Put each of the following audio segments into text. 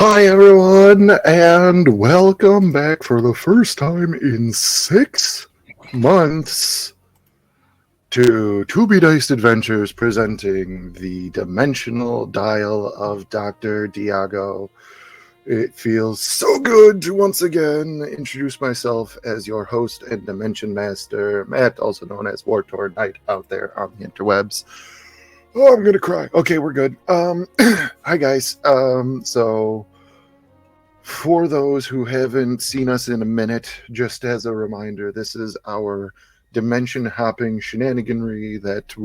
Hi, everyone, and welcome back for the first time in 6 months to Be Diced Adventures presenting the Dimensional Dial of Dr. Diago. It feels so good to once again introduce myself as your host and Dimension Master, Matt, also known as Wartor Knight out there on the interwebs. Oh, I'm gonna cry. Okay, we're good. Hi guys. So for those who haven't seen us in a minute, just as a reminder, this is our dimension hopping shenaniganry that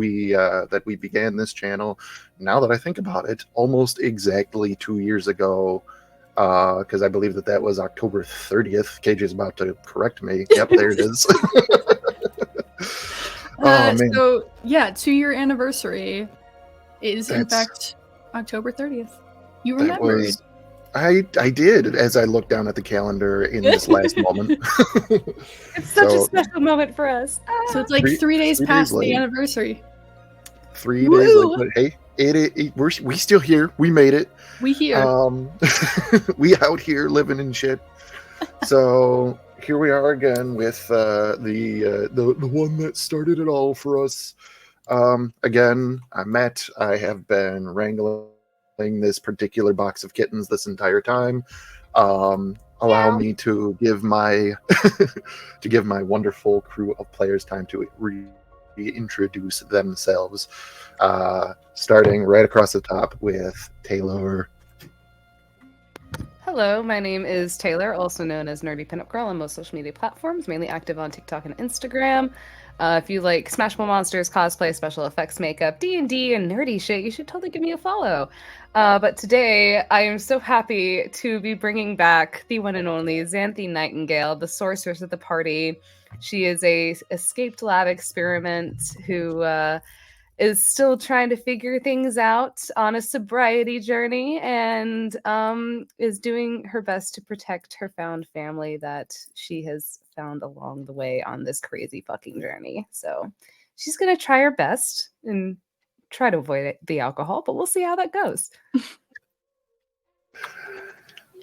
we began this channel. Now that I think about it, almost exactly 2 years ago, because I believe that was October 30th. KJ is about to correct me. Yep, there it is. Oh man. So yeah, 2-year anniversary is in fact October 30th. You remembered. I did, as I looked down at the calendar in this last moment. It's such a special moment for us. So it's like 3 days past the anniversary. 3 days late, but hey, we're still here. We made it. We here. We out here living in shit. So here we are again with the one that started it all for us. Again, I'm Matt. I have been wrangling this particular box of kittens this entire time. Allow me to give my wonderful crew of players time to reintroduce themselves. Starting right across the top with Taylor. Hello, my name is Taylor, also known as Nerdy Pinup Girl on most social media platforms, mainly active on TikTok and Instagram. If you like Smashable Monsters, cosplay, special effects, makeup, D&D, and nerdy shit, you should totally give me a follow. But today, I am so happy to be bringing back the one and only Xanthe Nightingale, the sorceress of the party. She is a escaped lab experiment who is still trying to figure things out on a sobriety journey and is doing her best to protect her found family that she has found along the way on this crazy fucking journey. So she's going to try her best and try to avoid the alcohol, but we'll see how that goes.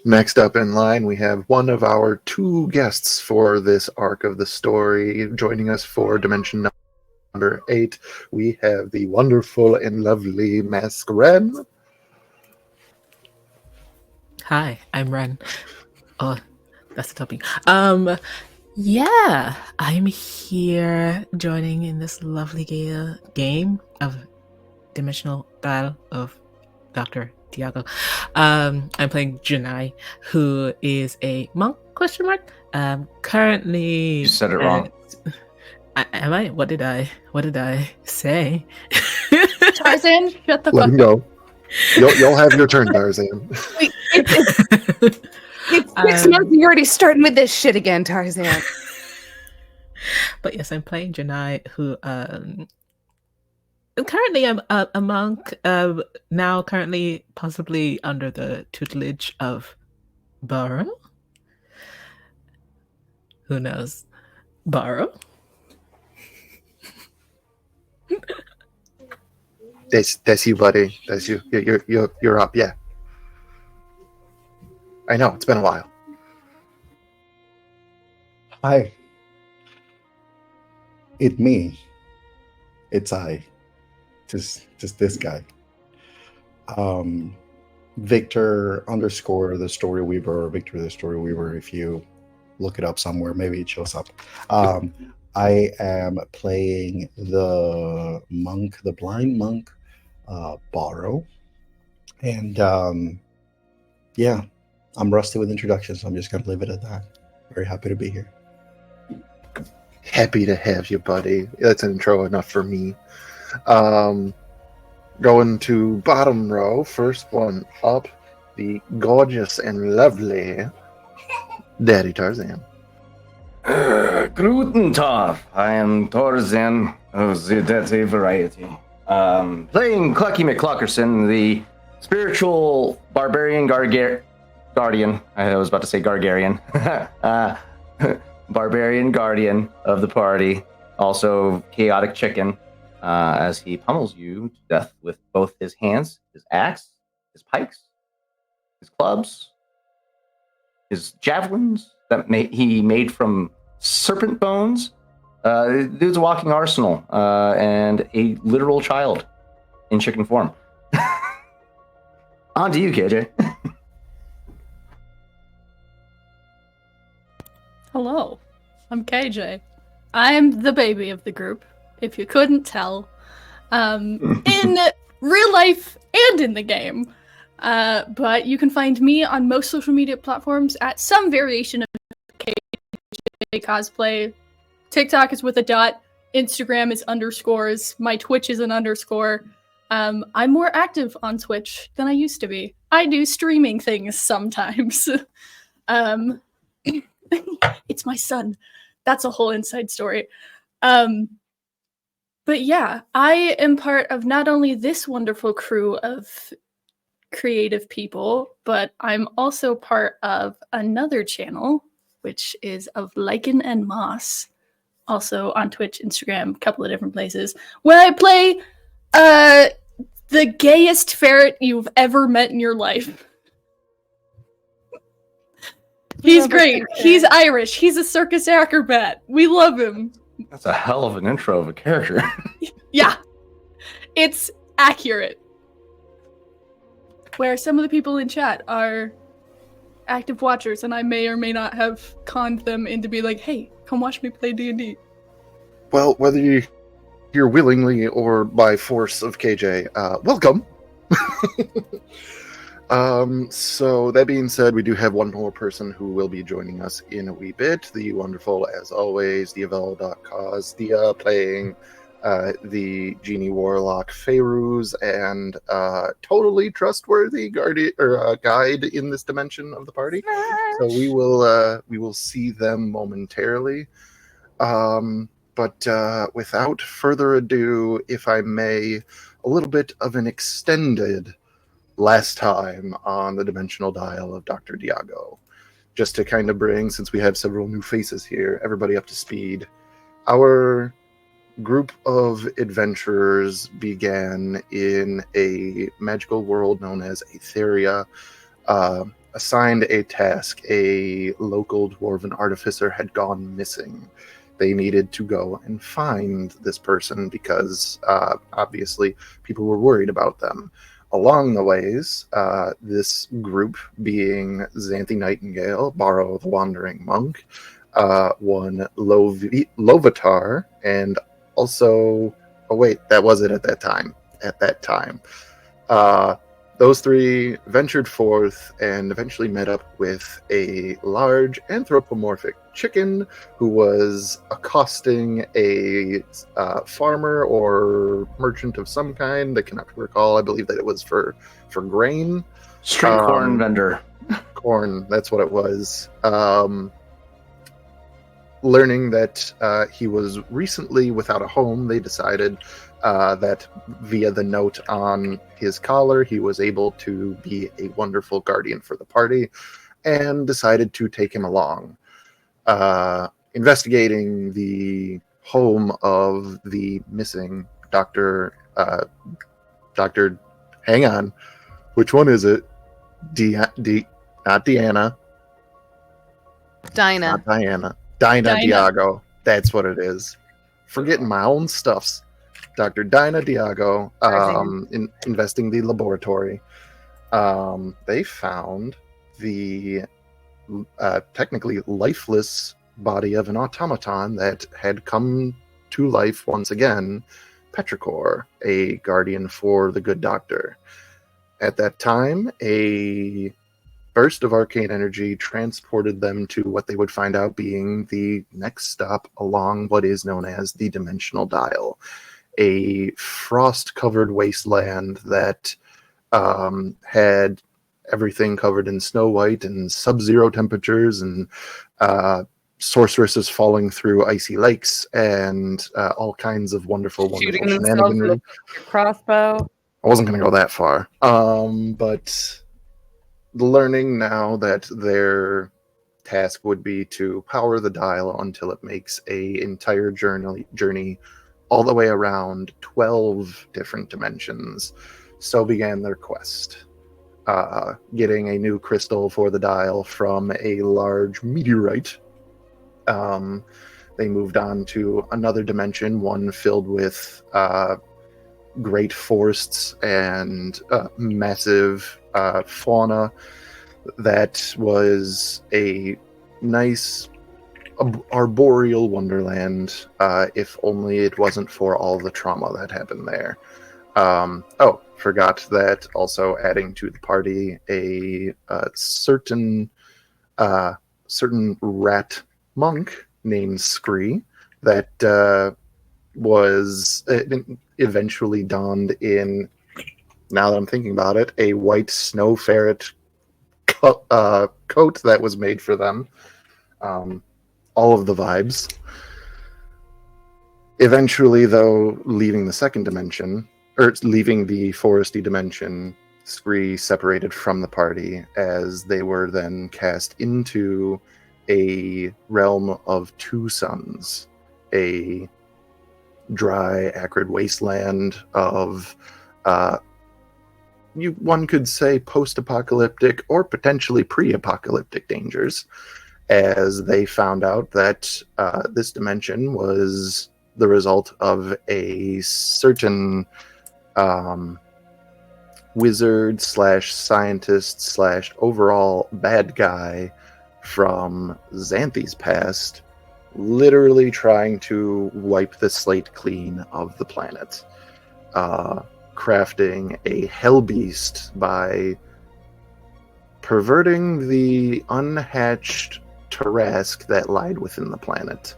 Next up in line, we have one of our 2 guests for this arc of the story. Joining us for Dimension Number 8, we have the wonderful and lovely Mask Ren. Hi, I'm Ren. Oh, that's the topic. Yeah, I'm here joining in this lovely game of Dimensional Battle of Dr. Diago. I'm playing Janai, who is a monk, ? Currently... You said it wrong. Am I? What did I say? Tarzan, shut the Let fuck him up. go. You'll have your turn, Tarzan. Wait, it's 6 months. You're already starting with this shit again, Tarzan. But yes, I'm playing Janai, who currently I'm a monk. Now currently possibly under the tutelage of Burrow. Who knows? Burrow. That's you, buddy. That's you. You're up. Yeah. I know it's been a while. Hi. It's me. It's I. Just this guy. Victor _ the Story Weaver, or Victor the Story Weaver. If you look it up somewhere, maybe it shows up. I am playing the monk, the blind monk, Borrow. And yeah, I'm rusty with introductions, so I'm just going to leave it at that. Very happy to be here. Happy to have you, buddy. That's an intro enough for me. Going to bottom row, first one up, the gorgeous and lovely Daddy Tarzan. Guten Tag. I am Tarzan of the Deadly Variety. Playing Clucky McCluckerson, the spiritual barbarian guardian. I was about to say Gargarian. Barbarian guardian of the party. Also chaotic chicken, as he pummels you to death with both his hands, his axe, his pikes, his clubs, his javelins that he made from serpent bones. Dude's a walking arsenal and a literal child in chicken form. On to you, KJ. Hello, I'm KJ. I'm the baby of the group, if you couldn't tell. In real life and in the game. But you can find me on most social media platforms at some variation of KJ cosplay. TikTok is with a dot. Instagram is underscores. My Twitch is an underscore. I'm more active on Twitch than I used to be. I do streaming things sometimes. It's my son. That's a whole inside story. But yeah, I am part of not only this wonderful crew of creative people, but I'm also part of another channel, which is of Lichen and Moss, also on Twitch, Instagram, a couple of different places, where I play the gayest ferret you've ever met in your life. He's great. He's Irish. He's a circus acrobat. We love him. That's a hell of an intro of a character. Yeah. It's accurate. Where some of the people in chat are active watchers, and I may or may not have conned them into be like, hey, come watch me play D&D. Well, whether you're here willingly or by force of KJ, welcome. So that being said, we do have one more person who will be joining us in a wee bit. The wonderful, as always, Diavel.cause, Dia playing the Genie Warlock Feyruz and totally trustworthy guardian or guide in this dimension of the party. So we will see them momentarily. But without further ado, if I may, a little bit of an extended last time on the dimensional dial of Dr. Diago, just to kind of bring, since we have several new faces here, everybody up to speed. Our group of adventurers began in a magical world known as Aetheria, assigned a task. A local dwarven artificer had gone missing. They needed to go and find this person because obviously people were worried about them. Along the ways, this group, being Xanthi Nightingale, Borrow the Wandering Monk, one Lovatar, and also, oh wait, that was it at that time. Those three ventured forth and eventually met up with a large anthropomorphic chicken who was accosting a farmer or merchant of some kind. I cannot recall. I believe that it was for grain. Street corn vendor. Corn, that's what it was. Learning that he was recently without a home, they decided that via the note on his collar, he was able to be a wonderful guardian for the party, and decided to take him along. Investigating the home of the missing Dr. Hang on. Which one is it? Not Deanna. Dinah. Not Diana. Dinah Diago. That's what it is. Forgetting my own stuffs. Dr. Dinah Diago, investing the laboratory. They found the technically lifeless body of an automaton that had come to life once again, Petrichor, a guardian for the good doctor. At that time, a burst of arcane energy transported them to what they would find out being the next stop along what is known as the Dimensional Dial, a frost-covered wasteland that had everything covered in snow white and sub-zero temperatures and sorceresses falling through icy lakes and all kinds of wonderful shenanigans. With your crossbow. I wasn't going to go that far, but learning now that their task would be to power the dial until it makes a entire journey all the way around 12 different dimensions. So began their quest. getting a new crystal for the dial from a large meteorite. They moved on to another dimension, one filled with great forests and massive fauna that was a nice arboreal wonderland, if only it wasn't for all the trauma that happened there. Forgot that also adding to the party a certain rat monk named Scree that was eventually donned in, now that I'm thinking about it, a white snow ferret coat that was made for them. All of the vibes. Eventually, though, leaving the second dimension, or leaving the foresty dimension, Scree separated from the party as they were then cast into a realm of two suns, a dry, acrid wasteland of, one could say, post-apocalyptic or potentially pre-apocalyptic dangers, as they found out that this dimension was the result of a certain wizard slash scientist slash overall bad guy from Xanthi's past, literally trying to wipe the slate clean of the planet, crafting a hell beast by perverting the unhatched Tarask that lied within the planet,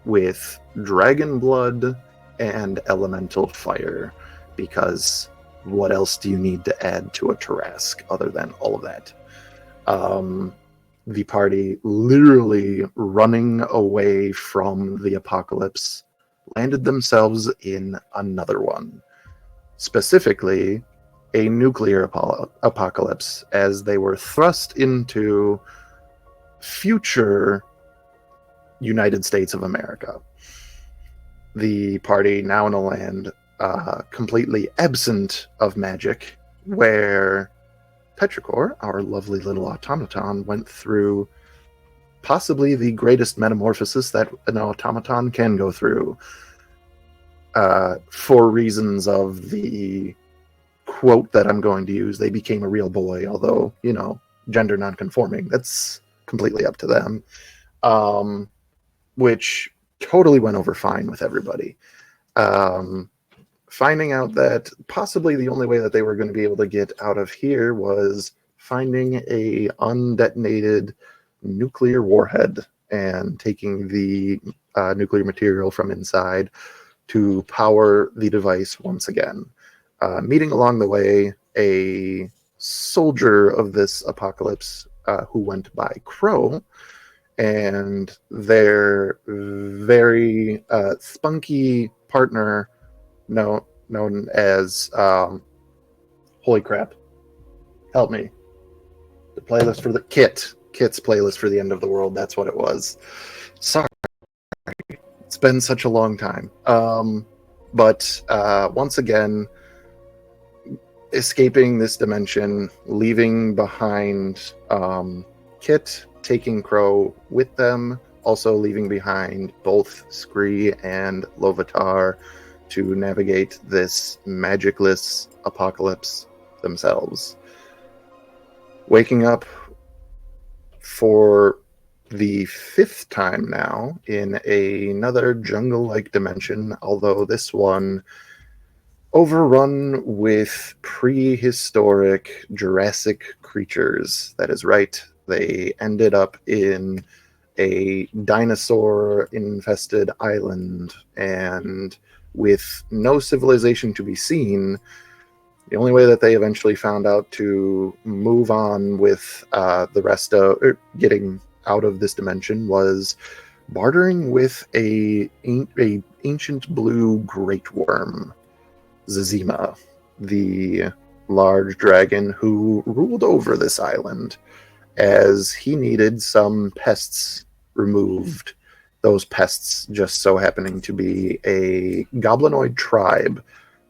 with dragon blood and elemental fire, because what else do you need to add to a Tarask other than all of that? The party, literally running away from the apocalypse, landed themselves in another one, specifically a nuclear apocalypse, as they were thrust into future United States of America. The party now in a land completely absent of magic, where Petrichor, our lovely little automaton, went through possibly the greatest metamorphosis that an automaton can go through, for reasons of the quote that I'm going to use. They became a real boy, although, gender non-conforming. That's completely up to them, which totally went over fine with everybody. Finding out that possibly the only way that they were going to be able to get out of here was finding a undetonated nuclear warhead and taking the nuclear material from inside to power the device once again. Meeting along the way a soldier of this apocalypse who went by Crow, and their very spunky partner known as holy crap, help me, the playlist for the Kit's playlist for the end of the world. That's what it was. Sorry, it's been such a long time. But once again, escaping this dimension, leaving behind Kit, taking Crow with them, also leaving behind both Scree and Lovatar to navigate this magicless apocalypse themselves. Waking up for the fifth time now in another jungle-like dimension, although this one overrun with prehistoric Jurassic creatures. That is right. They ended up in a dinosaur-infested island, and with no civilization to be seen, the only way that they eventually found out to move on with the rest of getting out of this dimension was bartering with a ancient blue great worm, Zazima, the large dragon who ruled over this island, as he needed some pests removed. Those pests just so happening to be a goblinoid tribe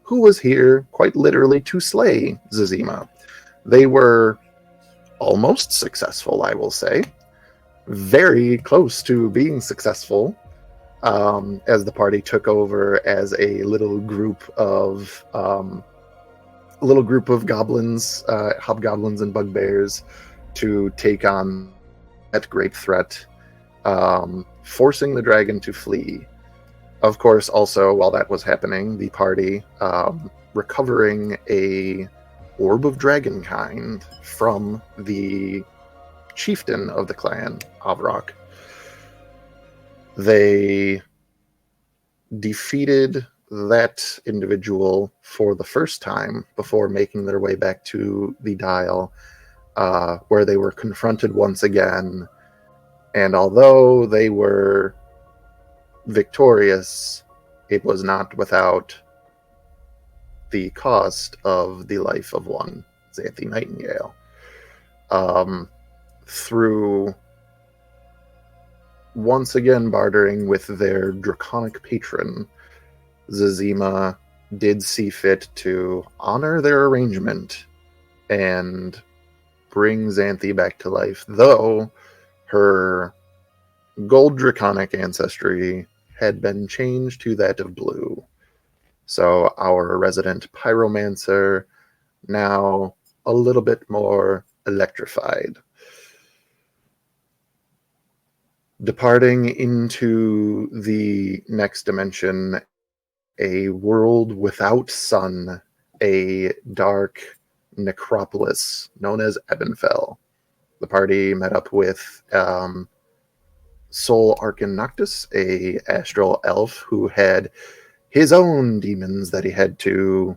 who was here quite literally to slay Zazima. They were almost successful, I will say. Very close to being successful, as the party took over as a little group of goblins, hobgoblins and bugbears, to take on that great threat, forcing the dragon to flee. Of course, also, while that was happening, the party, recovering a orb of dragonkind from the chieftain of the clan, Avrok. They defeated that individual for the first time before making their way back to the dial, where they were confronted once again. And although they were victorious, it was not without the cost of the life of one, Xanthi Nightingale. Through once again bartering with their draconic patron, Zazima did see fit to honor their arrangement and bring Xanthi back to life, though her gold draconic ancestry had been changed to that of blue. So our resident pyromancer, now a little bit more electrified. Departing into the next dimension, a world without sun, a dark necropolis known as Ebenfell. The party met up with Sol Arcan Noctis, a astral elf who had his own demons that he had to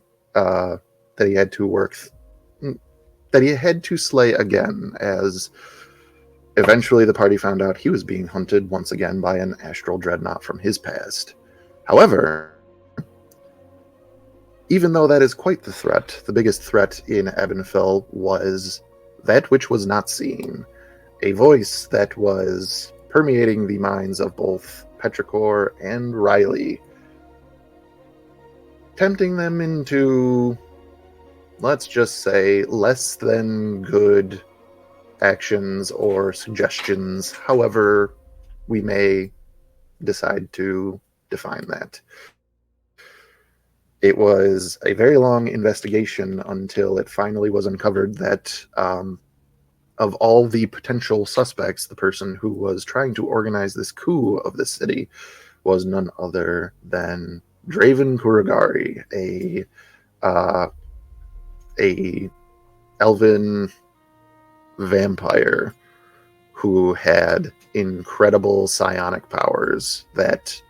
slay again, as eventually the party found out he was being hunted once again by an astral dreadnought from his past. However, even though that is quite the threat, the biggest threat in Ebenfell was that which was not seen, a voice that was permeating the minds of both Petrichor and Riley, tempting them into, let's just say, less than good actions or suggestions, however we may decide to define that. It was a very long investigation until it finally was uncovered that of all the potential suspects, the person who was trying to organize this coup of the city was none other than Draven Kuragari, a elven vampire who had incredible psionic powers that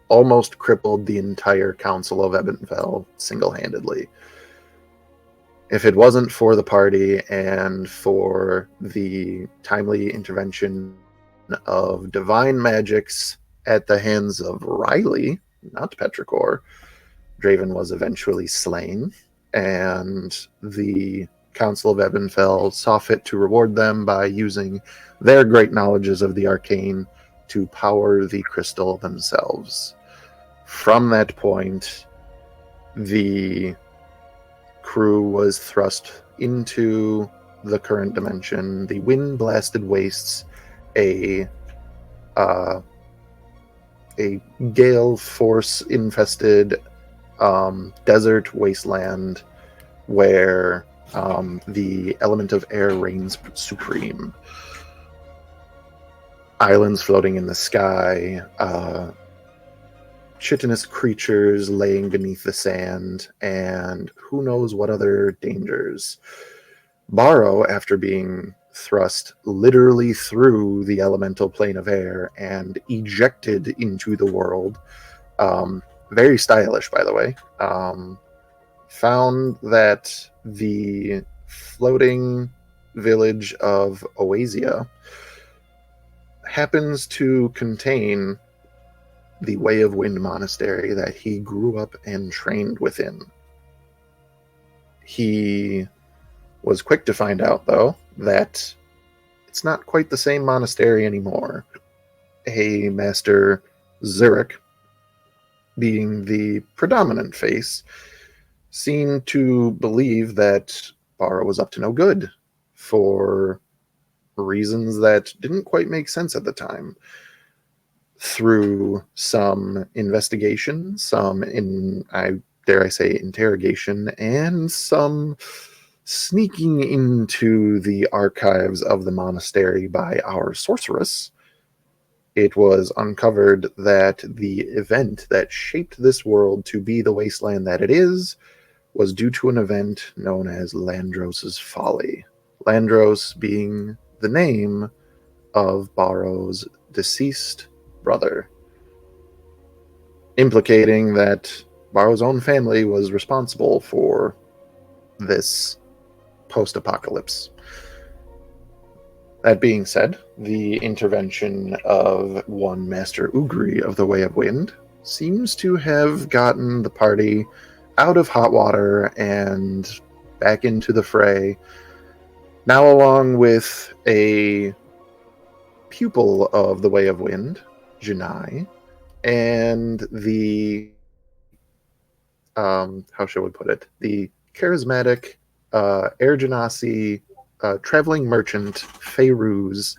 almost crippled the entire Council of Ebenfell single-handedly. If it wasn't for the party and for the timely intervention of divine magics at the hands of Riley, not Petrichor, Draven was eventually slain, and the Council of Ebenfell saw fit to reward them by using their great knowledges of the arcane to power the crystal themselves. From that point, the crew was thrust into the current dimension, the wind-blasted wastes, a gale force-infested desert wasteland where the element of air reigns supreme. Islands floating in the sky, chitinous creatures laying beneath the sand, and who knows what other dangers. Barrow, after being thrust literally through the elemental plane of air and ejected into the world, very stylish, by the way, found that the floating village of Oasia happens to contain the Way of Wind monastery that he grew up and trained within. He was quick to find out, though, that it's not quite the same monastery anymore. A Master Zurich, being the predominant face, seemed to believe that Barrow was up to no good for reasons that didn't quite make sense at the time. Through some investigation, I dare I say interrogation, and some sneaking into the archives of the monastery by our sorceress, it was uncovered that the event that shaped this world to be the wasteland that it is was due to an event known as Landros's Folly. Landros being the name of Barrow's deceased brother, implicating that Barrow's own family was responsible for this post-apocalypse. That being said, the intervention of one Master Ugri of the Way of Wind seems to have gotten the party out of hot water and back into the fray, now along with a pupil of the Way of Wind, Janai, and the how shall we put it? The charismatic Air Genasi traveling merchant Feyruz.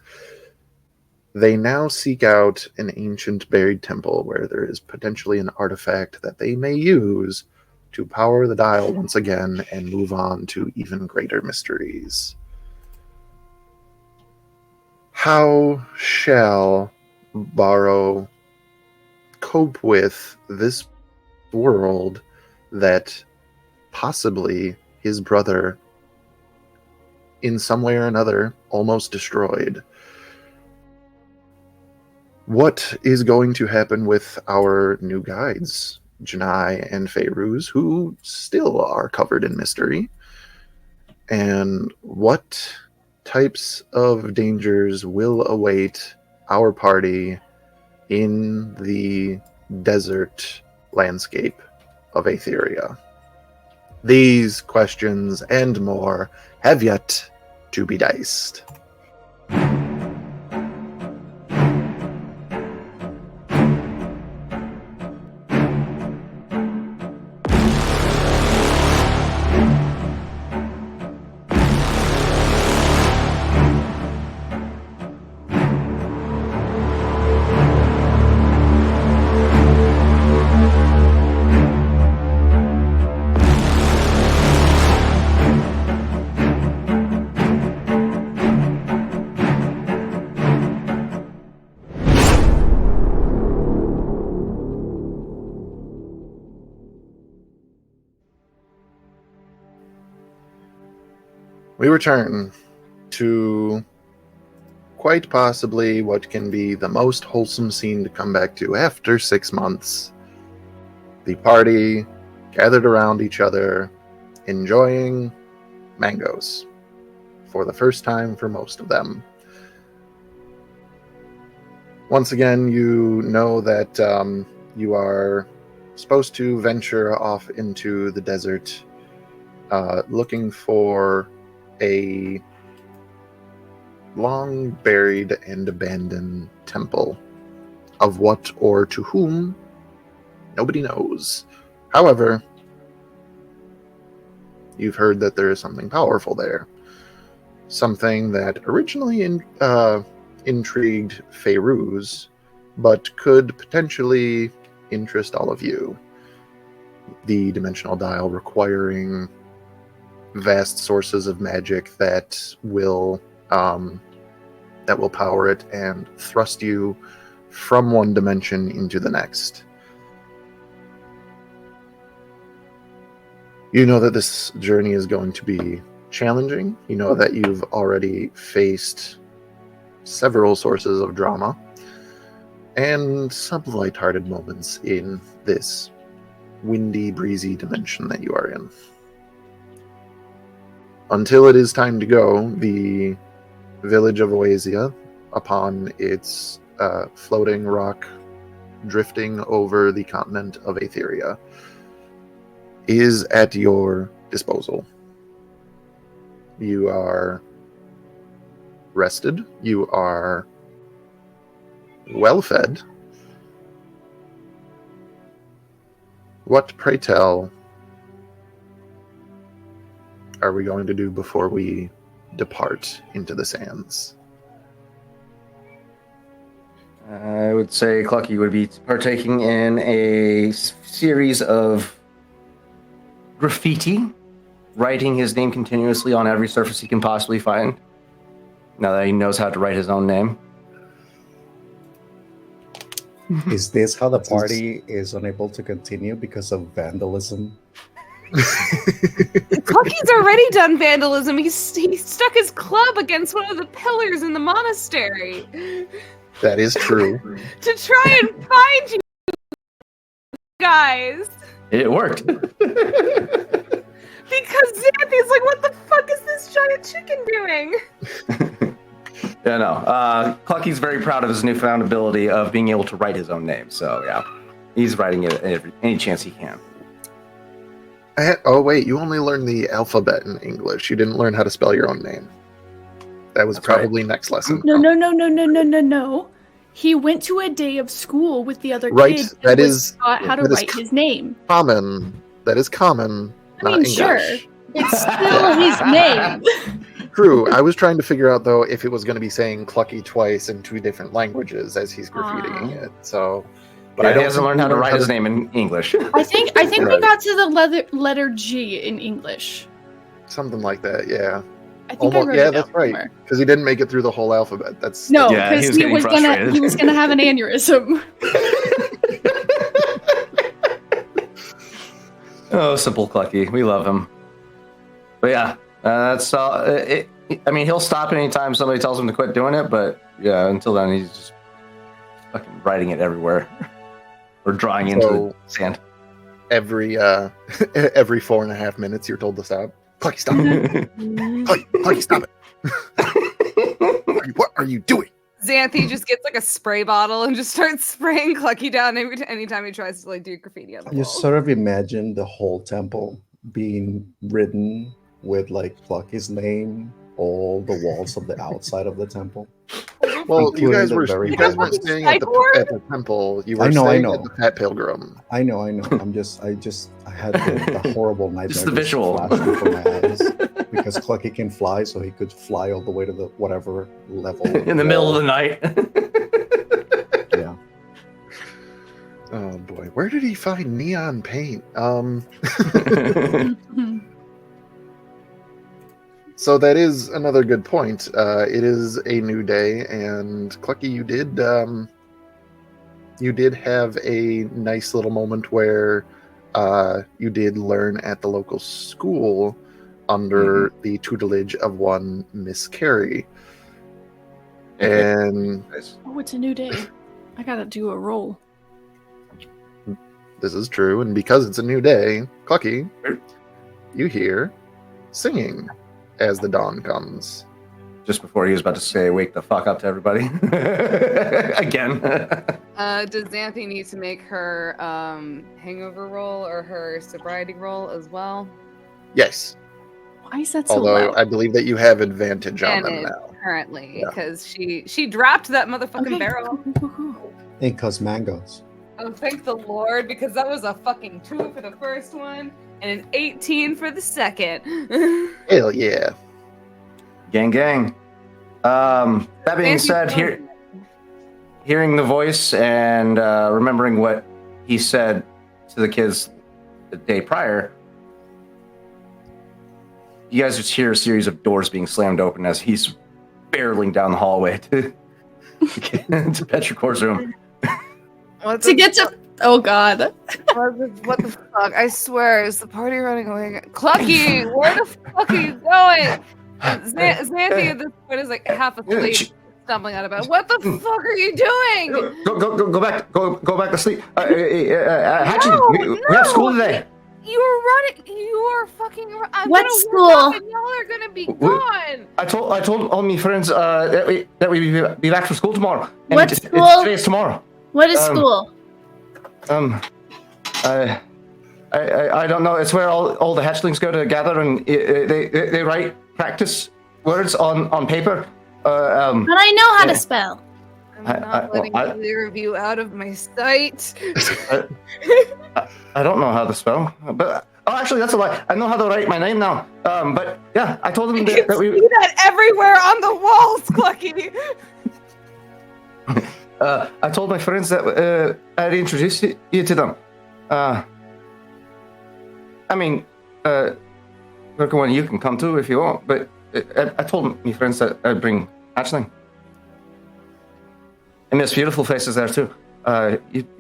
They now seek out an ancient buried temple where there is potentially an artifact that they may use to power the dial once again and move on to even greater mysteries. How shall Barrow cope with this world that possibly his brother, in some way or another, almost destroyed? What is going to happen with our new guides, Janai and Feyruz, who still are covered in mystery? And what types of dangers will await our party in the desert landscape of Aetheria? These questions and more have yet to be diced. We return to quite possibly what can be the most wholesome scene to come back to after 6 months. The party gathered around each other, enjoying mangoes for the first time for most of them. Once again, you know that you are supposed to venture off into the desert, looking for a long buried and abandoned temple. Of what or to whom, nobody knows. However, you've heard that there is something powerful there. Something that originally intrigued Feyruz, but could potentially interest all of you. The dimensional dial requiring vast sources of magic that will power it and thrust you from one dimension into the next. You know that this journey is going to be challenging. You know that you've already faced several sources of drama and some lighthearted moments in this windy, breezy dimension that you are in. Until it is time to go, the village of Oasia, upon its floating rock drifting over the continent of Aetheria, is at your disposal. You are rested. You are well fed. What, pray tell, are we going to do before we depart into the sands? I would say Clucky would be partaking in a series of graffiti, writing his name continuously on every surface he can possibly find, now that he knows how to write his own name. Is this how the party is unable to continue because of vandalism? Clucky's already done vandalism. He stuck his club against one of the pillars in the monastery That is true. to try and find you guys. It worked. Because Xanthi's like, what the fuck is this giant chicken doing? Yeah, no. Clucky's very proud of his newfound ability of being able to write his own name. So, yeah, he's writing it any chance he can. Oh, wait, you only learned the alphabet in English. You didn't learn how to spell your own name. That was That's probably next lesson. No. He went to a day of school with the other Right, kids that and was is- taught how to that is write his name. Common. That is common, I not mean, English. sure. It's still his name. True. I was trying to figure out, though, if it was going to be saying Clucky twice in 2 different languages as he's graffitiing it. So, But I he don't hasn't think learned how to he write his name in English. I think we Right. got to the letter G in English. Something like that, yeah. I think Almost, I wrote yeah, it that's down right. somewhere. Because he didn't make it through the whole alphabet. That's No, Yeah, he because was he getting was frustrated. gonna have an aneurysm. Oh, simple Clucky. We love him. But yeah, that's all. I mean, he'll stop anytime somebody tells him to quit doing it, but yeah, until then, he's just fucking writing it everywhere. Or drawing into So- the sand. every 4.5 minutes you're told to stop. Clucky, stop it. Clucky, stop it. Clucky, what are you doing? Xanthi just gets like a spray bottle and just starts spraying Clucky down anytime he tries to like do graffiti on the You wall. sort of imagine the whole temple being written with like Clucky's name, all the walls of the outside of the temple. Well, you Including guys the were very you guys bottom. weren't staying at the temple. You were I know, staying I at know. the Fat Pilgrim. I know. I had the horrible nightmare Just the visual. flashing before my eyes because Clucky can fly, so he could fly all the way to the whatever level In the middle of the night. Yeah. Oh boy, where did he find neon paint? So that is another good point. It is a new day, and Clucky, you did have a nice little moment where you did learn at the local school under the tutelage of one Miss Carey. And Oh, it's a new day. I gotta do a roll. this is true, and because it's a new day, Clucky, you hear singing as the dawn comes. Just before he was about to say, wake the fuck up to everybody. Again. Does Xanthi need to make her hangover roll or her sobriety roll as well? Yes, Why is that so although loud? I believe that you have advantage on them Advantage. now. Currently, Yeah. because she dropped that motherfucking Okay, barrel. cool. It cause mangoes. Oh, thank the Lord, because that was a fucking 2 for the first one and an 18 for the second. Hell yeah. Gang, gang. That being said, hearing the voice and remembering what he said to the kids the day prior, you guys just hear a series of doors being slammed open as he's barreling down the hallway to Petrichor's room. To get to oh god. What the fuck? I swear, is the party running away? Clucky, where the fuck are you going? Xanthi at this point is like half asleep, stumbling out of bed. What the fuck are you doing? Go back to sleep. Hatchie, we have school today. You're running. You are fucking. I'm What gonna school? Work up and y'all are gonna be gone. I told all my friends that we be back from school tomorrow. And What school? Today is tomorrow. What is school? I don't know. It's where all the hatchlings go to gather and they write practice words on paper. But I know how yeah. to spell. I'm not letting either of you out of my sight. I don't know how to spell, but Oh, actually, that's a lie. I know how to write my name now. But yeah, I told them that we. See that everywhere on the walls, Clucky. I told my friends that I'd introduce you to them. I mean, everyone, you can come too if you want. But I told my friends that I'd bring Hatchling. And Miss Beautiful Face is there too.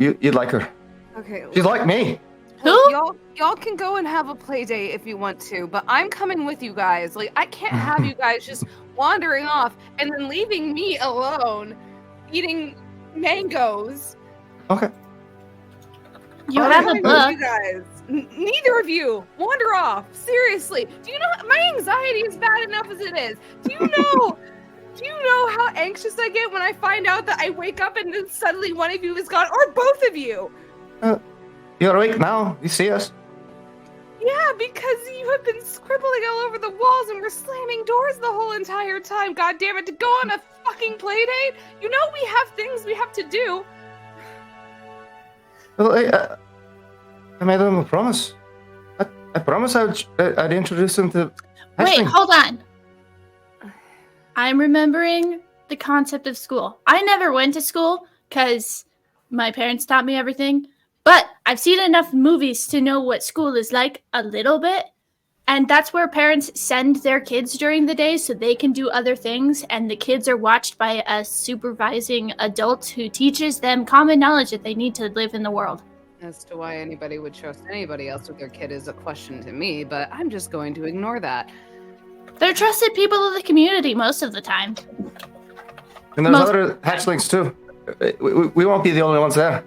You'd like her. Okay. She's like me. Well, y'all can go and have a play date if you want to, but I'm coming with you guys. Like, I can't have you guys just wandering off and then leaving me alone eating mangoes. Okay. You I'm have a coming with book. you guys. Neither of you wander off. Seriously. Do you know my anxiety is bad enough as it is? Do you know? Do you know how anxious I get when I find out that I wake up and then suddenly one of you is gone, or both of you? You're awake now. You see us. Yeah, because you have been scribbling all over the walls and we're slamming doors the whole entire time. God damn it, to go on a fucking play date? You know we have things we have to do. Well, I made them a promise. I promised I'd introduce them to. Wait, hold on. I'm remembering the concept of school. I never went to school because my parents taught me everything. But I've seen enough movies to know what school is like a little bit. And that's where parents send their kids during the day so they can do other things. And the kids are watched by a supervising adult who teaches them common knowledge that they need to live in the world. As to why anybody would trust anybody else with their kid is a question to me, but I'm just going to ignore that. They're trusted people of the community most of the time. And there's other hatchlings too. We won't be the only ones there.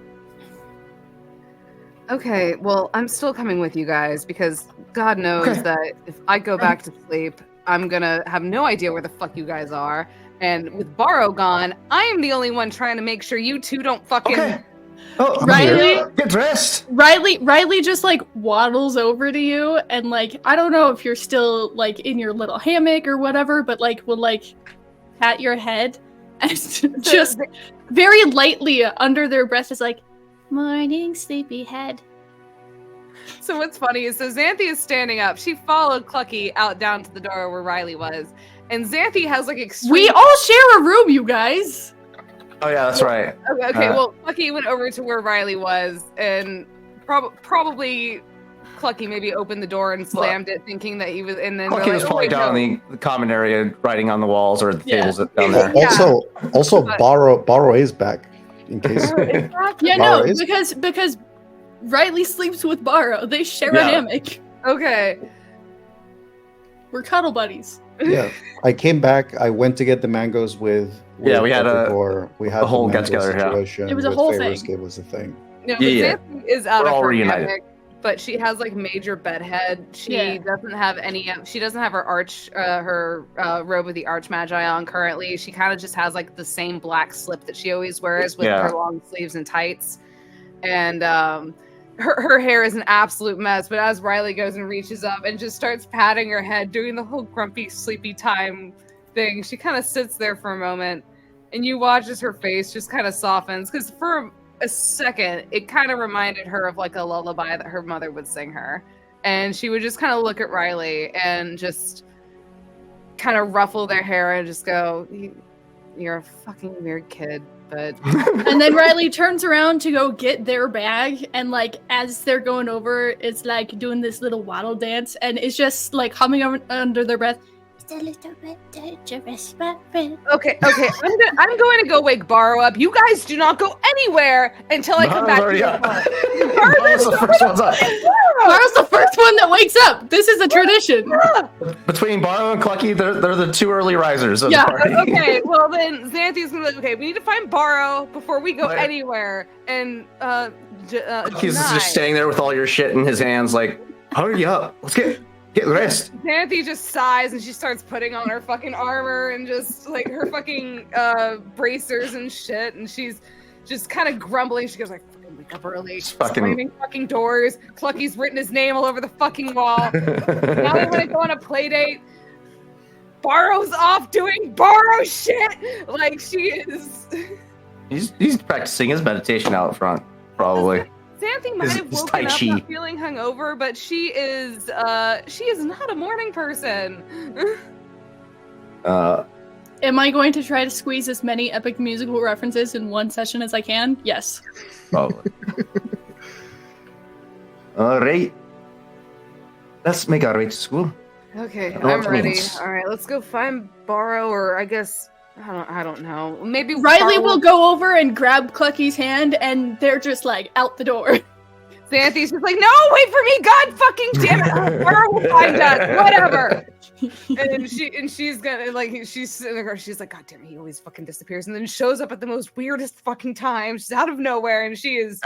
Okay, well, I'm still coming with you guys because God knows that if I go back to sleep, I'm gonna have no idea where the fuck you guys are. And with Borrow gone, I am the only one trying to make sure you two don't fucking... Okay. Oh, Riley? get dressed. Riley just like waddles over to you and like, I don't know if you're still like in your little hammock or whatever, but like will like pat your head and just very lightly under their breath is like, morning, sleepyhead. So what's funny is, so Xanthi is standing up. She followed Clucky out down to the door where Riley was. And Xanthi has like extreme... We all share a room, you guys! Oh yeah, that's right. Okay, well, Clucky went over to where Riley was, and probably Clucky maybe opened the door and slammed it, thinking that he was... And then Clucky was probably down in the common area, writing on the walls or the tables down there. Also, Borrow is back. In case. Yeah, no, because Riley sleeps with Borrow. They share a hammock. Okay. We're cuddle buddies. Yeah, I came back. I went to get the mangoes with we had a whole the get together. situation. It was a with whole Favors thing. Gave was a thing. No, Xanthi is out of her reunited. hammock, but she has like major bedhead. She doesn't have any. She doesn't have her robe with the arch magi on currently. She kind of just has like the same black slip that she always wears with her long sleeves and tights, and her hair is an absolute mess. But as Riley goes and reaches up and just starts patting her head, doing the whole grumpy, sleepy time thing, she kind of sits there for a moment, and you watch as her face just kind of softens, because for a second, it kind of reminded her of like a lullaby that her mother would sing her. And she would just kind of look at Riley and just kind of ruffle their hair and just go, you're a fucking weird kid, but... And then Riley turns around to go get their bag, and like as they're going over, it's like doing this little waddle dance, and it's just like humming under their breath. A little bit dangerous, my friend. Okay. I'm going to go wake Borrow up. You guys do not go anywhere until I come back to your phone. Borrow's the first one's up. Borrow's the first one that wakes up. This is a tradition. Between Borrow and Clucky, they're the two early risers of the party. Okay, well then Xanthi's gonna be like, okay, we need to find Borrow before we go anywhere. And He's just standing there with all your shit in his hands, like, hurry up, let's get rest. Xanthi just sighs and she starts putting on her fucking armor and just like her fucking bracers and shit, and she's just kind of grumbling. She goes like, fucking wake up early, slamming fucking doors. Clucky's written his name all over the fucking wall. Now they want to go on a play date. Borrow's off doing Borrow shit. Like she is. He's practicing his meditation out front, probably. Xanthi might have His woken Tai up Chi. not feeling hungover, but she is not a morning person. Am I going to try to squeeze as many epic musical references in one session as I can? Yes. Probably. All right. Let's make our way to school. Okay, know I'm what it ready. means. All right, let's go find Borrow, or I guess I don't know. Maybe Riley Borrow will go over and grab Clucky's hand, and they're just like out the door. Xanthi's just like, no, wait for me, God fucking damn it! Oh, Borrow will find us, whatever. And she's gonna like she's sitting there, she's like, God damn it, he always fucking disappears, and then shows up at the most weirdest fucking time. She's out of nowhere, and she's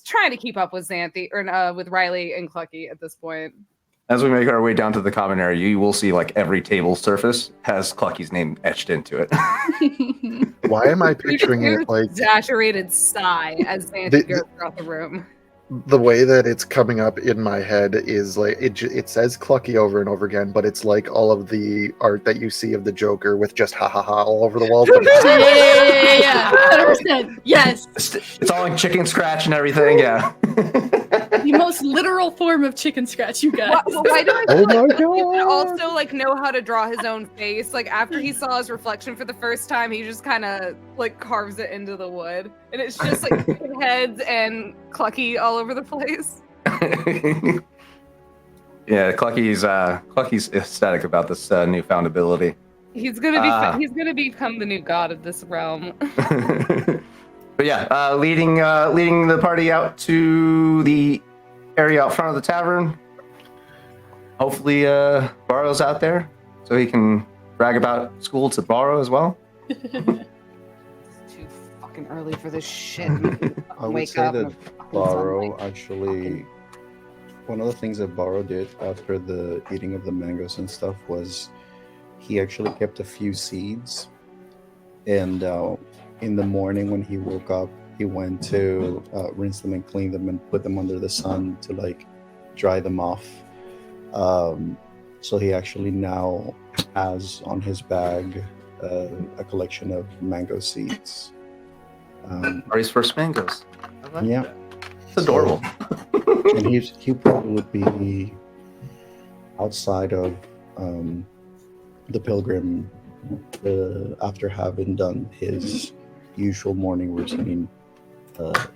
trying to keep up with Xanthi or with Riley and Clucky at this point. As we make our way down to the common area, you will see like every table surface has Clucky's name etched into it. Why am I picturing it like exaggerated sigh as Xanthi goes throughout the room? the way that it's coming up in my head is like it says Clucky over and over again, but it's like all of the art that you see of the Joker with just ha ha ha all over the walls. Yeah, 100%. Yes. It's all like chicken scratch and everything, yeah. The most literal form of chicken scratch, you guys. Why do I Oh feel my like he would God. also like know how to draw his own face? Like after he saw his reflection for the first time, he just kind of like carves it into the wood, and it's just like chicken heads and Clucky all over the place. Yeah, Clucky's ecstatic about this newfound ability. He's gonna become the new god of this realm. But yeah, leading the party out to the area out front of the tavern. Hopefully, Borrow's out there, so he can brag about school to Borrow as well. It's too fucking early for this shit. I would Wake say up that and fucking Borrow sunlight. actually, one of the things that Borrow did after the eating of the mangoes and stuff was he actually kept a few seeds, and in the morning when he woke up, he went to rinse them and clean them and put them under the sun to like dry them off. So he actually now has on his bag a collection of mango seeds. Or his first mangoes. I like Yeah. that. It's adorable. And he probably would be outside of the pilgrim after having done his usual morning routine.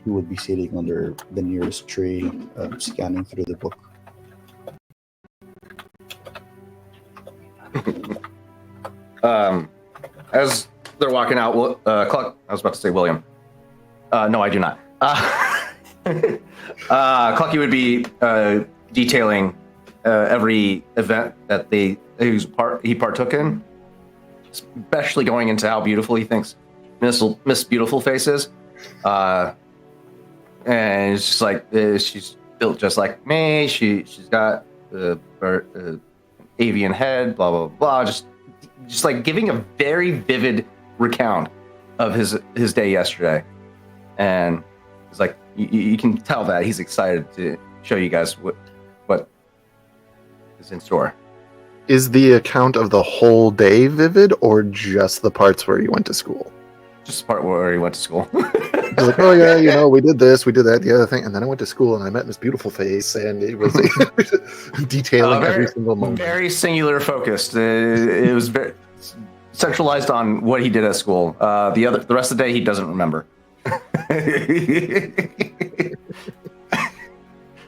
He would be sitting under the nearest tree, scanning through the book. As they're walking out, Cluck, I was about to say William. No, I do not. Clucky would be detailing every event that he partook in, especially going into how beautiful he thinks Miss Beautiful Face is. And it's just like she's built just like me. She's got an avian head, blah blah blah. Just like giving a very vivid recount of his day yesterday, and it's like you can tell that he's excited to show you guys what is in store. Is the account of the whole day vivid, or just the parts where you went to school? Just the part where he went to school. He's like, oh yeah, we did this, we did that, the other thing, and then I went to school and I met Miss Beautiful Face, and it was detailing every single moment. Very singular focused. It was very centralized on what he did at school. The rest of the day he doesn't remember.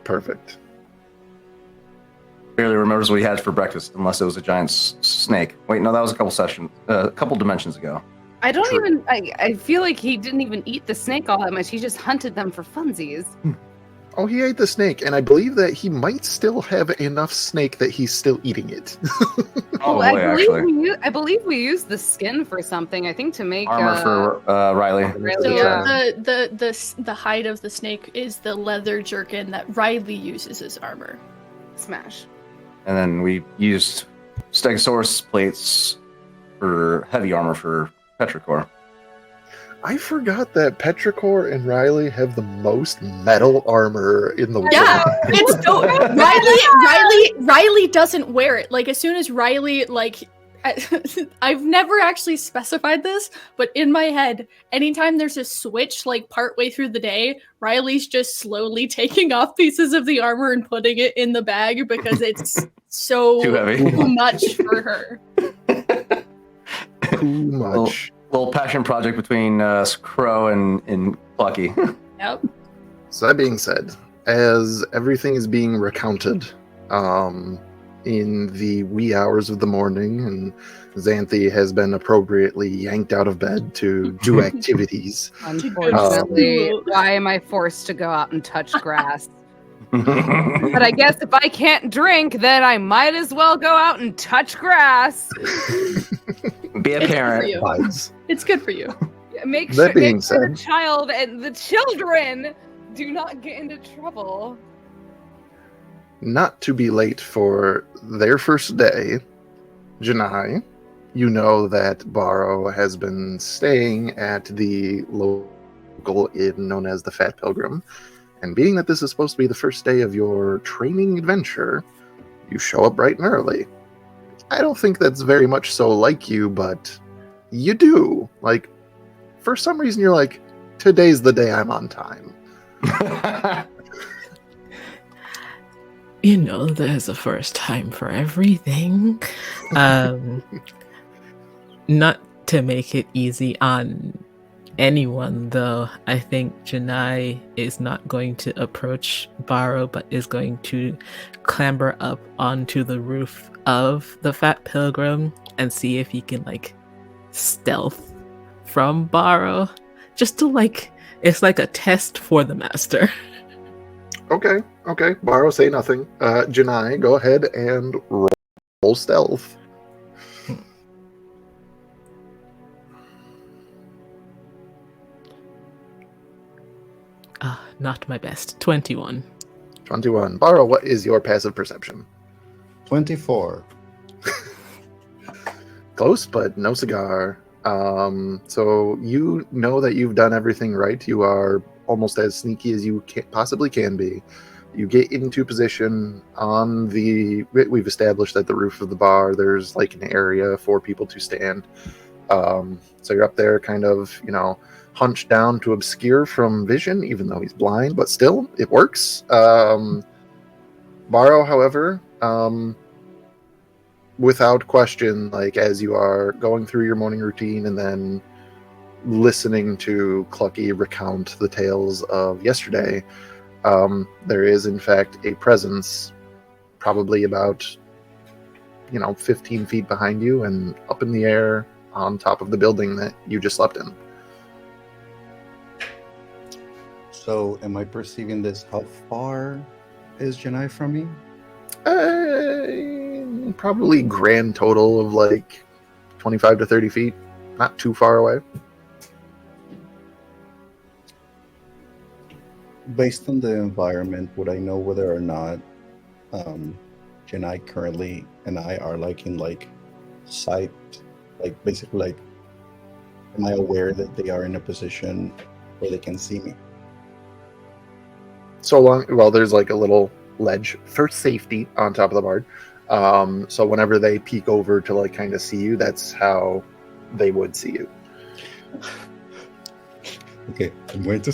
Perfect. Barely remembers what he had for breakfast, unless it was a giant snake. Wait, no, that was a couple dimensions ago. I don't even. I feel like he didn't even eat the snake all that much. He just hunted them for funsies. Oh, he ate the snake, and I believe that he might still have enough snake that he's still eating it. Probably, I believe we used the skin for something. I think to make armor for Riley. So Yeah. the hide of the snake is the leather jerkin that Riley uses as armor. Smash. And then we used Stegosaurus plates for heavy armor for Petrichor. I forgot that Petrichor and Riley have the most metal armor in the world. Yeah, it's so Riley doesn't wear it. Like as soon as Riley I've never actually specified this, but in my head, anytime there's a switch, like partway through the day, Riley's just slowly taking off pieces of the armor and putting it in the bag because it's so Too heavy. too much for her. Too much. Little passion project between Crow and Plucky. Yep. So that being said, as everything is being recounted, in the wee hours of the morning, and Xanthi has been appropriately yanked out of bed to do activities. Unfortunately, why am I forced to go out and touch grass? But I guess if I can't drink, then I might as well go out and touch grass. Be a parent. It's good for you. Make That sure, being make sure said- the child and the children do not get into trouble. Not to be late for their first day, Janai, you know that Barrow has been staying at the local inn known as the Fat Pilgrim, and being that this is supposed to be the first day of your training adventure, you show up bright and early. I don't think that's very much so like you, but you do. Like, for some reason you're like, today's the day I'm on time. You know, there's a first time for everything. Not to make it easy on anyone, though, I think Janai is not going to approach Barrow, but is going to clamber up onto the roof of the Fat Pilgrim and see if he can, like, stealth from Barrow. Just to, like, it's like a test for the master. Okay. Barrow, say nothing. Janai, go ahead and roll stealth. Not my best. 21. 21. Barrow, what is your passive perception? 24. Close, but no cigar. So you know that you've done everything right. You are almost as sneaky as you possibly can be. You get into position on the... We've established that the roof of the bar, there's like an area for people to stand. So you're up there kind of, hunched down to obscure from vision, even though he's blind, but still, it works. Barrow, however, without question, like as you are going through your morning routine and then listening to Clucky recount the tales of yesterday, there is in fact a presence probably about 15 feet behind you and up in the air on top of the building that you just slept in. So, am I perceiving this? How far is Janai from me? Probably grand total of like 25 to 30 feet. Not too far away. Based on the environment, would I know whether or not Janai currently and I are like in like sight, like basically like, am I aware that they are in a position where they can see me? There's like a little ledge for safety on top of the bar. So whenever they peek over to like kind of see you, that's how they would see you. Okay, I'm going to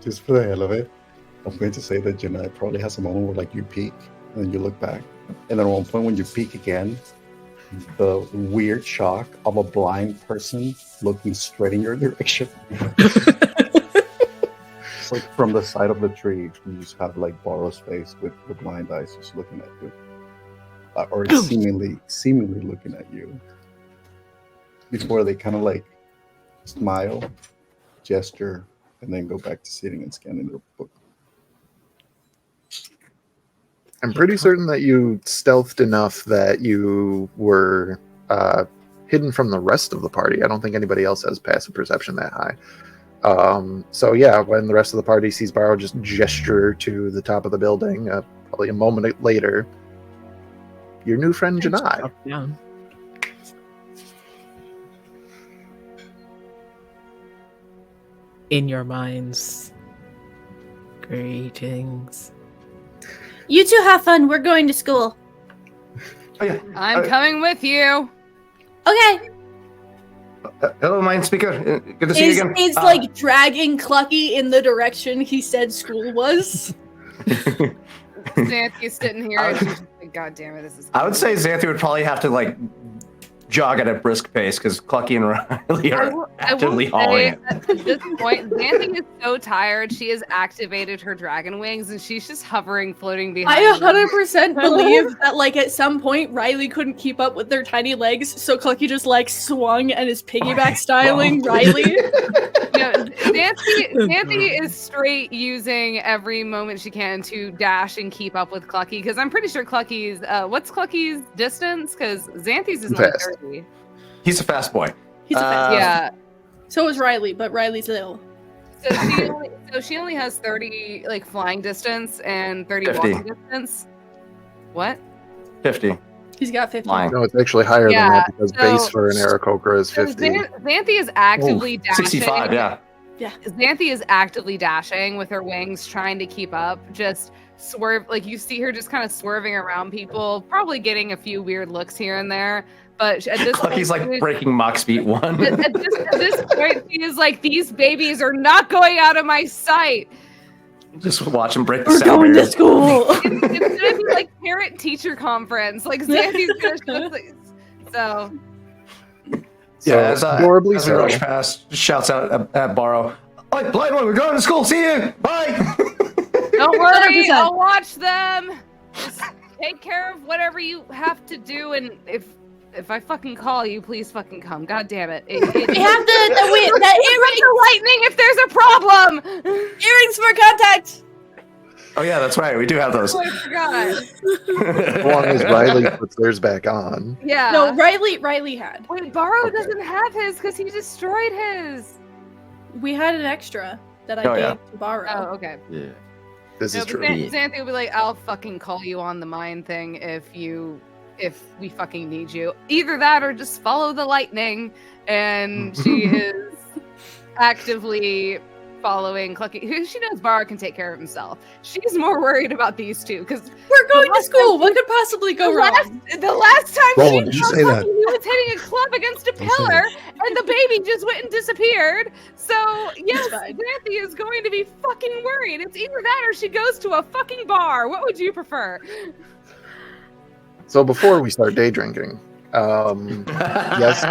just for the hell of it, I'm going to say that Janai probably has a moment where like you peek and then you look back, and then at one point when you peek again, the weird shock of a blind person looking straight in your direction. Like from the side of the tree, you just have like Barrow's face with the blind eyes just looking at you, or seemingly looking at you. Before they kind of like smile, gesture, and then go back to sitting and scanning their book. I'm pretty certain that you stealthed enough that you were hidden from the rest of the party. I don't think anybody else has passive perception that high. So yeah, when the rest of the party sees Barrow just gesture to the top of the building, probably a moment later, your new friend Janai. Yeah. In your minds, greetings. You two have fun. We're going to school. Oh, yeah. I'm coming with you. Okay. Hello, mind speaker. Good to see you again. Is like dragging Clucky in the direction he said school was. Xanthi's sitting here and she's just like, God damn it, this is. I would say Xanthi would probably have to like jog at a brisk pace because Clucky and Riley are actively hauling it. At this point, Xanthi is so tired. She has activated her dragon wings and she's just hovering, floating behind. I 100% believe that, like, at some point, Riley couldn't keep up with their tiny legs, so Clucky just, like, swung and is piggyback styling Riley. No, Xanthi is straight using every moment she can to dash and keep up with Clucky, because I'm pretty sure Clucky's, what's Clucky's distance? Because Xanthi's is only 30. He's a fast boy. He's a fast Yeah. So is Riley, but Riley's little. So she only has 30 like flying distance and 30 50. walking distance. What? 50. He's got 50. Flying. No, it's actually higher Yeah, than that because so- base for an Aarakocra is So 50. Xanthi is actively dashing. 65, yeah. Xanthi is actively dashing with her wings, trying to keep up. Just swerve, like you see her just kind of swerving around people, probably getting a few weird looks here and there. But at this Clucky's point, like breaking Mach speed 1. at this point, she is like, these babies are not going out of my sight. Just watch him break the We're sound going to barrier. school! It's gonna be like parent-teacher conference. Like Xanthi's gonna so. So, Yeah, adorably as we so. rush past, shouts out at Borrow. Like, blind one, we're going to school. See you. Bye. Don't worry, 100%. I'll watch them. Just take care of whatever you have to do, and if I fucking call you, please fucking come. God damn it! We have that Earring the lightning if there's a problem. earrings for contact! Oh yeah, that's right. We do have those. Oh, I forgot. As long as Riley puts theirs back on. Yeah. No, Riley had. Wait, Borrow Okay. doesn't have his because he destroyed his. We had an extra that I Oh, gave yeah. to borrow. Oh, okay. Yeah. This No, is but true. Xanthi will be like, I'll fucking call you on the mine thing if we fucking need you. Either that or just follow the lightning. And she is actively following Clucky. She knows Barra can take care of himself. She's more worried about these two because We're going to school! What could possibly go wrong? the last time Roland, she you saw say that. Clucky, he was hitting a club against a Don't say pillar and the baby just went and disappeared. So yes, fine. Xanthi is going to be fucking worried. It's either that or she goes to a fucking bar. What would you prefer? So before we start day drinking, yes,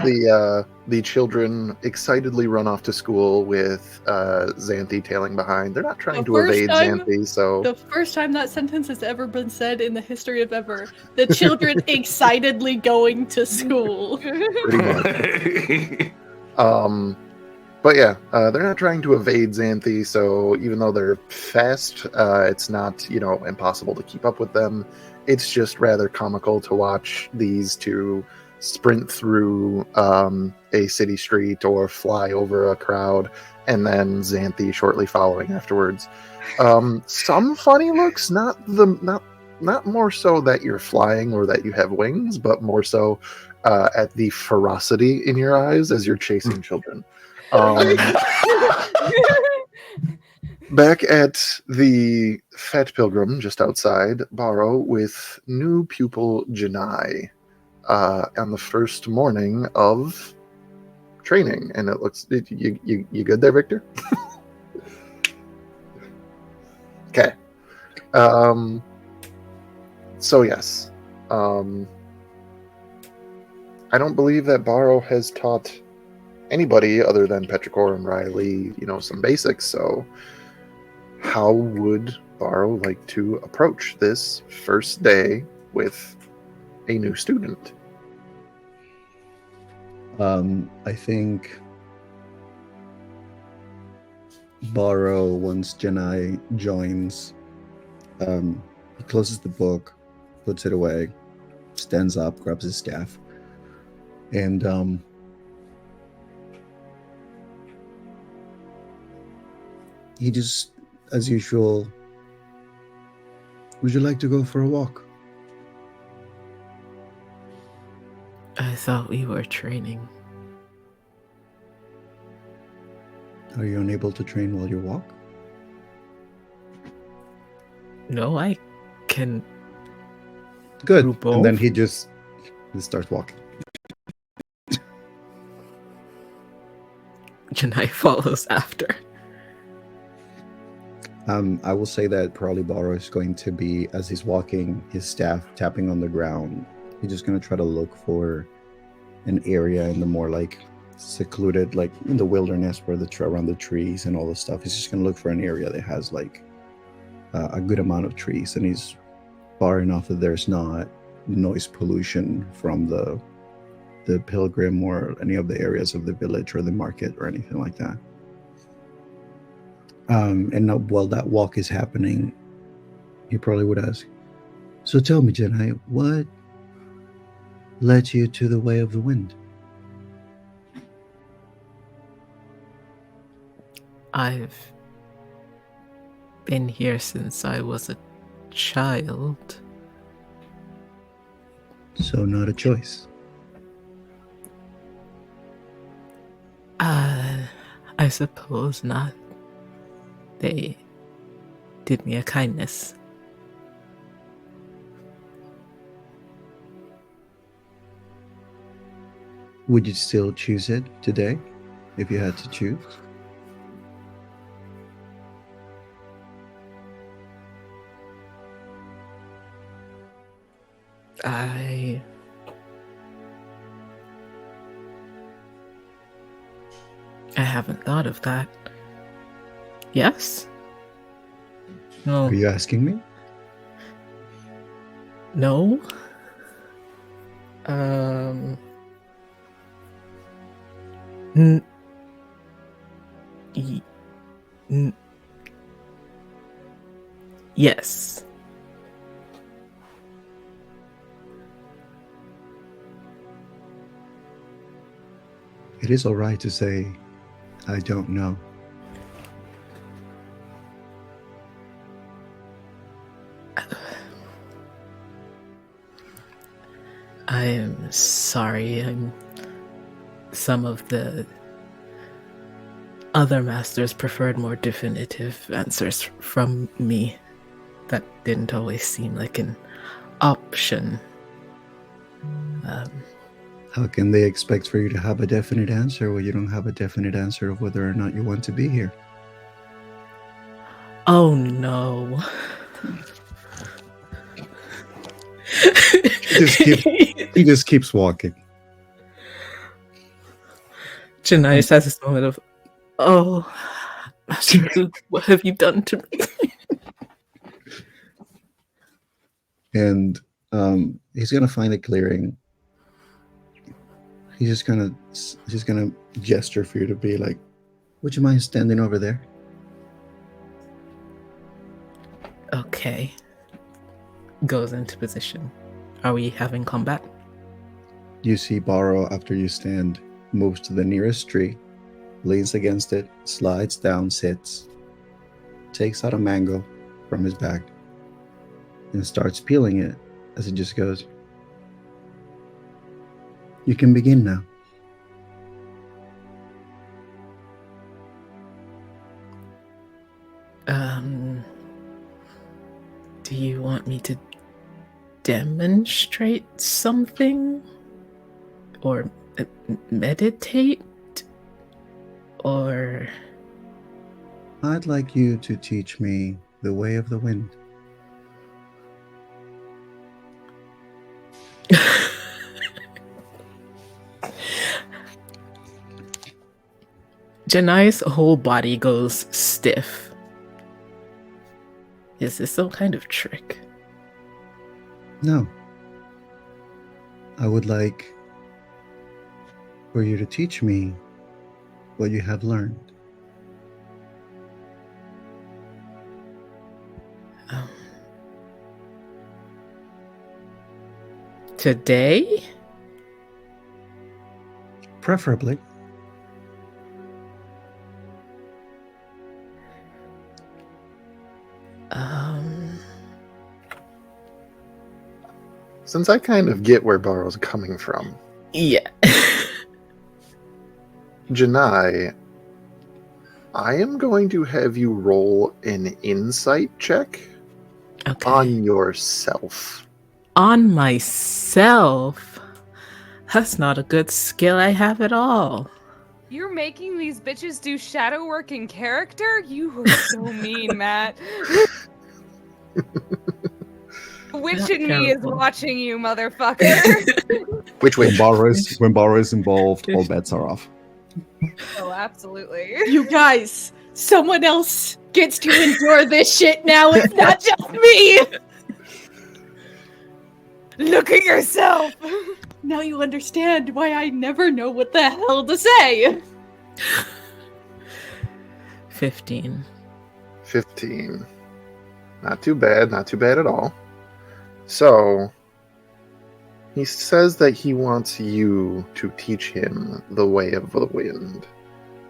the children excitedly run off to school with Xanthi tailing behind. They're not trying The to first evade time- Xanthi, so The first time that sentence has ever been said in the history of ever. The children excitedly going to school. pretty much. But yeah, they're not trying to evade Xanthi, so even though they're fast, it's not, impossible to keep up with them. It's just rather comical to watch these two sprint through a city street or fly over a crowd, and then Xanthi shortly following afterwards. Some funny looks, not more so that you're flying or that you have wings, but more so at the ferocity in your eyes as you're chasing children. Back at the Fat Pilgrim just outside, Borrow with new pupil Janai on the first morning of training, and it looks you good there, Victor? Okay. So yes, I don't believe that Borrow has taught anybody other than Petrichor and Riley, some basics. So how would Borrow like to approach this first day with a new student? I think Borrow, once Janai joins, he closes the book, puts it away, stands up, grabs his staff, and he just, as usual, would you like to go for a walk? I thought we were training. Are you unable to train while you walk? No, I can. Good. Do both? And then he just and starts walking. Janai follows after. I will say that probably Baro is going to be, as he's walking, his staff tapping on the ground. He's just going to try to look for an area in the more like secluded, like in the wilderness where around the trees and all the stuff. He's just going to look for an area that has like a good amount of trees, and he's far enough that there's not noise pollution from the pilgrim or any of the areas of the village or the market or anything like that. And now, while that walk is happening, he probably would ask, "So tell me, Janai, what led you to the way of the wind?" I've been here since I was a child. So not a choice. I suppose not. They did me a kindness. Would you still choose it today if you had to choose? I haven't thought of that. Yes? No. Are you asking me? No? N- y- n- yes. It is all right to say, "I don't know." I'm sorry. Some of the other masters preferred more definitive answers from me. That didn't always seem like an option. How can they expect for you to have a definite answer when you don't have a definite answer of whether or not you want to be here? Oh no. He just keeps walking. Janai has this moment of, oh, Master Luke, what have you done to me? And he's gonna find a clearing. He's just gonna gesture for you to be like, "Would you mind standing over there?" Okay. Goes into position. Are we having combat? You see Baro, after you stand, moves to the nearest tree, leans against it, slides down, sits, takes out a mango from his bag, and starts peeling it as it just goes, "You can begin now." Do you want me to demonstrate something? Or meditate? Or... I'd like you to teach me the way of the wind. Janai's whole body goes stiff. Is this some kind of trick? No. I would like for you to teach me what you have learned. Today? Preferably. Since I kind of get where Baro's coming from, Yeah. Janai, I am going to have you roll an insight check Okay. on yourself. On myself? That's not a good skill I have at all. You're making these bitches do shadow work in character? You are so mean, Matt. The witch Not in me is terrible. watching you, motherfucker. Which When witch? Baro is involved, all bets are off. Oh, absolutely. You guys, someone else gets to endure this shit now. It's not just me. Look at yourself. Now you understand why I never know what the hell to say. 15. 15. Not too bad, not too bad at all. So, he says that he wants you to teach him the way of the wind.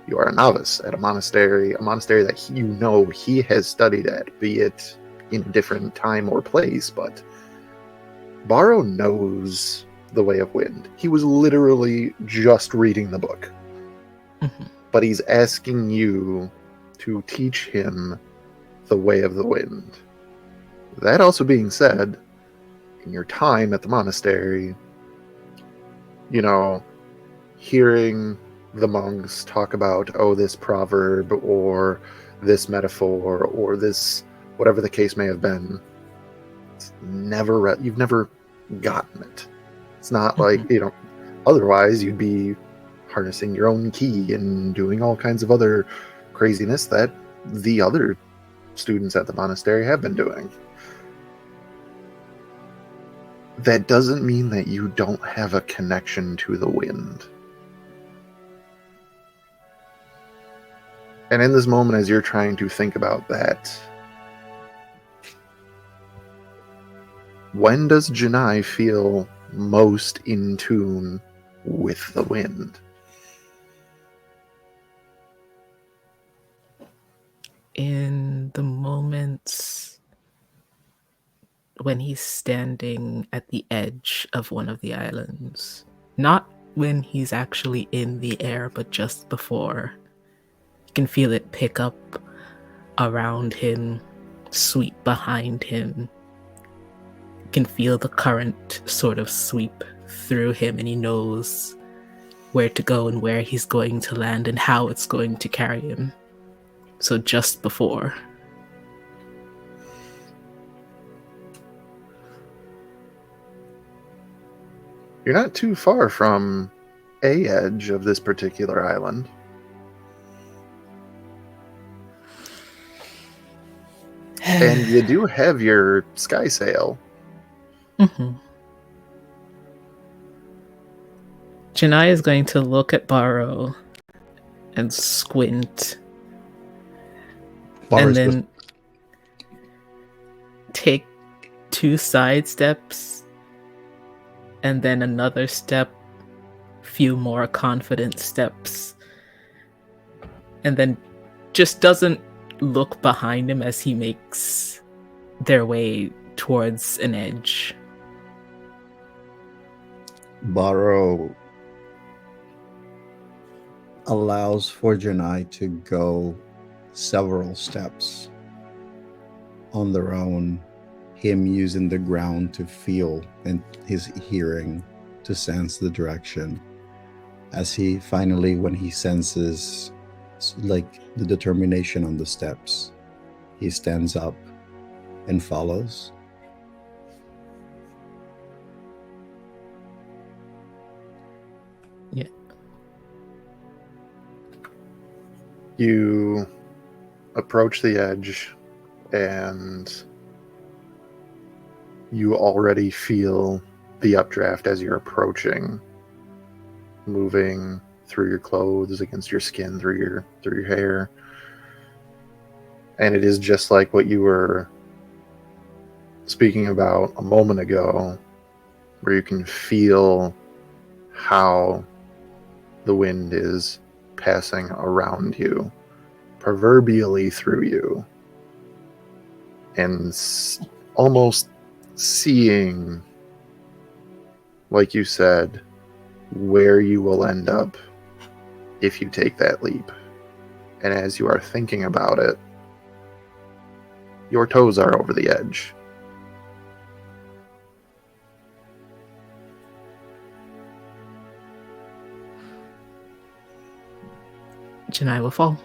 You are a novice at a monastery that you know he has studied at, be it in a different time or place, but Baro knows the way of wind. He was literally just reading the book. Mhm. But he's asking you to teach him the way of the wind. That also being said, in your time at the monastery, you know, hearing the monks talk about, oh, this proverb or this metaphor or this, whatever the case may have been, it's never, you've never gotten it. It's not like, otherwise you'd be harnessing your own ki and doing all kinds of other craziness that the other students at the monastery have been doing. That doesn't mean that you don't have a connection to the wind. And in this moment, as you're trying to think about that, when does Janai feel most in tune with the wind? In the moments when he's standing at the edge of one of the islands. Not when he's actually in the air, but just before. You can feel it pick up around him, sweep behind him. You can feel the current sort of sweep through him, and he knows where to go and where he's going to land and how it's going to carry him. So just before. You're not too far from a edge of this particular island. And you do have your sky sail. Mm-hmm. Janai is going to look at Baro and squint. Baro's and then take 2 side steps and then another step, few more confident steps, and then just doesn't look behind him as he makes their way towards an edge. Baro allows for Janai to go several steps on their own, him using the ground to feel and his hearing to sense the direction. As he finally, when he senses like the determination on the steps, he stands up and follows. Yeah. You approach the edge and you already feel the updraft as you're approaching, moving through your clothes, against your skin, through your hair. And it is just like what you were speaking about a moment ago, where you can feel how the wind is passing around you, proverbially through you, and almost seeing, like you said, where you will end up if you take that leap. And as you are thinking about it, your toes are over the edge. Janai will fall.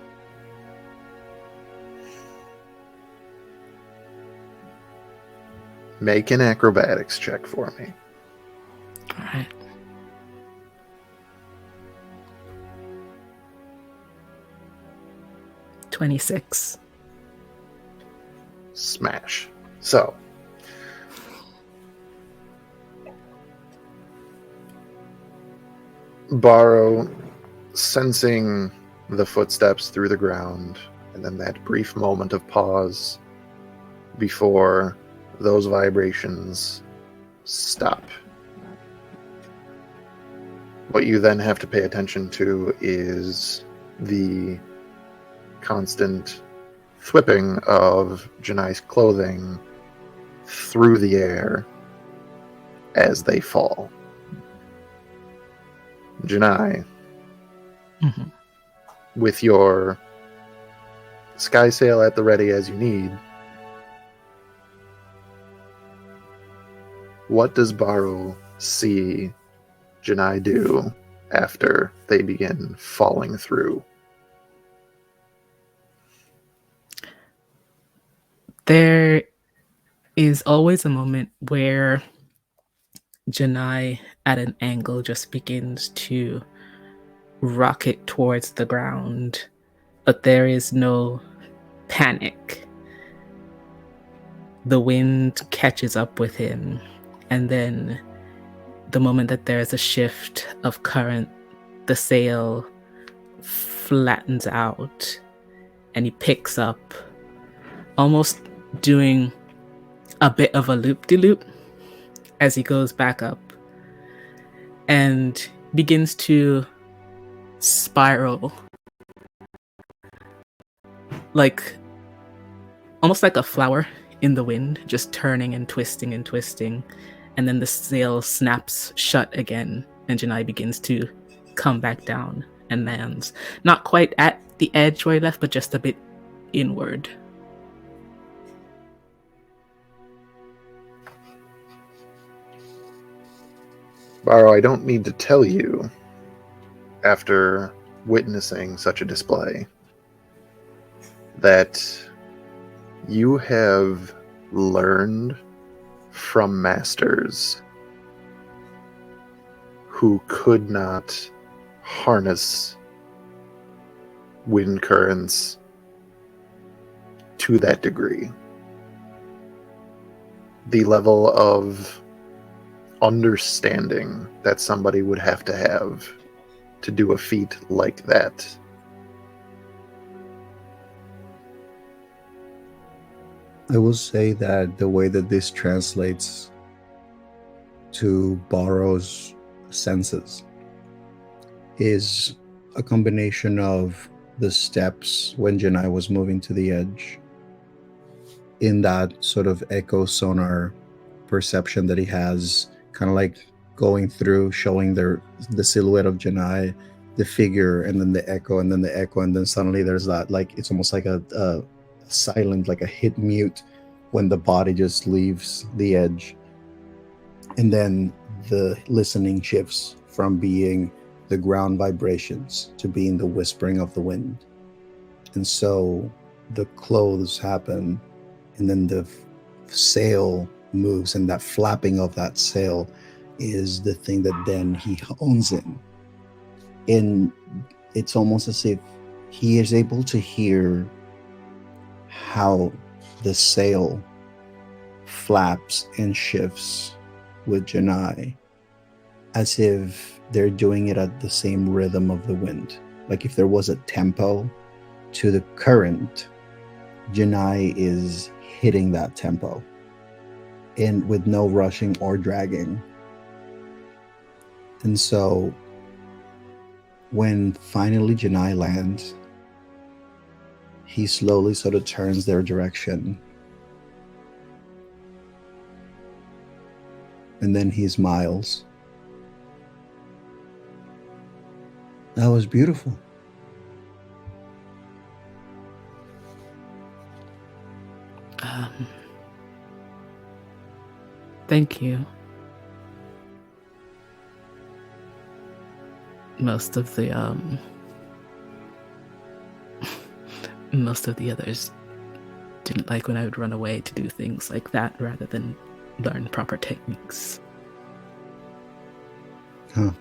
Make an acrobatics check for me. All right. $26. Smash. So, Borrow, sensing the footsteps through the ground, and then that brief moment of pause before those vibrations stop. What you then have to pay attention to is the constant whipping of Janai's clothing through the air as they fall. Janai, Mhm. with your sky sail at the ready as you need, what does Baru see Janai do after they begin falling through? There is always a moment where Janai, at an angle, just begins to rocket towards the ground, but there is no panic. The wind catches up with him, and then the moment that there's a shift of current, the sail flattens out, and he picks up, almost doing a bit of a loop-de-loop as he goes back up, and begins to spiral, like almost like a flower in the wind, just turning and twisting and twisting. And then the sail snaps shut again, and Janai begins to come back down and lands. Not quite at the edge where he left, but just a bit inward. Baru, I don't need to tell you, after witnessing such a display, that you have learned from masters who could not harness wind currents to that degree. The level of understanding that somebody would have to do a feat like that. I will say that the way that this translates to Borrow's senses is a combination of the steps when Janai was moving to the edge, in that sort of echo sonar perception that he has, kind of like going through, showing the silhouette of Janai, the figure, and then the echo, and then the echo, and then suddenly there's that, like, it's almost like a silent, like a hit mute when the body just leaves the edge. And then the listening shifts from being the ground vibrations to being the whispering of the wind. And so the clothes happen, and then the sail moves, and that flapping of that sail is the thing that then he hones in. And it's almost as if he is able to hear how the sail flaps and shifts with Janai, as if they're doing it at the same rhythm of the wind. Like if there was a tempo to the current, Janai is hitting that tempo, and with no rushing or dragging. And so when finally Janai lands, he slowly sort of turns their direction, and then he smiles. That was beautiful. Thank you. Most of the most of the others didn't like when I would run away to do things like that rather than learn proper techniques. Huh.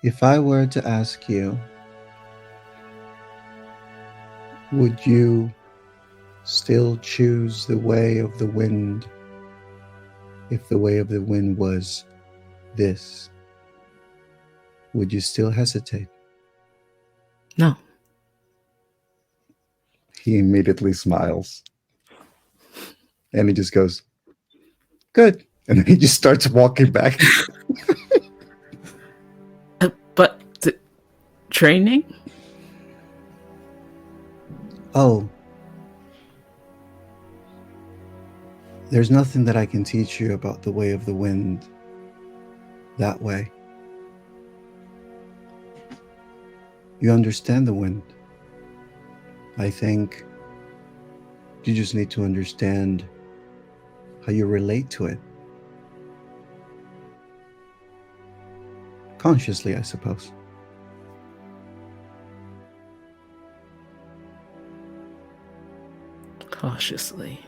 If I were to ask you, would you still choose the way of the wind if the way of the wind was this? Would you still hesitate? No. He immediately smiles. And he just goes, good. And then he just starts walking back. But the training? Oh. There's nothing that I can teach you about the way of the wind that way. You understand the wind. I think you just need to understand how you relate to it. Consciously, I suppose. Cautiously.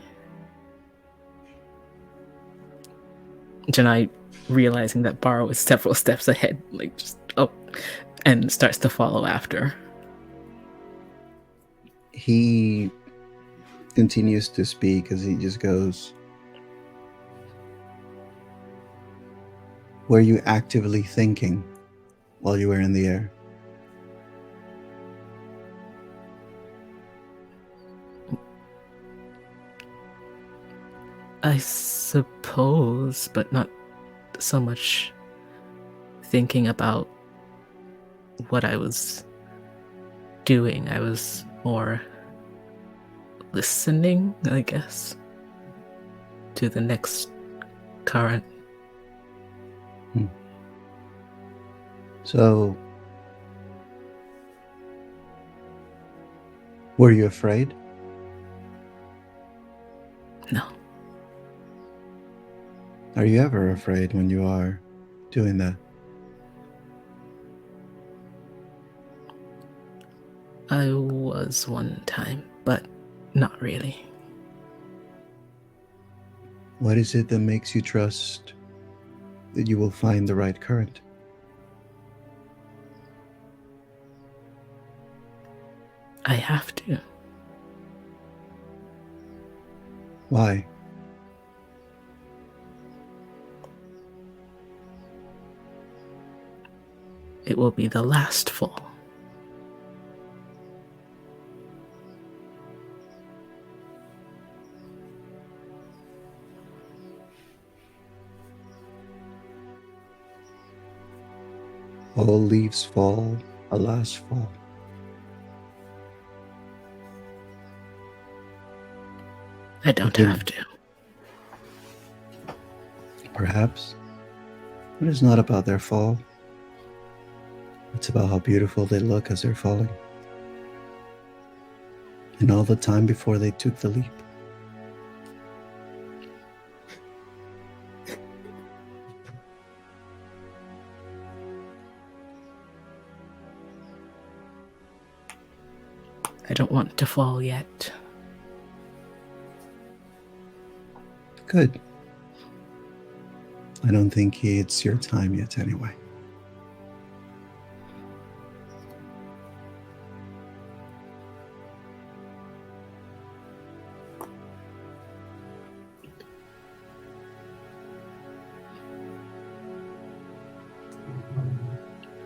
Janai, realizing that Baro is several steps ahead, like just and starts to follow after. He continues to speak as he just goes, were you actively thinking while you were in the air? I suppose, but not so much thinking about what I was doing. I was more listening, I guess, to the next current. So, were you afraid? No. Are you ever afraid when you are doing that? I was one time, but not really. What is it that makes you trust that you will find the right current? I have to. Why? It will be the last fall. All leaves fall, alas fall. I don't have to. Perhaps. But it's not about their fall. It's about how beautiful they look as they're falling. And all the time before they took the leap. I don't want to fall yet. Good. I don't think it's your time yet anyway.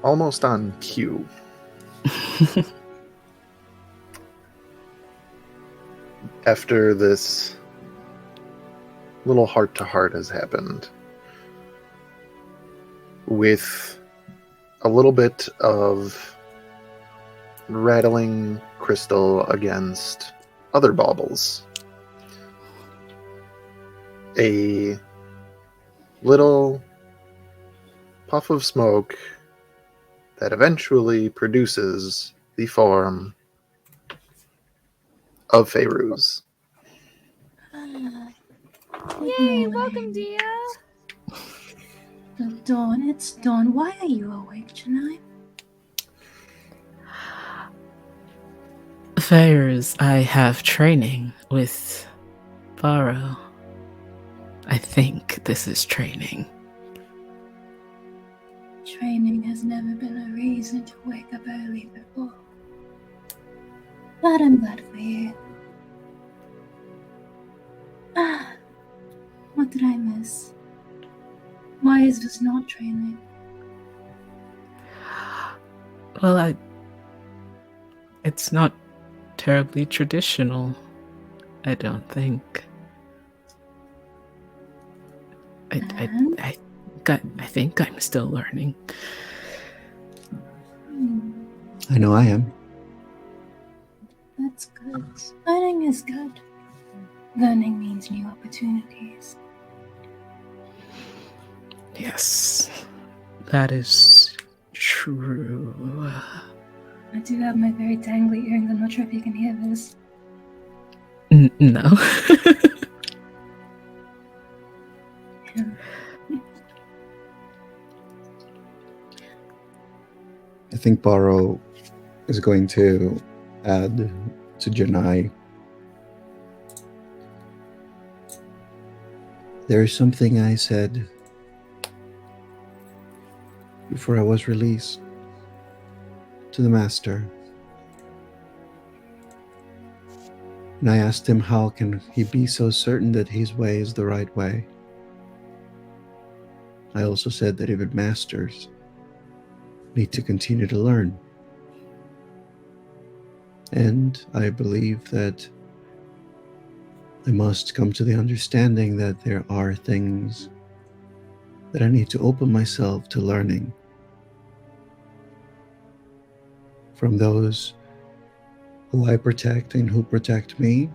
Almost on cue. After this little heart-to-heart has happened, with a little bit of rattling crystal against other baubles, a little puff of smoke that eventually produces the form of Feyruz. Yay, welcome, Dia. Dawn, it's Dawn. Why are you awake tonight? Fairs, I have training with Varro. I think this is training. Training has never been a reason to wake up early before. But I'm glad for you. Ah, what did I miss? Why is this not training? Well, it's not terribly traditional, I don't think. And? I think I'm still learning. I know I am. That's good. Learning is good. Learning means new opportunities. Yes, that is true. I do have my very dangly earrings. I'm not sure if you can hear this. No. I think Baro is going to add to Janai. There is something I said before I was released to the master. And I asked him how can he be so certain that his way is the right way. I also said that even masters need to continue to learn. And I believe that I must come to the understanding that there are things that I need to open myself to learning from those who I protect and who protect me,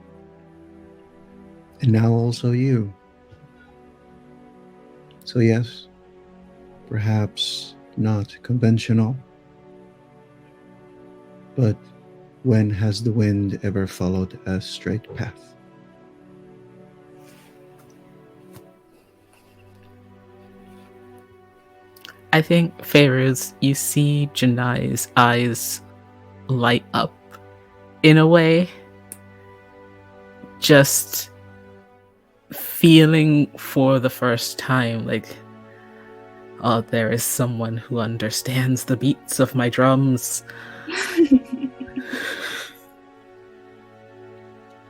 and now also you. So yes, perhaps not conventional, but when has the wind ever followed a straight path? I think, Fairuz, you see Janai's eyes light up in a way. Just feeling for the first time like, oh, there is someone who understands the beats of my drums.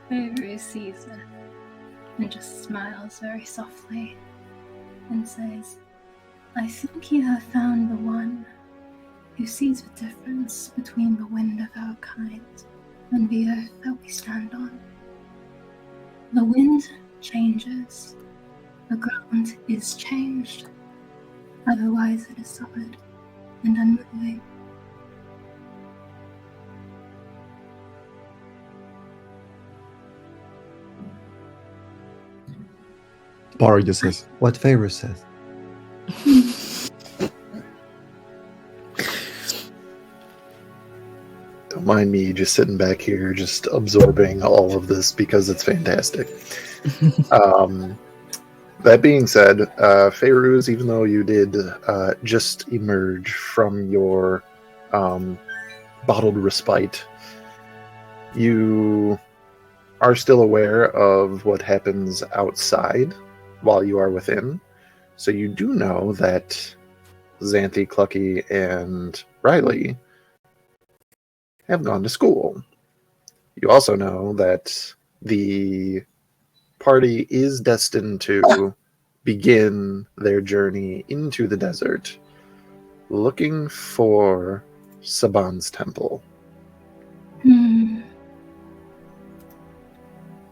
Avery sees it and just smiles very softly and says, I think you have found the one who sees the difference between the wind of our kind and the earth that we stand on. The wind changes. The ground is changed. Otherwise it is solid and unmoving. Baro just says, what Favor says. Don't mind me just sitting back here, just absorbing all of this because it's fantastic. That being said, Fairuz, even though you did just emerge from your bottled respite, you are still aware of what happens outside while you are within. So you do know that Xanthi, Clucky, and Riley have gone to school. You also know that the party is destined to begin their journey into the desert looking for Saban's temple.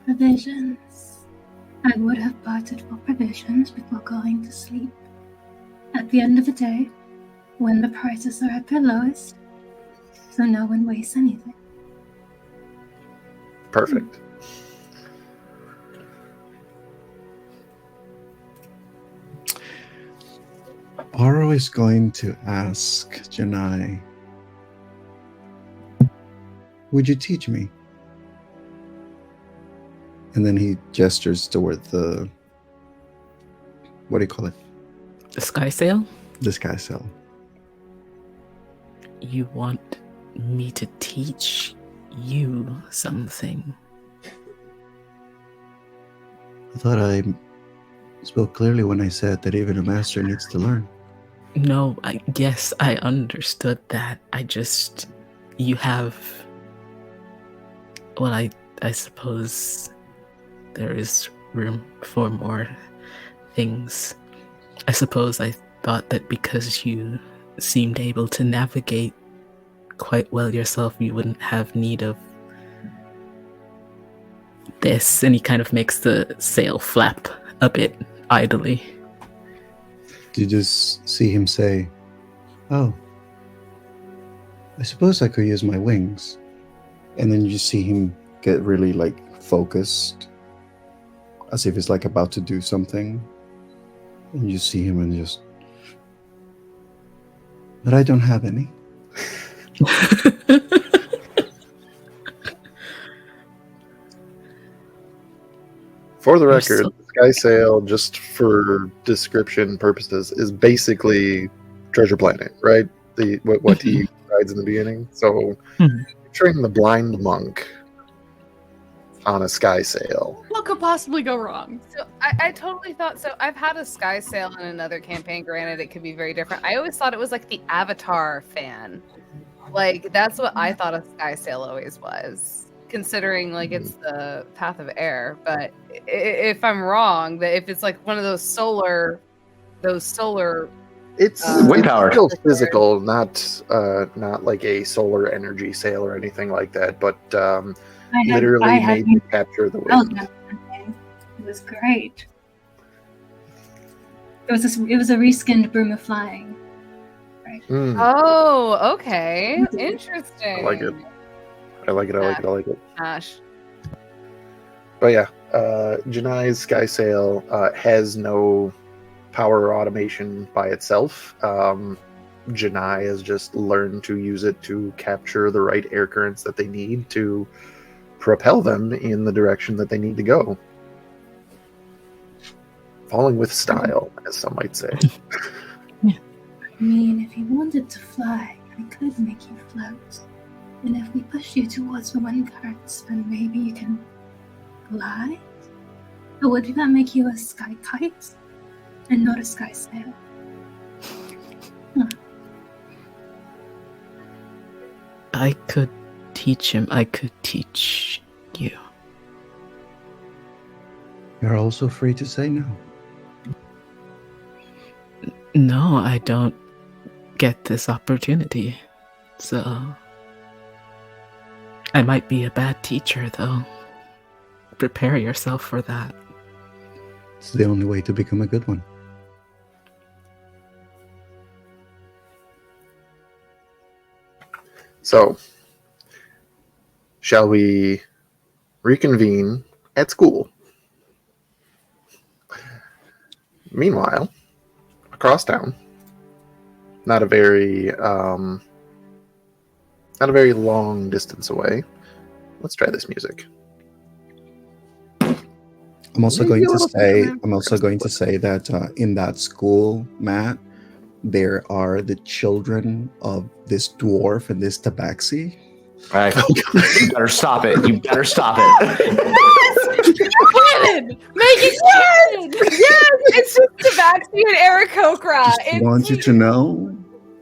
Provisions. I would have bartered for provisions before going to sleep. At the end of the day, when the prices are at their lowest, so no one wastes anything. Perfect. Baro is going to ask Janai, would you teach me? And then he gestures toward the, what do you call it? The sky sail? The sky sail. You want me to teach you something. I thought I spoke clearly when I said that even a master needs to learn. No, yes, I understood that. You have, well, I suppose there is room for more things. I suppose I thought that because you seemed able to navigate quite well yourself, you wouldn't have need of this. And he kind of makes the sail flap a bit idly. You just see him say, "Oh, I suppose I could use my wings." And then you see him get really focused, as if he's about to do something. And you see him and just, "But I don't have any." For the record, Sky Sail, just for description purposes, is basically Treasure Planet, right? What he rides in the beginning. So, picturing the blind monk on a Sky Sail. What could possibly go wrong? So I totally thought so. I've had a Sky Sail in another campaign. Granted, it could be very different. I always thought it was like the Avatar fan. That's what I thought a Sky Sail always was. Considering it's the path of air, but if I'm wrong, that if it's one of those solar, it's wind powered, still physical, not like a solar energy sail or anything like that, but literally made to capture the wind. It was great. It was a reskinned Broom of Flying. Right. Oh, okay, interesting. I like it. I like it. Gosh. But yeah, Janai's Sky Sail has no power or automation by itself. Janai has just learned to use it to capture the right air currents that they need to propel them in the direction that they need to go. Falling with style, as some might say. I mean, if you wanted to fly, I could make you float. And if we push you towards the wind currents, then maybe you can glide? Or would that make you a sky kite and not a sky sail? I could teach him. I could teach you. You're also free to say no. No, I don't get this opportunity. So I might be a bad teacher, though. Prepare yourself for that. It's the only way to become a good one. So, shall we reconvene at school? Meanwhile, across town, not a very long distance away. Let's try this music. I'm also going to say that in that school, Matt, there are the children of this dwarf and this tabaxi. You better stop it. You better stop it. Canon! Make it canon! Yes, it's just Tabaxi and Aarakocra.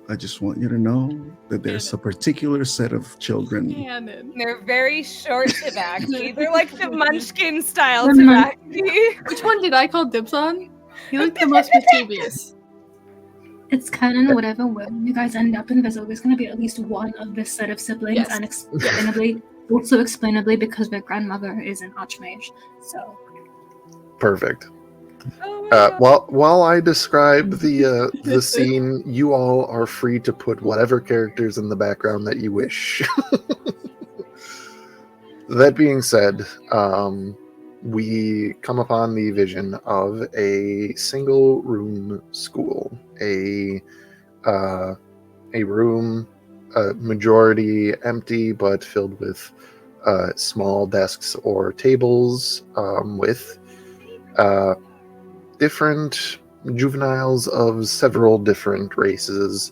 I just want you to know that there's a particular set of children. Canon. They're very short Tabaxi. They're like the Munchkin style Tabaxi. Which one did I call dibs on? He looked the most mischievous. It's canon, whatever way you guys end up in, there's always going to be at least one of this set of siblings, Yes. and also explainably because their grandmother is an archmage. So Perfect. Oh my God. While I describe the scene, you all are free to put whatever characters in the background that you wish. That being said, we come upon the vision of a single room school, a room, majority empty but filled with small desks or tables with different juveniles of several different races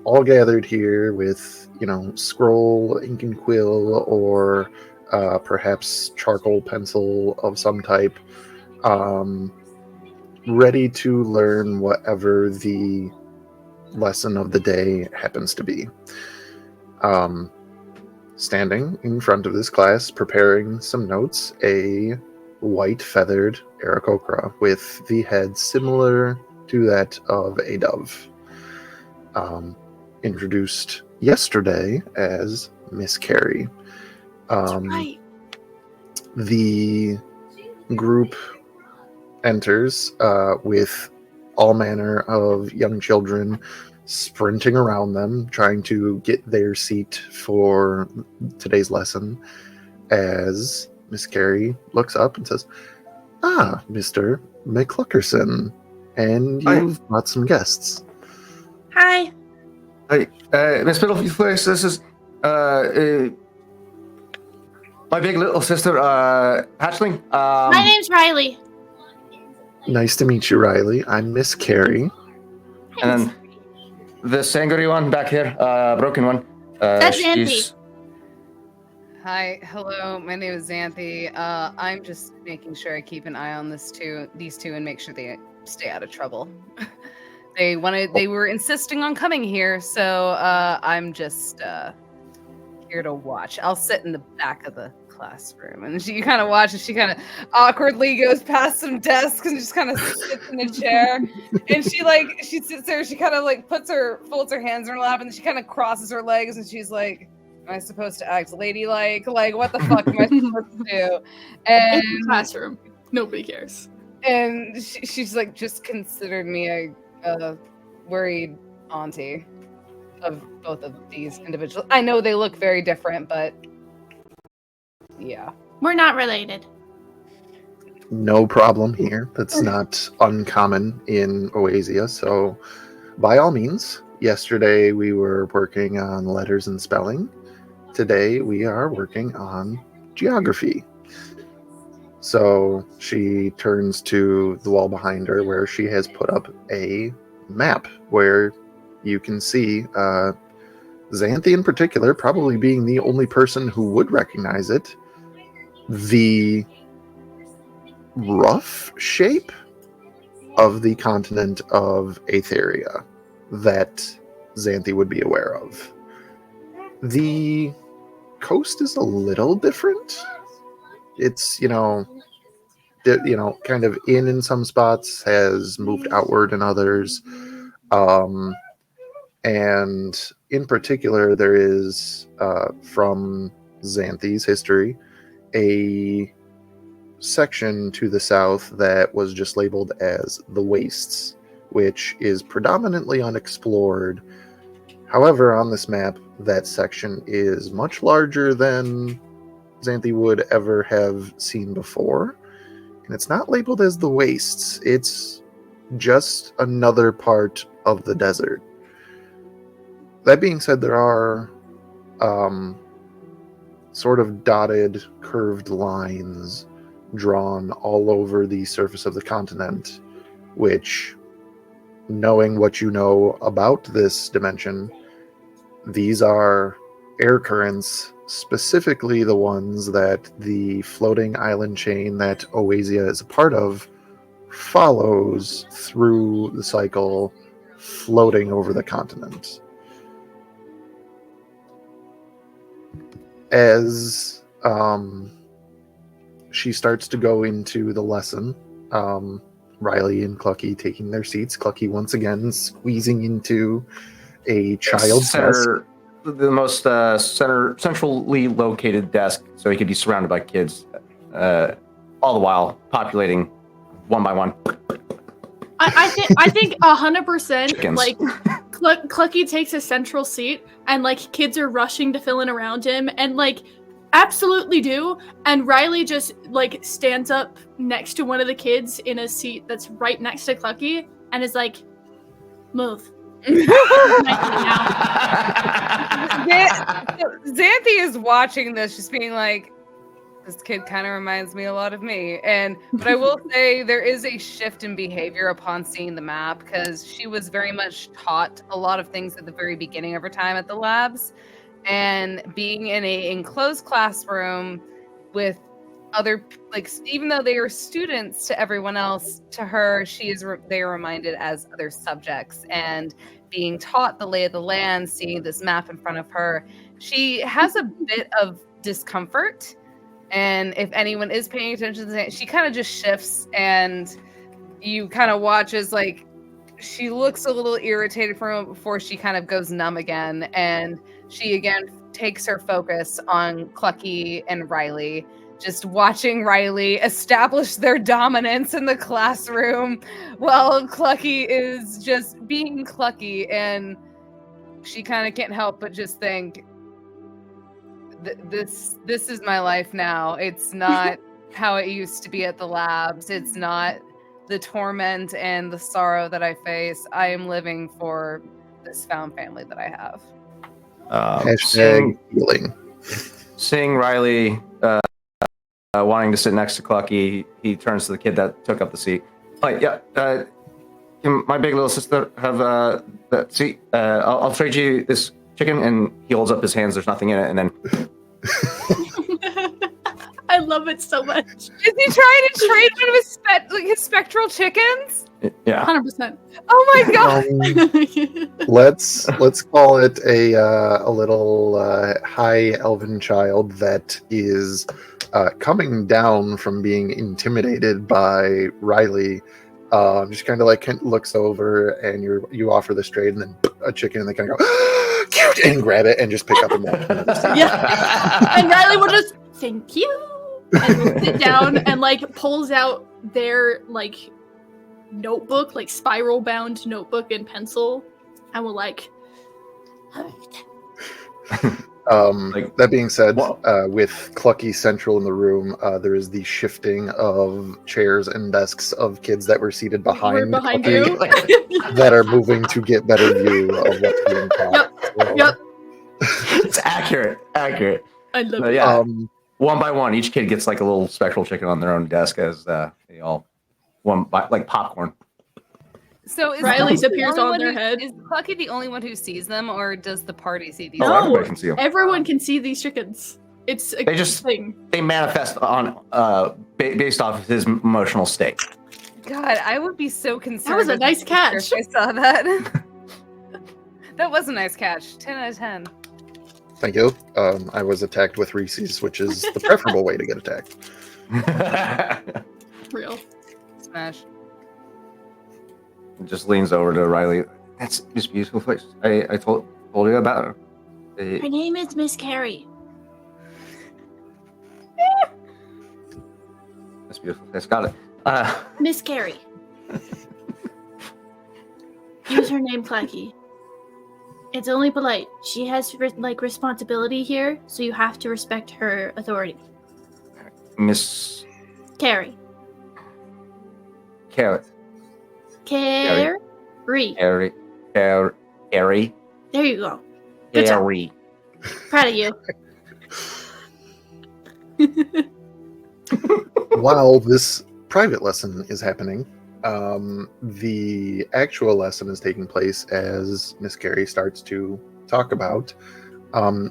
all gathered here with, scroll, ink and quill, or perhaps charcoal pencil of some type, ready to learn whatever the lesson of the day happens to be. Standing in front of this class, preparing some notes, a white feathered Aarakocra with the head similar to that of a dove. Introduced yesterday as Miss Carrie. Right. The group enters with all manner of young children sprinting around them, trying to get their seat for today's lesson, as Miss Carrie looks up and says, "Ah, Mr. McCluckerson, and you've brought some guests." Hi. Hey, Miss Middleface, this is my big little sister, Hatchling. My name's Riley. Nice to meet you, Riley. I'm Miss Carrie. And then this angry one back here, broken one. That's Xanthi. Hi, hello. My name is Xanthi. I'm just making sure I keep an eye on these two, and make sure they stay out of trouble. They were insisting on coming here, so I'm just here to watch. I'll sit in the back of the classroom, and you kind of watch, and she kind of awkwardly goes past some desks and just kind of sits in a chair. And she sits there. She kind of folds her hands in her lap, and then she kind of crosses her legs, and she's like, "Am I supposed to act ladylike? Like, what the fuck am I supposed to do?" And In the classroom, nobody cares. And she's like, "Just considered me a worried auntie of both of these individuals. I know they look very different, but yeah." We're not related. No problem here. That's not uncommon in Oasia, so by all means. Yesterday we were working on letters and spelling. Today we are working on geography. So she turns to the wall behind her where she has put up a map where you can see Xanthi in particular, probably being the only person who would recognize it, the rough shape of the continent of Aetheria that Xanthi would be aware of. The coast is a little different. It's, kind of in some spots, has moved outward in others. And in particular, there is, from Xanthi's history, a section to the south that was just labeled as the Wastes, which is predominantly unexplored. However, on this map, that section is much larger than Xanthi would ever have seen before. And it's not labeled as the Wastes. It's just another part of the desert. That being said, there are sort of dotted, curved lines drawn all over the surface of the continent, which, knowing what you know about this dimension, these are air currents, specifically the ones that the floating island chain that Oasia is a part of follows through the cycle, floating over the continent. As she starts to go into the lesson, Riley and Clucky taking their seats. Clucky once again squeezing into a child's desk. The most centrally located desk, so he could be surrounded by kids, all the while populating one by one. I think 100%. Chickens. Like, Clucky takes a central seat, and kids are rushing to fill in around him, and absolutely do. And Riley just stands up next to one of the kids in a seat that's right next to Clucky, and is like, "Move." Xanthi is watching this, just being like, This kid kind of reminds me a lot of me. But I will say there is a shift in behavior upon seeing the map because she was very much taught a lot of things at the very beginning of her time at the labs. And being in a enclosed classroom with other, like, even though they are students to everyone else, to her, they are reminded as other subjects. And being taught the lay of the land, seeing this map in front of her, she has a bit of discomfort. And if anyone is paying attention to that, she kind of just shifts, and you kind of watch as, like, she looks a little irritated for a moment before she kind of goes numb again. And she again takes her focus on Clucky and Riley, just watching Riley establish their dominance in the classroom while Clucky is just being Clucky. And she kind of can't help but just think, this is my life now. It's not how it used to be at the labs. It's not the torment and the sorrow that I face. I am living for this found family that I have. Hashtag healing. Seeing Riley wanting to sit next to Clucky, he turns to the kid that took up the seat. Like, yeah, can my big little sister have the seat? I'll trade you this chicken, and he holds up his hands. There's nothing in it, and then. I love it so much. Is he trying to trade one of his spectral chickens? Yeah. 100%. Oh my god! Let's call it a little high elven child that is coming down from being intimidated by Riley. Just kind of like looks over, and you offer this trade, and then a chicken, and they kind of go cute and grab it and just pick up and walk. Yeah. And Riley will just thank you and will sit down and like pulls out their like notebook, like spiral bound notebook and pencil, and will like. That being said, with Clucky central in the room, there is the shifting of chairs and desks of kids that were seated behind Clucky you. that are moving to get better view of what's being taught. Yep. It's accurate. I love it. it. Yeah. One by one, each kid gets like a little spectral chicken on their own desk as they all one by like popcorn. So is Riley's appears on their head. Is Clucky the only one who sees them, or does the party see these? No, everybody can see them. Everyone can see these chickens. It's a thing. They manifest on based off of his emotional state. God, I would be so concerned. That was a nice catch. If I saw that. That was a nice catch. 10 out of 10. Thank you. I was attacked with Reese's, which is the preferable way to get attacked. Real. Smash. Just leans over to Riley. That's this beautiful place. I told you about her. Her name is Miss Carrie. That's beautiful. That's got it. Miss Carrie. Use her name, Clacky. It's only polite. She has responsibility here, so you have to respect her authority. Miss Carrie. Carrot. Carrie. Carrie. There you go. Good Carrie. job. Proud of you. While this private lesson is happening, the actual lesson is taking place as Miss Carrie starts to talk about,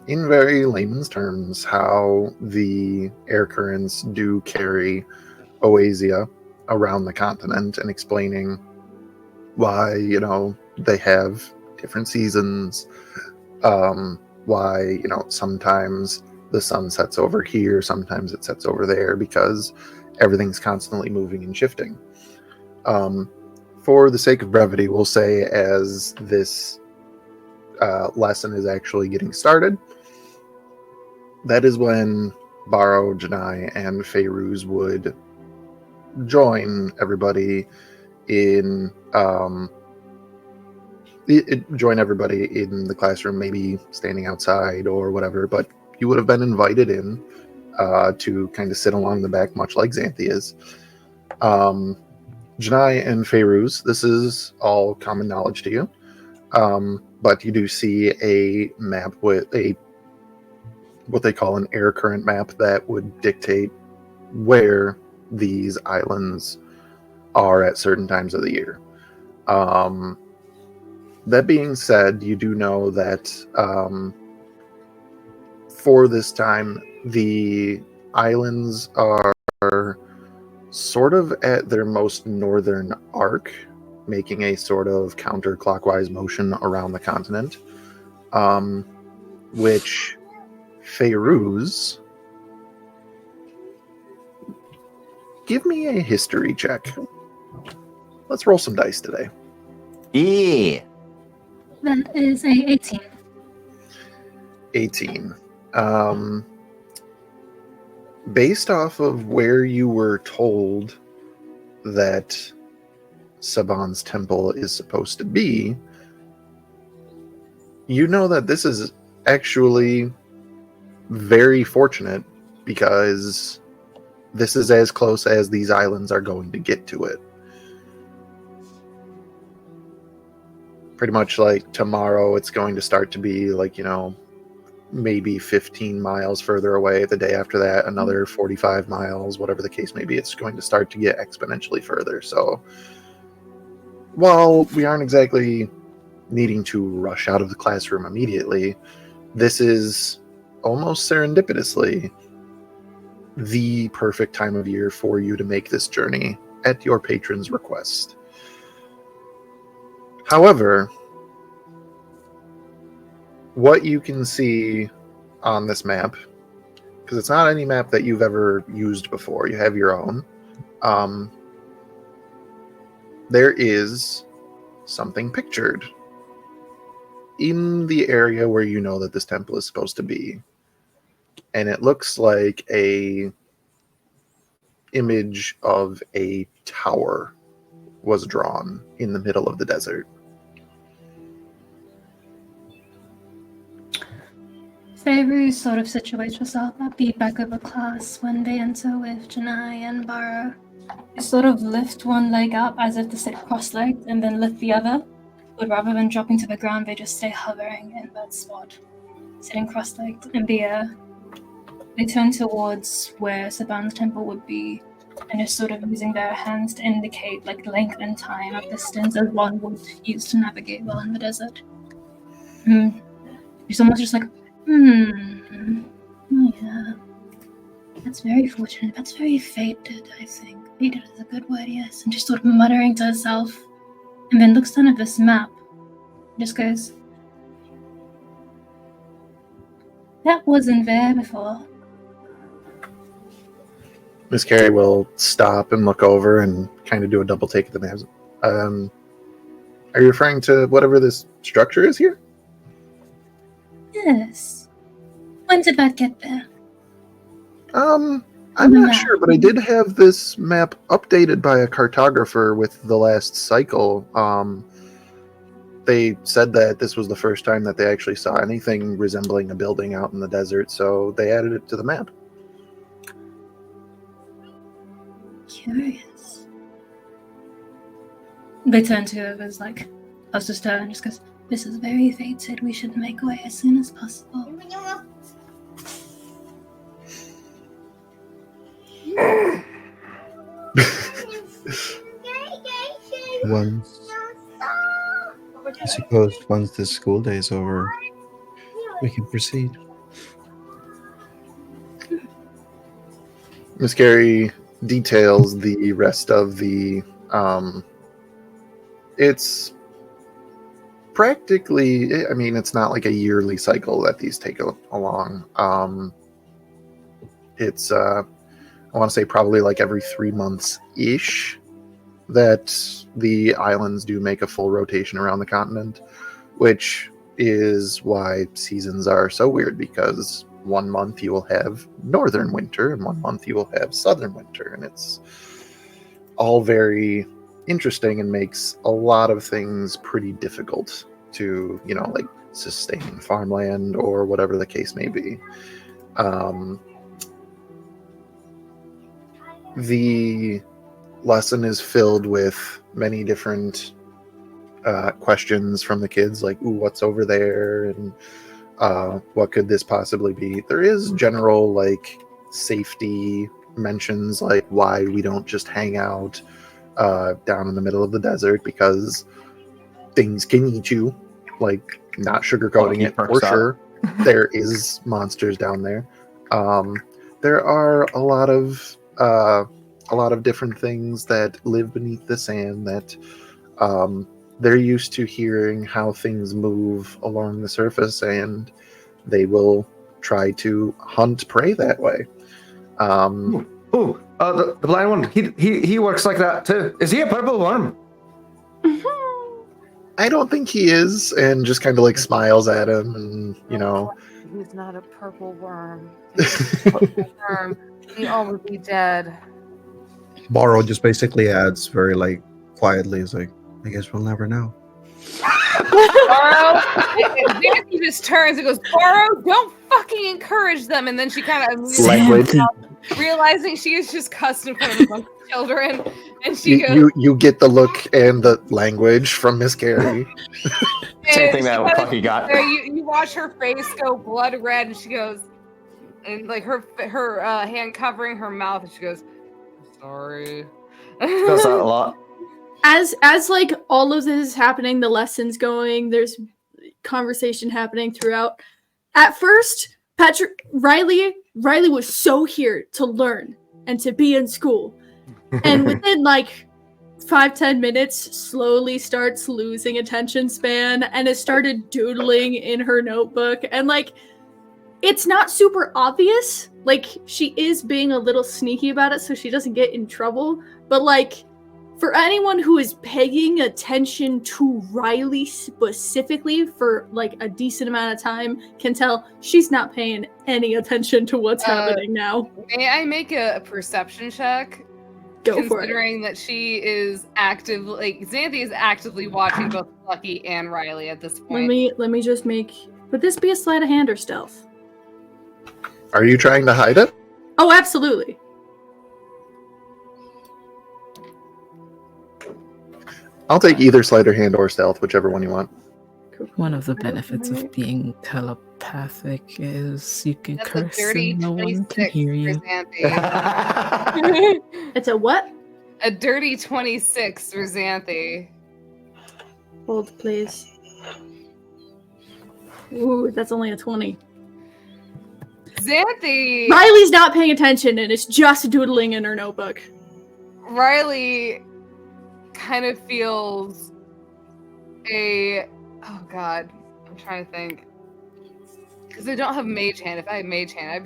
in very layman's terms, how the air currents do carry Oasia around the continent, and explaining why, they have different seasons, why, sometimes the sun sets over here, sometimes it sets over there, because everything's constantly moving and shifting. For the sake of brevity, we'll say as this lesson is actually getting started, that is when Baro, Janai, and Feyruz would join everybody in the classroom, maybe standing outside or whatever, but you would have been invited in to kind of sit along the back, much like Xanthi is. Janai and Feyruz, this is all common knowledge to you, but you do see a map with a what they call an air current map that would dictate where these islands are at certain times of the year. That being said, you do know that for this time, the islands are sort of at their most northern arc, making a sort of counterclockwise motion around the continent, which Feyruz, give me a history check. Let's roll some dice today. Yeah. That is a 18. 18. Based off of where you were told that Saban's temple is supposed to be, you know that this is actually very fortunate because this is as close as these islands are going to get to it. Pretty much like tomorrow, it's going to start to be like, maybe 15 miles further away. The day after that, another 45 miles, whatever the case may be. It's going to start to get exponentially further. So while we aren't exactly needing to rush out of the classroom immediately, this is almost serendipitously the perfect time of year for you to make this journey at your patron's request. However, what you can see on this map, because it's not any map that you've ever used before, you have your own, there is something pictured in the area where you know that this temple is supposed to be. And it looks like a image of a tower was drawn in the middle of the desert. Feyru sort of situates herself at the back of a class when they enter with Janai and Bara. They sort of lift one leg up as if to sit cross-legged and then lift the other, but rather than dropping to the ground, they just stay hovering in that spot, sitting cross-legged in the air. They turn towards where Saban's temple would be, and just sort of using their hands to indicate like length and time of distance as one would use to navigate while in the desert. It's almost just like, yeah. That's very fortunate. That's very fated, I think. Fated is a good word, yes. And just sort of muttering to herself, and then looks down at this map. Just goes, that wasn't there before. Miss Carey will stop and look over and kind of do a double take of the map. Are you referring to whatever this structure is here? Yes. When did that get there? I'm not sure, but I did have this map updated by a cartographer with the last cycle. They said that this was the first time that they actually saw anything resembling a building out in the desert, so they added it to the map. Curious. They turn to whoever's like closest to her and just goes, this is very fated. We should make way as soon as possible. I suppose once the school day is over, we can proceed. Miss Carey details the rest of the it's practically, I mean, it's not like a yearly cycle that these take along. It's I want to say probably like every 3 months ish that the islands do make a full rotation around the continent, which is why seasons are so weird, because 1 month you will have northern winter and 1 month you will have southern winter, and it's all very interesting and makes a lot of things pretty difficult to, like sustain farmland or whatever the case may be. The lesson is filled with many different questions from the kids, like, ooh, what's over there? And what could this possibly be? There is general like safety mentions, like why we don't just hang out down in the middle of the desert, because things can eat you. Like, not sugarcoating it, for sure. There is monsters down there. There are a lot of different things that live beneath the sand that they're used to hearing how things move along the surface, and they will try to hunt prey that way. The blind one, he works like that too. Is he a purple worm? I don't think he is, and just kind of like smiles at him, and He's not a purple worm. He's a purple worm. He all would be dead. Borrow just basically adds very like quietly, is like, I guess we'll never know. Borrow, Nancy just turns and goes, Borrow, don't fucking encourage them. And then she kind of realizing she is just cussed in front of a bunch of children, and she goes, you get the look and the language from Miss Carey. Same thing that Plucky got. You watch her face go blood red, and she goes, and like her hand covering her mouth, and she goes, I'm sorry. Does that a lot. As like all of this is happening, the lessons going, there's conversation happening throughout. At first, Riley was so here to learn and to be in school. And within like 5-10 minutes, slowly starts losing attention span and has started doodling in her notebook. And like, it's not super obvious. Like, she is being a little sneaky about it so she doesn't get in trouble. But like, for anyone who is paying attention to Riley specifically for like a decent amount of time can tell she's not paying any attention to what's happening now. May I make a perception check? Go for it. Considering that she is Xanthi is actively watching both Lucky and Riley at this point. Let me just make. Would this be a sleight of hand or stealth? Are you trying to hide it? Oh, absolutely. I'll take either sleight of hand or stealth, whichever one you want. One of the benefits of being telepathic is you can That's curse a dirty and no one 26 can hear you. for Xanthi. It's a what? A dirty 26 for Xanthi. Hold, please. Ooh, that's only a 20. Xanthi! Riley's not paying attention and is just doodling in her notebook. Riley kind of feels oh god, I'm trying to think, because I don't have mage hand. If I had mage hand,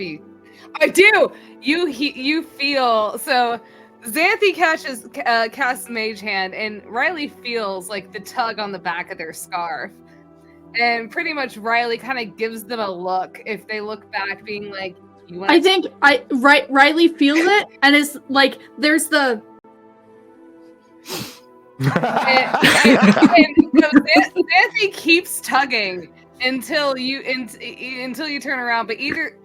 I do. You feel so. Xanthi casts mage hand, and Riley feels like the tug on the back of their scarf, and pretty much Riley kind of gives them a look. If they look back, being like, "You want?" Riley feels it, and is like, "There's the." and so Xanthi keeps tugging until you turn around. But either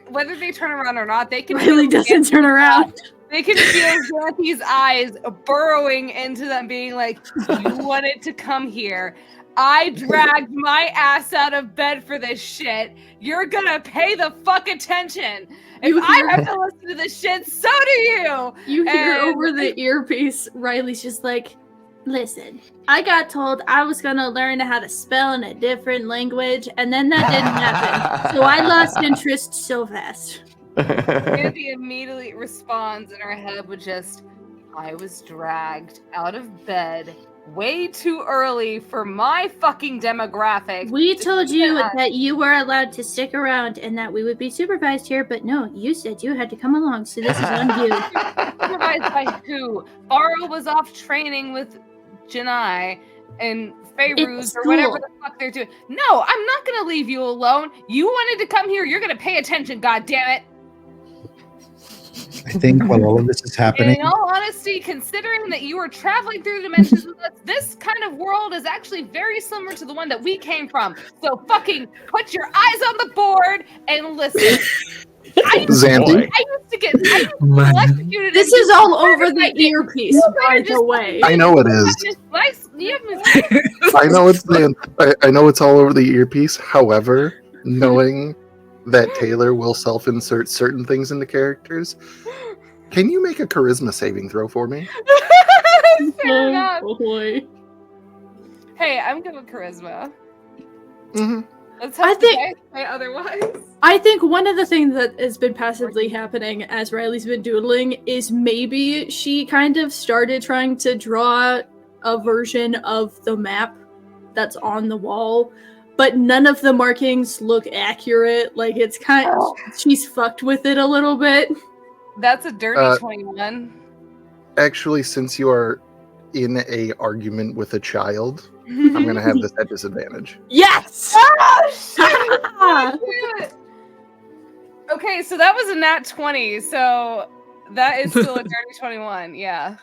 whether they turn around or not, they can. Riley doesn't turn around. They can feel Xanthi's eyes burrowing into them, being like, "You wanted to come here. I dragged my ass out of bed for this shit. You're gonna pay the fuck attention. If I have to listen to this shit, so do you." You hear over the earpiece, Riley's just like, "Listen, I got told I was gonna learn how to spell in a different language, and then that didn't happen. So I lost interest so fast." Xanthi immediately responds in her head with just, "I was dragged out of bed way too early for my fucking demographic. We told you that you were allowed to stick around and that we would be supervised here, but no, you said you had to come along, so this is on you." Supervised by who? Borrow was off training with Janai and Fairuz or whatever the fuck they're doing. No, I'm not gonna leave you alone. You wanted to come here, you're gonna pay attention, goddammit. I think while all of this is happening, In all honesty, considering that you were traveling through the dimensions with us, this kind of world is actually very similar to the one that we came from. So fucking put your eyes on the board and listen. I used to get electrocuted. This is all over the earpiece, by the way. I know it is. I know it's all over the earpiece. However, knowing that Taylor will self-insert certain things into characters, can you make a charisma saving throw for me? Fair enough. Oh boy. Hey, I'm good with charisma. Mm-hmm. Let's I hope the think- dice say otherwise. I think one of the things that has been passively happening as Riley's been doodling is maybe she kind of started trying to draw a version of the map that's on the wall, but none of the markings look accurate. Like it's kind of, she's fucked with it a little bit. That's a dirty 21. Actually, since you are in a argument with a child, I'm going to have this at disadvantage. Yes! Oh, shit! Okay, so that was a nat 20, so that is still a dirty 21, yeah.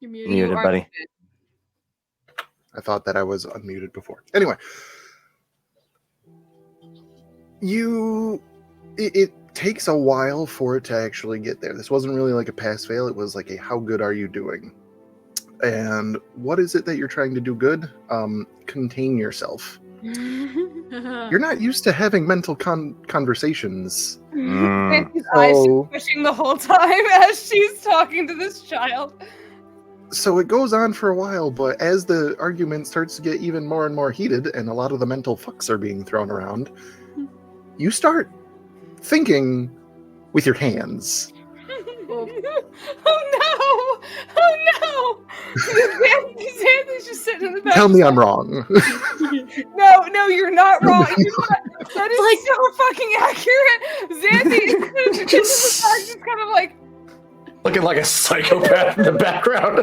You're Muted, You are buddy. I thought that I was unmuted before. Anyway, it takes a while for it to actually get there. This wasn't really like a pass-fail. It was like a how good are you doing? And what is it that you're trying to do good? Contain yourself. You're not used to having mental conversations. Fancy's eyes So, just pushing the whole time as she's talking to this child. so it goes on for a while, but as the argument starts to get even more and more heated and a lot of the mental fucks are being thrown around, you start thinking with your hands. Oh no! Oh no! Xanthi's just sitting in the back. Tell me I'm wrong. No, you're not wrong. That is so fucking accurate. Xanthi is in the back, just kind of like Looking like a psychopath in the background.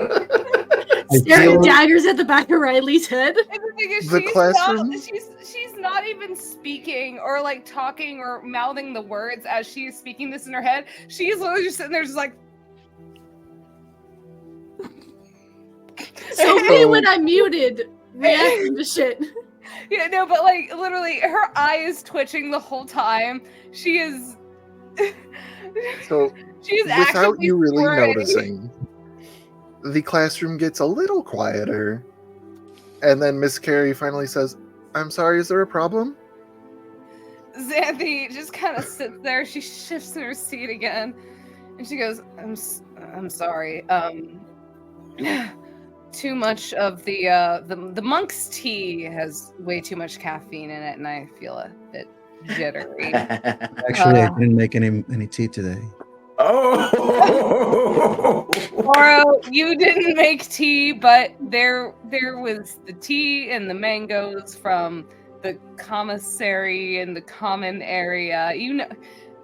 Staring daggers at the back of Riley's head. And the thing is, The classroom? she's not even speaking or like talking or mouthing the words as she's speaking this in her head. She's literally just sitting there, just like. So me when I'm muted, reacting to shit. Yeah, no, but like literally, her eye is twitching the whole time. She is. So, She's without actively you really swearing. noticing, the classroom gets a little quieter. And then Miss Carey finally says, I'm sorry, is there a problem? Xanthi just kind of sits there. She shifts in her seat again, and she goes, "I'm sorry. Too much of the monk's tea has way too much caffeine in it, and I feel a bit jittery." Actually, I didn't make any tea today. Oh! Moro, you didn't make tea, but there was the tea and the mangoes from the commissary in the common area. You know,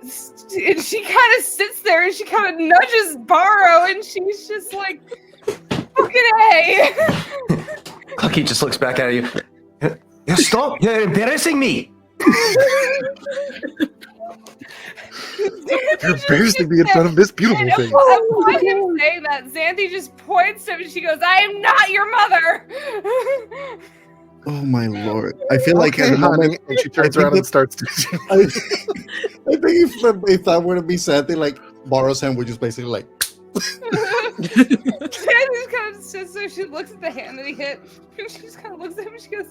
and she kind of sits there and she kind of nudges Borrow, and she's just like, "Fucking A." Clucky just looks back at you. Stop! You're embarrassing me. You're embarrassing me in front of this beautiful thing. Upon him saying that, Xanthi just points to him and she goes, "I am not your mother." Oh my lord! I feel like at Okay, the moment, honey. And she turns I think around and that- starts to... I think if that were to be something like Borrow's hand would just basically like. Xanthi kind of sits there. She looks at the hand that he hit, and she just kind of looks at him and she goes,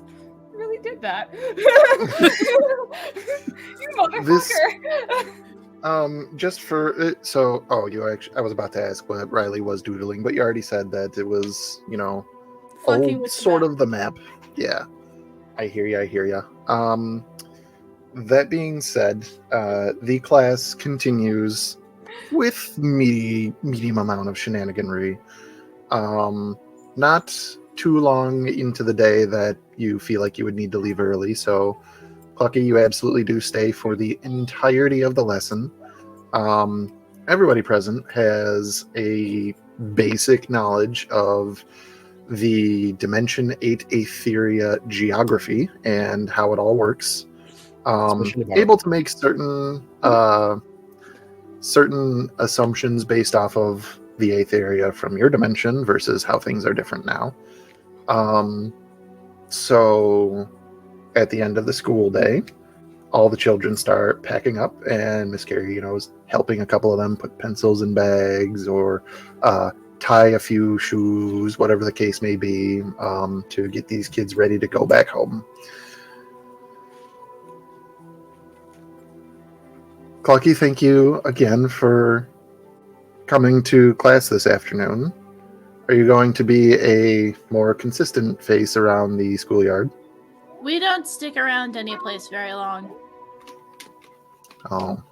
"You really did that, you motherfucker." Just for you actually, I was about to ask what Riley was doodling, but you already said that it was, Fucking with the sort map. of the map. Yeah, I hear ya. That being said, the class continues with medium amount of shenaniganry. Not too long into the day that you feel like you would need to leave early, so Clucky, you absolutely do stay for the entirety of the lesson. Everybody present has a basic knowledge of the Dimension 8 Aetheria geography and how it all works. Especially Borrow. Able to make certain assumptions based off of the Aetheria from your dimension versus how things are different now. So at the end of the school day, all the children start packing up, and Miss Carey, is helping a couple of them put pencils in bags or tie a few shoes, whatever the case may be, to get these kids ready to go back home. Clucky, thank you again for coming to class this afternoon. Are you going to be a more consistent face around the schoolyard? We don't stick around any place very long. Oh,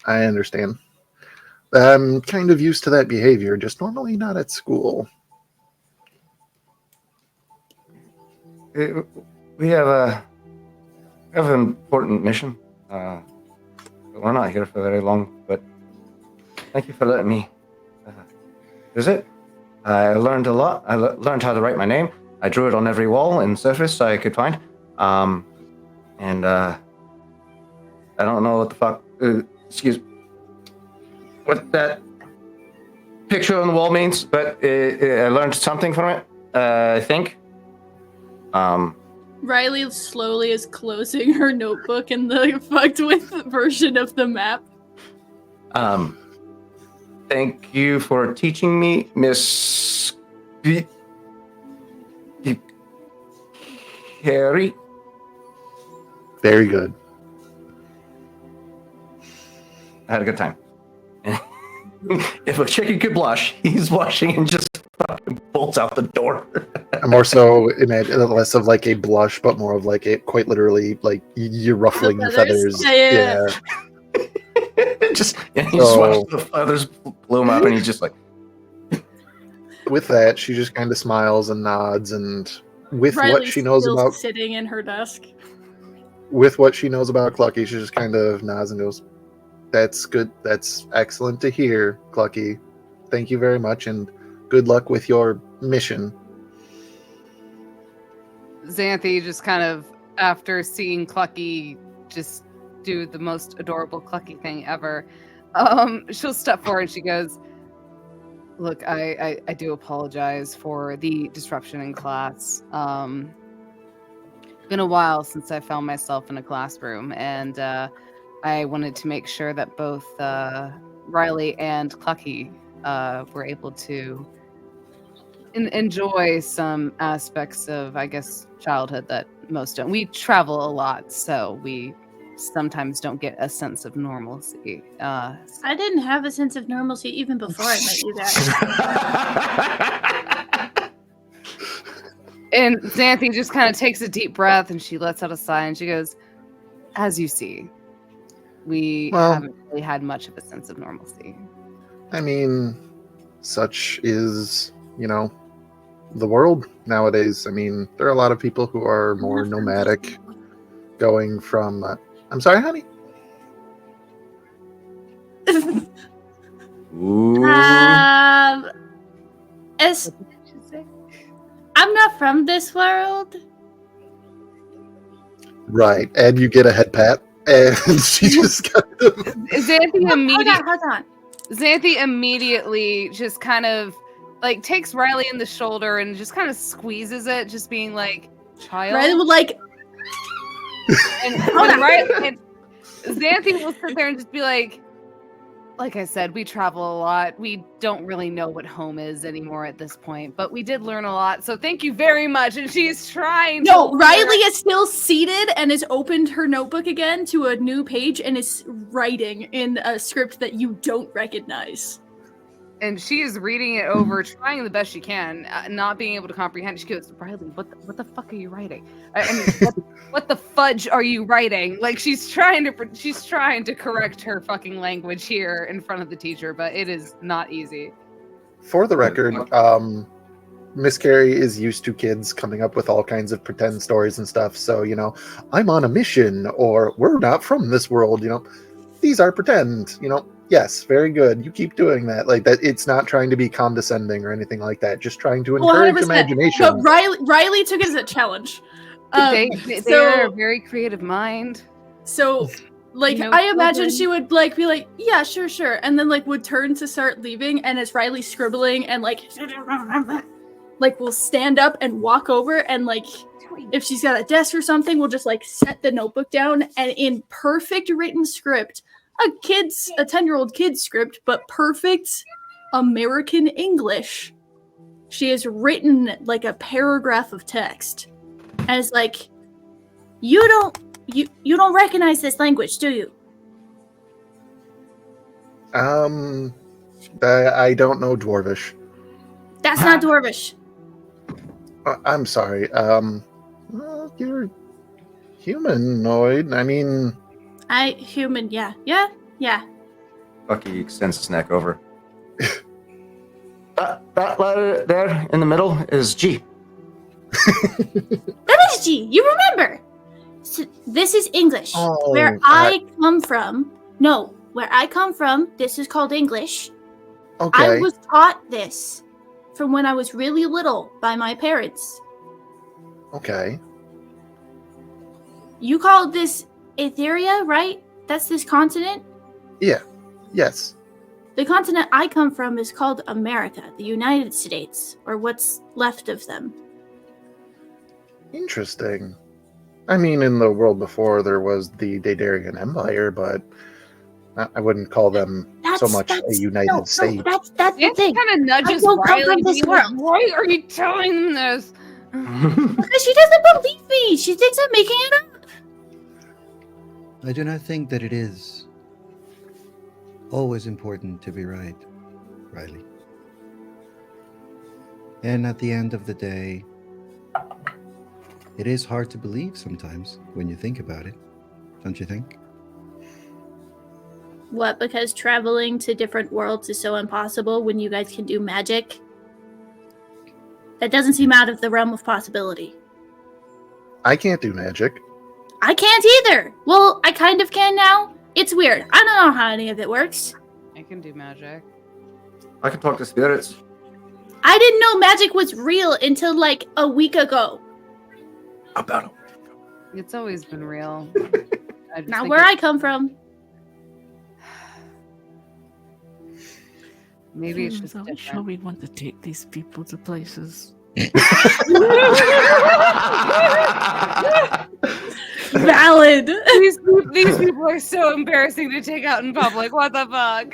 I understand. I'm kind of used to that behavior, just normally not at school. We have an important mission. We're not here for very long, but thank you for letting me visit. I learned a lot. I learned how to write my name. I drew it on every wall and surface I could find. And I don't know what the fuck. What that picture on the wall means, but I learned something from it. I think. Riley slowly is closing her notebook in the fucked with version of the map. Thank you for teaching me, Miss Carrie. Very good. I had a good time. If a chicken could blush, he's blushing and just fucking bolts out the door. I'm more so imagine less of like a blush, but more of like a quite literally like you're ruffling your feathers. Yeah. And he just watched the feathers bloom up, and he's just like. With that, she just kind of smiles and nods, and with Riley's what she knows still about sitting in her desk. with what she knows about Clucky, she just kind of nods and goes, "That's good. That's excellent to hear, Clucky. Thank you very much, and good luck with your mission." Xanthi just kind of, after seeing Clucky just do the most adorable Clucky thing ever, she'll step forward and she goes, "Look, I do apologize for the disruption in class. Been a while since I found myself in a classroom, and I wanted to make sure that both Riley and Clucky were able to enjoy some aspects of, I guess, childhood that most don't. We travel a lot, so we sometimes don't get a sense of normalcy. I didn't have a sense of normalcy even before I met you guys. And Xanthi just kind of takes a deep breath and she lets out a sigh and she goes, "As you see, we haven't really had much of a sense of normalcy." I mean, such is, the world nowadays. I mean, there are a lot of people who are more nomadic, going from... I'm sorry, honey? Ooh. I'm not from this world. Right, and you get a head pat, and she just kind of... Hold on. Xanthi immediately just kind of like takes Riley in the shoulder and just kind of squeezes it, just being like, "Child." Riley would like... And Xanthi will sit there and just be like I said, we travel a lot. We don't really know what home is anymore at this point, but we did learn a lot. So thank you very much. And she's trying No, Riley is still seated and has opened her notebook again to a new page and is writing in a script that you don't recognize. And she is reading it over, trying the best she can, not being able to comprehend. She goes, "Riley, what the fuck are you writing? I mean, what the fudge are you writing?" Like she's trying to correct her fucking language here in front of the teacher, but it is not easy. For the record, Miss Carey is used to kids coming up with all kinds of pretend stories and stuff. So, I'm on a mission, or we're not from this world, these are pretend, Yes, very good. You keep doing that. Like that, it's not trying to be condescending or anything like that. Just trying to encourage 100%. imagination. But Riley took it as a challenge. They are a very creative mind. So, I imagine she would be like, "Yeah, sure," and then would turn to start leaving, and as Riley's scribbling and will stand up and walk over and if she's got a desk or something, we'll just set the notebook down and in perfect written script. A 10-year-old kid's script, but perfect American English. She has written a paragraph of text. And it's you don't recognize this language, do you? Um, I don't know Dwarvish. That's not Dwarvish. I'm sorry. Well, you're humanoid. I mean, Human, yeah. Bucky extends his neck over. That letter there in the middle is G. That is G. You remember. So this is English. Oh, where I come from, this is called English. okay. I was taught this from when I was really little by my parents. Okay. You called this Etheria, right? That's this continent? Yeah. Yes. The continent I come from is called America, the United States, or what's left of them. Interesting. I mean, in the world before, there was the Daedarian Empire, but I wouldn't call them so much a United States. That's the Nancy thing. kind of nudges I don't come Riley. from this Being like, world. why are you telling them this? Because she doesn't believe me. She thinks I'm making it up. I do not think that it is always important to be right, Riley. And at the end of the day, it is hard to believe sometimes when you think about it, don't you think? What, because traveling to different worlds is so impossible when you guys can do magic? That doesn't seem out of the realm of possibility. I can't do magic. I can't either. Well, I kind of can now. It's weird. I don't know how any of it works. I can do magic. I can talk to spirits. I didn't know magic was real until like a week ago. About It's always been real. I just Not think where it- I come from. Maybe it's just Are we sure different. we want to take these people to places? Valid. These people are so embarrassing to take out in public. What the fuck?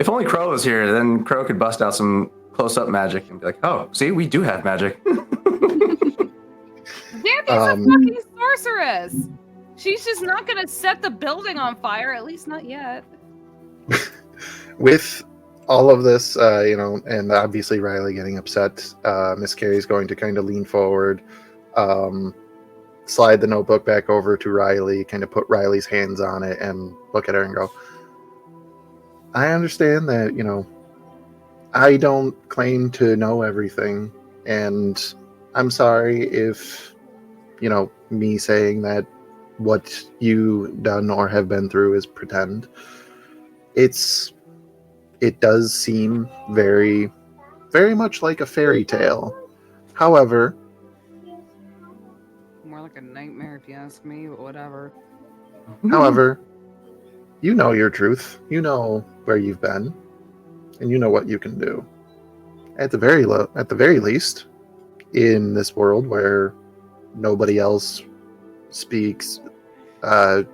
If only Crow was here, then Crow could bust out some close-up magic and be like, "Oh, see, we do have magic." Xanthi's a fucking sorceress. She's just not gonna set the building on fire, at least not yet. With all of this, and obviously Riley getting upset, Miss Carey's going to kind of lean forward, slide the notebook back over to Riley, kind of put Riley's hands on it, and look at her and go, I understand that, I don't claim to know everything, and I'm sorry if, me saying that what you done or have been through is pretend. It does seem very, very much like a fairy tale. However, More like a nightmare, if you ask me, but whatever. you know your truth. You know where you've been, and you know what you can do. At the very least, in this world where nobody else speaks United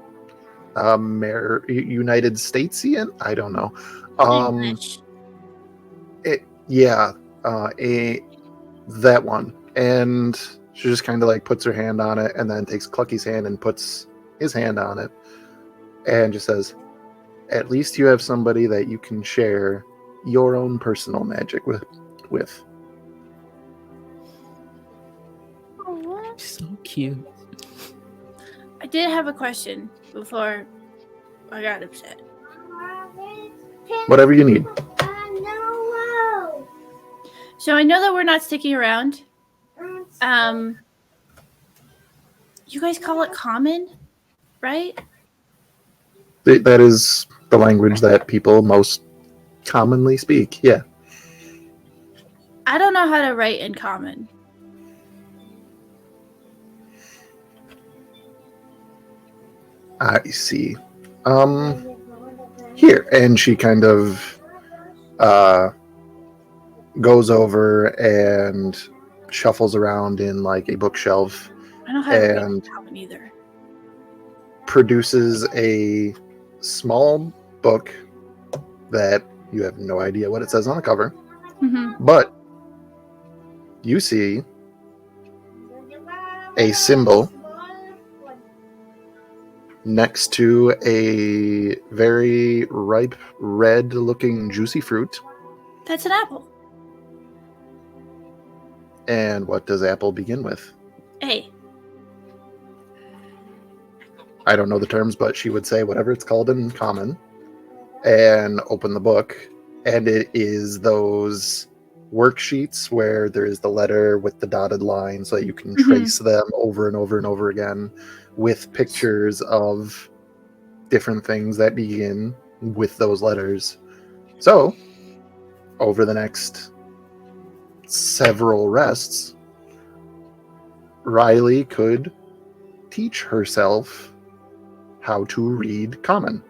Statesian, I don't know. English. That one. And she just kind of like puts her hand on it and then takes Clucky's hand and puts his hand on it and just says, at least you have somebody that you can share your own personal magic with. So cute. I did have a question before I got upset. Whatever you need. So I know that we're not sticking around. You guys call it common, right? That is the language that people most commonly speak. Yeah. I don't know how to write in common. I see. Here. And she kind of goes over and shuffles around in like a bookshelf I don't know how to write in and common either. produces a small book that you have no idea what it says on the cover, Mm-hmm. but you see a symbol next to a very ripe, red-looking juicy fruit. That's an apple. And what does apple begin with? A. I don't know the terms, but she would say whatever it's called in common and open the book. And it is those worksheets where there is the letter with the dotted line so that you can trace them over and over and over again with pictures of different things that begin with those letters. So, over the next several rests, Riley could teach herself how to read common.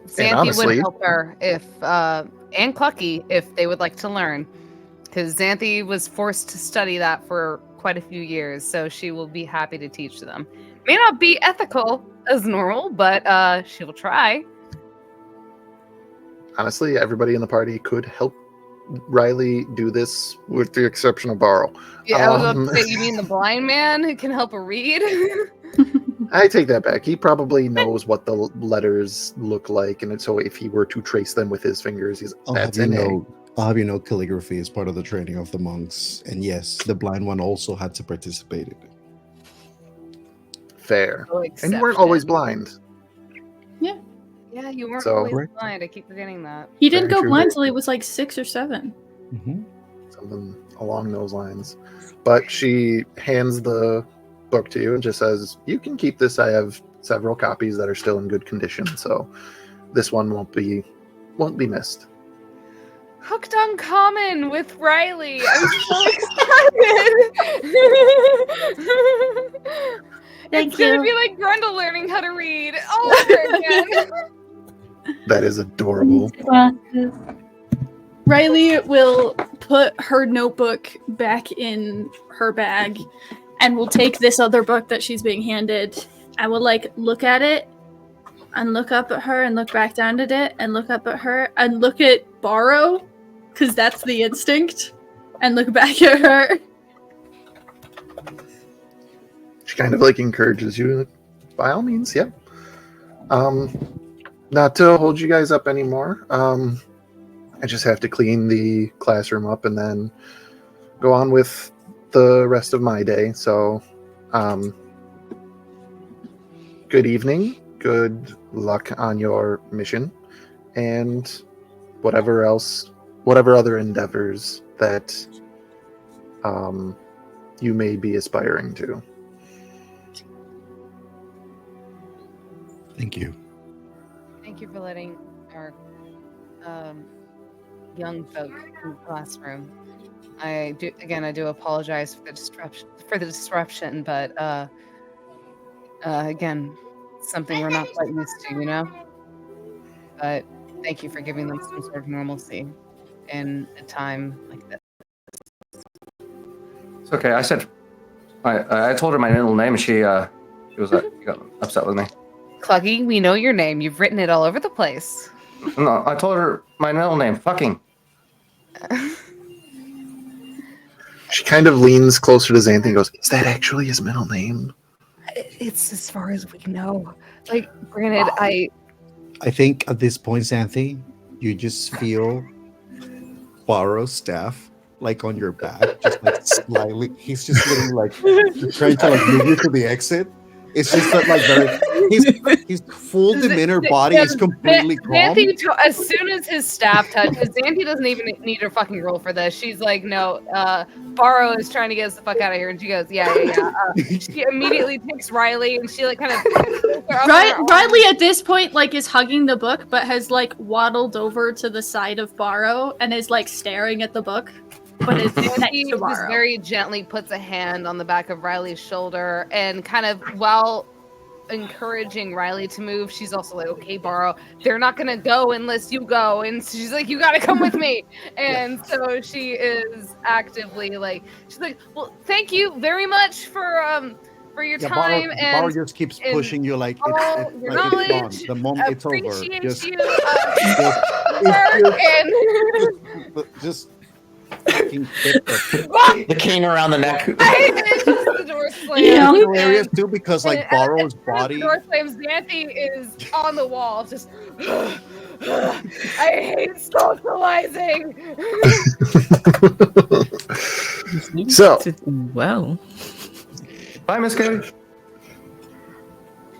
Xanthi honestly- would help her if, and Clucky, if they would like to learn. Because Xanthi was forced to study that for quite a few years, so she will be happy to teach them. May not be ethical as normal, but she will try. Honestly, everybody in the party could help Riley do this with the exception of Barl. Yeah, I was about to say, you mean the blind man who can help her read? I take that back. He probably knows what the letters look like, and so if he were to trace them with his fingers, I'll that's have an you A. know, I'll have you know, calligraphy is part of the training of the monks, and yes, the blind one also had to participate in it. Fair. Oh, And you weren't always exception. blind. Yeah, you weren't So- always Correct. blind. I keep forgetting that. He didn't Very go true. blind till he was like 6 or 7. Mm-hmm. Something along those lines. But she hands the book to you and just says, "You can keep this. I have several copies that are still in good condition, so this one won't be missed." Hooked on Common with Riley. I'm so excited. Thank It's gonna you. be like Grundle learning how to read all over again. That is adorable. Glasses. Riley will put her notebook back in her bag and will take this other book that she's being handed and will like look at it and look up at her and look back down at it and look up at her and look at Borrow because that's the instinct and look back at her. She kind of like encourages you, by all means, yeah. Not to hold you guys up anymore. I just have to clean the classroom up and then go on with the rest of my day. So, good evening, good luck on your mission, and whatever other endeavors that you may be aspiring to. Thank you. Thank you for letting our young folk in the classroom. I do apologize for the disruption, but again, something we're not quite used to, you know. But thank you for giving them some sort of normalcy in a time like this. It's okay. I said, I told her my middle name, and she got upset with me. Cluggy, we know your name. You've written it all over the place. No, I told her my middle name. Fucking. She kind of leans closer to Xanthi and goes, "Is that actually his middle name?" It's as far as we know. Like, granted, I think at this point, Xanthi, you just feel Barrow's staff like on your back, just like slightly. He's just literally like trying to like move you to the exit. It's just that like his full demeanor body is completely calm. Xanthi, as soon as his staff touches, Xanthi doesn't even need her fucking roll for this. She's like, no, Barrow is trying to get us the fuck out of here. And she goes, yeah. She immediately takes Riley and she like kind of Riley at this point like is hugging the book but has like waddled over to the side of Barrow and is like staring at the book. But it's next Xanthi to just Barrow. very gently puts a hand on the back of Riley's shoulder and kind of while encouraging Riley to move, she's also like, okay, Barrow, they're not gonna go unless you go. And she's like, you gotta come with me. And so she is actively like, she's like, well, thank you very much for your time. Barrow And just keeps pushing you like all your knowledge, it's gone. The moment it's over, appreciate just you. just fucking hit The cane around the neck. It's just adorable. door slam. Yeah. It's hilarious too because like And Borrow's as the body. door slams, Xanthi is on the wall, just. I hate socializing. So, Well, Bye, Miss Katie.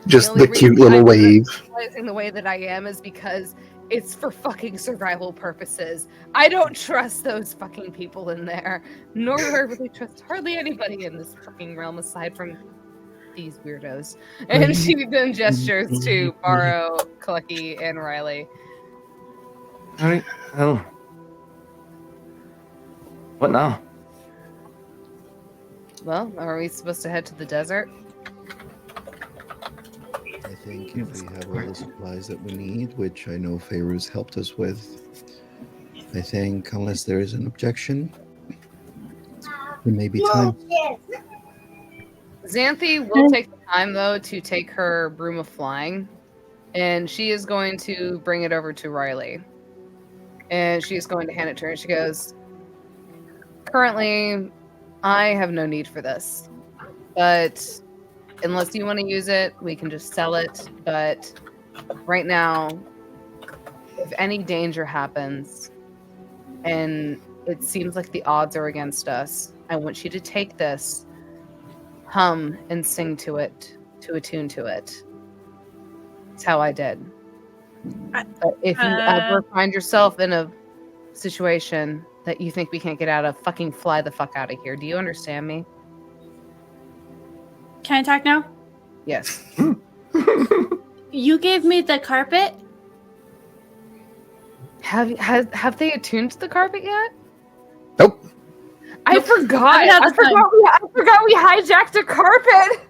just only the cute reason little I'm wave. socializing the way that I am is because it's for fucking survival purposes. I don't trust those fucking people in there, nor do I really trust hardly anybody in this fucking realm aside from these weirdos. And she then gestures to Borrow, Clucky, and Riley. All right. Well, what now? Well, are we supposed to head to the desert? I think if we have all the supplies that we need, which I know Pharaoh's helped us with, I think unless there is an objection, it may be time. Xanthi will take the time, though, to take her broom of flying, and she is going to bring it over to Riley. And she's going to hand it to her, and she goes, currently, I have no need for this. But unless you want to use it, we can just sell it. But right now, if any danger happens, and it seems like the odds are against us, I want you to take this, hum and sing to it, to attune to it. It's how I did. But if you ever find yourself in a situation that you think we can't get out of, fucking fly the fuck out of here. Do you understand me? Can I talk now? Yes. You gave me the carpet. Have they attuned the carpet yet? Nope. I Nope. forgot. I haven't had the I forgot we hijacked a carpet.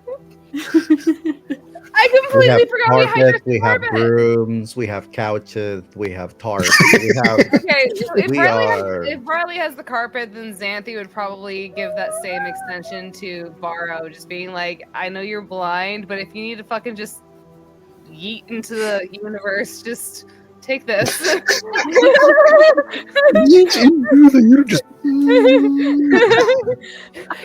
I We completely have forgot we hijacked carpets, a we have carpet. brooms, we have couches, we have tarps, we have. Okay, so if We Riley has the carpet, then Xanthi would probably give that same extension to Borrow, just being like, I know you're blind, but if you need to fucking just yeet into the universe, just take this. You just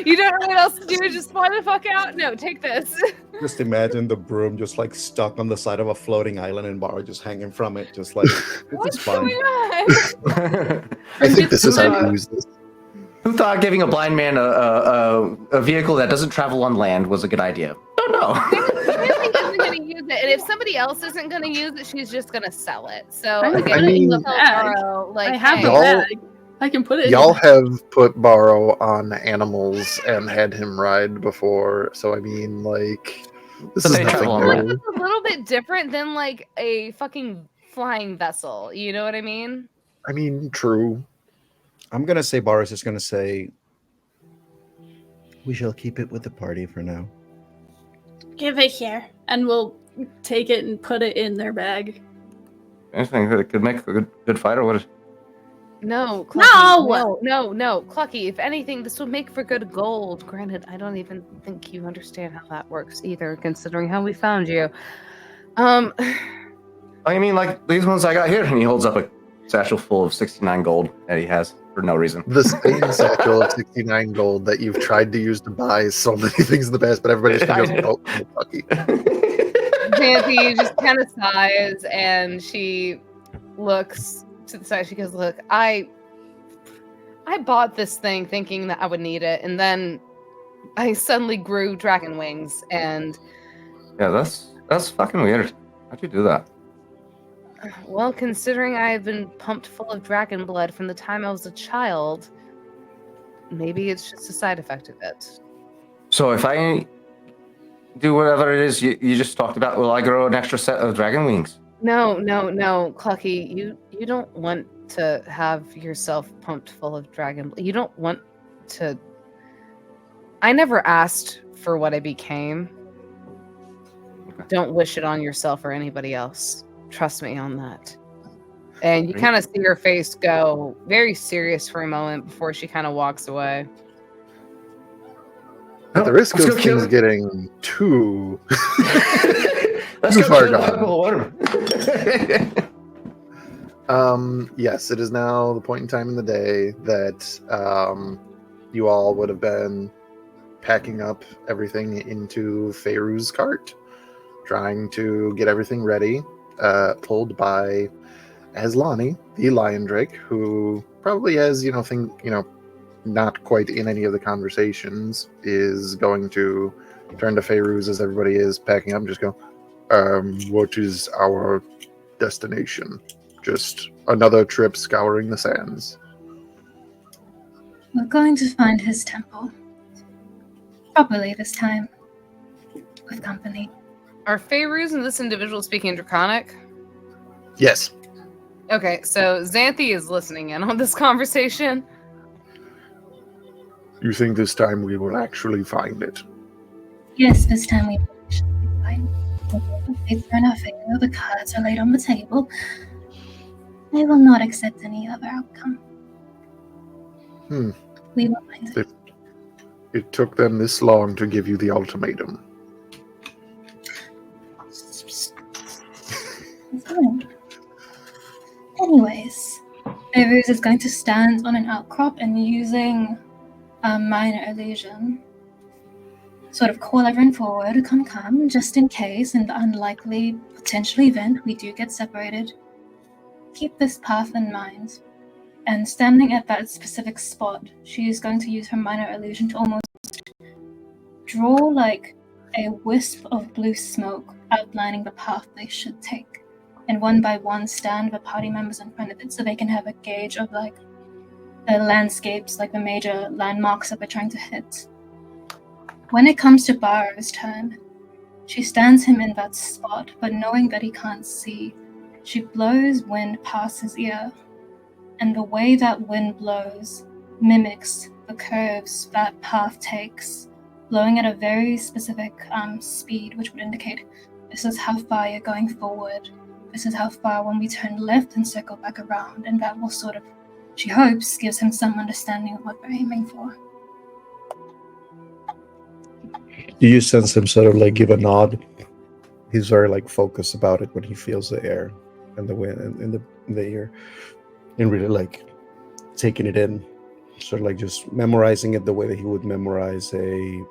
You don't know what else to do, just fly the fuck out? No, take this. Just imagine the broom just like stuck on the side of a floating island and Borrow just hanging from it, just like this What's is fun. going on? I think this is how you use this. Who thought giving a blind man a vehicle that doesn't travel on land was a good idea? Don't know. Really isn't going to use it, and if somebody else isn't going to use it, she's just going to sell it. So I again, mean- you tell Borrow, like, I have hey, the Y'all- bag. I can put it. Y'all have put Borrow on animals and had him ride before, so I mean, like, this So is they nothing travel on I feel like new. it's a little bit different than like a fucking flying vessel. You know what I mean? I mean, true. I'm gonna say Boris is gonna say we shall keep it with the party for now. Give it here, and we'll take it and put it in their bag. Anything that could make a good fighter would. No, Clucky, No! no, Clucky. If anything, this would make for good gold. Granted, I don't even think you understand how that works either, considering how we found you. I mean, like these ones I got here, and he holds up a satchel full of 69 gold that he has for no reason. The same satchel of 69 gold that you've tried to use to buy so many things in the past, but everybody just goes, oh, Kentucky. Xanthi just kind of sighs and she looks to the side. She goes, "Look, I bought this thing thinking that I would need it, and then I suddenly grew dragon wings, and Yeah, that's fucking weird. How'd you do that? well, considering I've been pumped full of dragon blood from the time I was a child, maybe it's just a side effect of it." So if I do whatever it is you just talked about, will I grow an extra set of dragon wings? No, Clucky, you don't want to have yourself pumped full of dragon blood. You don't want to. I never asked for what I became. Okay. Don't wish it on yourself or anybody else. Trust me on that. And you Great. kind of see her face go very serious for a moment before she kind of walks away. At the risk Let's of go kill things it. getting too Let's Too go far kill the gone. alcohol worm. yes, it is now the point in time in the day that you all would have been packing up everything into Feyru's cart, trying to get everything ready, pulled by Aslani, the lion drake, who probably has, not quite in any of the conversations, is going to turn to Feyruz as everybody is packing up and just go, what is our destination? Just another trip scouring the sands. We're going to find his temple. Properly this time. With company. Are Feyruz and this individual speaking Draconic? Yes. Okay, so Xanthi is listening in on this conversation. You think this time we will actually find it? Yes, this time we will actually find it. It's in our favor. The cards are laid on the table. I will not accept any other outcome. We will find it. It took them this long to give you the ultimatum. Fine. Anyways, Feyruz is going to stand on an outcrop and using a minor illusion, sort of call everyone forward, come, just in case, in the unlikely potential event we do get separated. Keep this path in mind. And standing at that specific spot, she is going to use her minor illusion to almost draw like a wisp of blue smoke outlining the path they should take. And one by one stand the party members in front of it so they can have a gauge of like the landscapes, like the major landmarks that they're trying to hit. When it comes to Barrow's turn, she stands him in that spot, but knowing that he can't see, she blows wind past his ear. And the way that wind blows mimics the curves that path takes, blowing at a very specific speed, which would indicate this is how far you're going forward. This is how far when we turn left and circle back around, and that will sort of, she hopes, gives him some understanding of what they're aiming for. Do you sense him sort of like give a nod? He's very like focused about it when he feels the air and the wind in the ear, and really like taking it in, sort of like just memorizing it the way that he would memorize a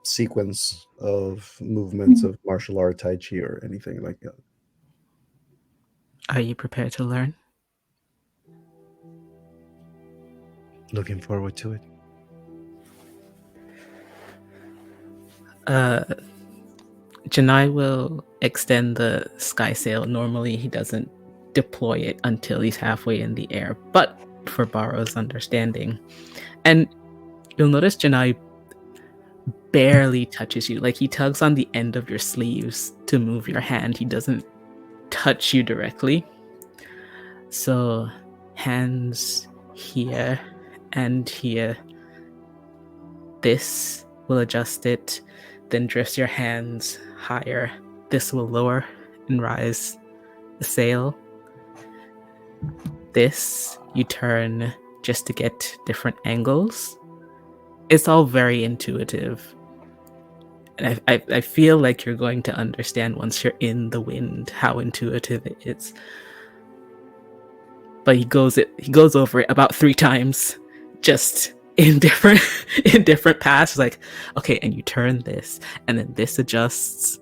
sequence of movements of martial art, tai chi, or anything like that. Are you prepared to learn? Looking forward to it. Janai will extend the sky sail. Normally he doesn't deploy it until he's halfway in the air, but for Barrow's understanding. And you'll notice Janai barely touches you. Like he tugs on the end of your sleeves to move your hand. He doesn't touch you directly. So hands here and here. This will adjust it, then drift your hands higher. This will lower and rise the sail. This you turn just to get different angles. It's all very intuitive. And I feel like you're going to understand once you're in the wind how intuitive it is. But he goes over it about 3 times, just in different paths. Like, okay, and you turn this, and then this adjusts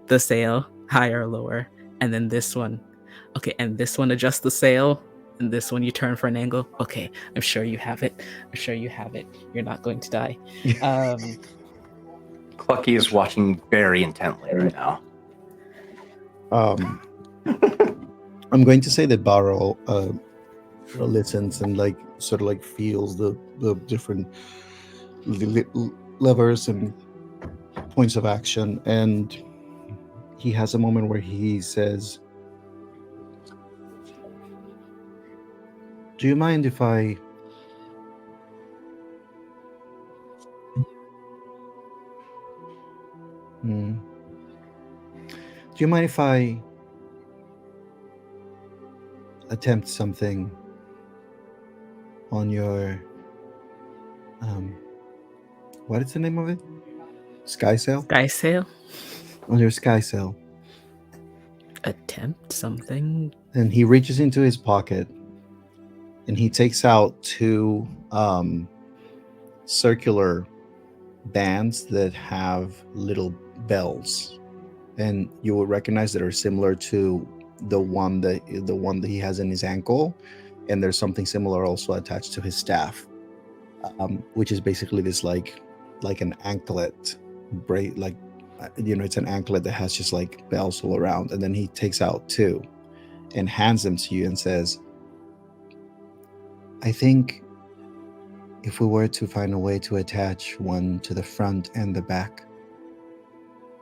the sail higher or lower, and then this one, okay, and this one adjusts the sail, and this one you turn for an angle. Okay, I'm sure you have it. You're not going to die. Clucky is watching very intently right now. I'm going to say that Barrow listens and like sort of like feels the different levers and points of action, and he has a moment where he says, "Do you mind if I Do you mind if I attempt something on your what is the name of it? Sky sail? Sky sail? On your sky sail." Attempt something? And he reaches into his pocket and he takes out 2 circular bands that have little bells, and you will recognize that are similar to the one that he has in his ankle, and there's something similar also attached to his staff, which is basically this like an anklet it's an anklet that has just like bells all around. And then he takes out two and hands them to you and says, I think if we were to find a way to attach one to the front and the back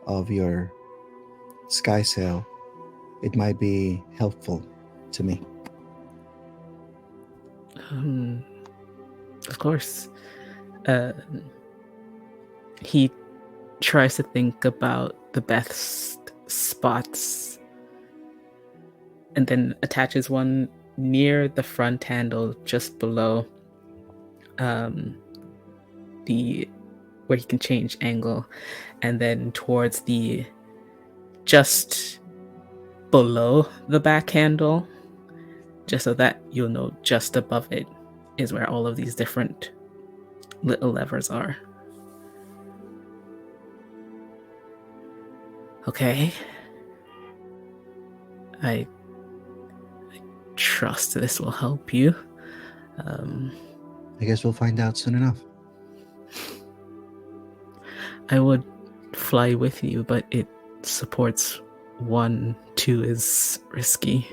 of your sky sail, it might be helpful to me. Of course. He tries to think about the best spots and then attaches one near the front handle, just below the where he can change angle, and then towards the just below the back handle, just so that you'll know just above it is where all of these different little levers are. Okay. I trust this will help you. I guess we'll find out soon enough. I would fly with you, but it supports 1, 2 is risky.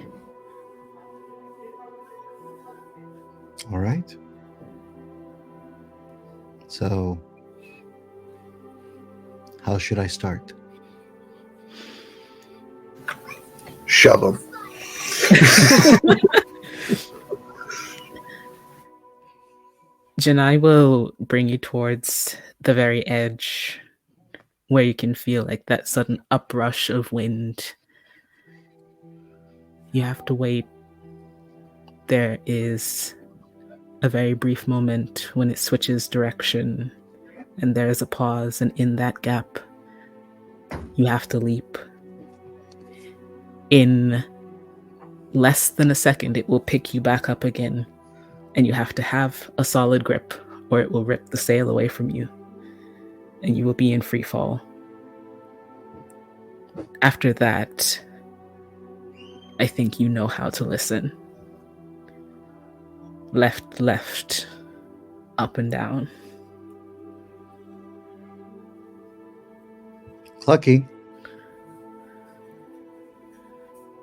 All right. So, how should I start? Shove him. Janai will bring you towards the very edge where you can feel like that sudden uprush of wind. You have to wait. There is a very brief moment when it switches direction, and there is a pause, and in that gap, you have to leap. In less than a second, it will pick you back up again, and you have to have a solid grip, or it will rip the sail away from you, and you will be in free fall. After that, I think you know how to listen. Left, left, up and down. Clucky.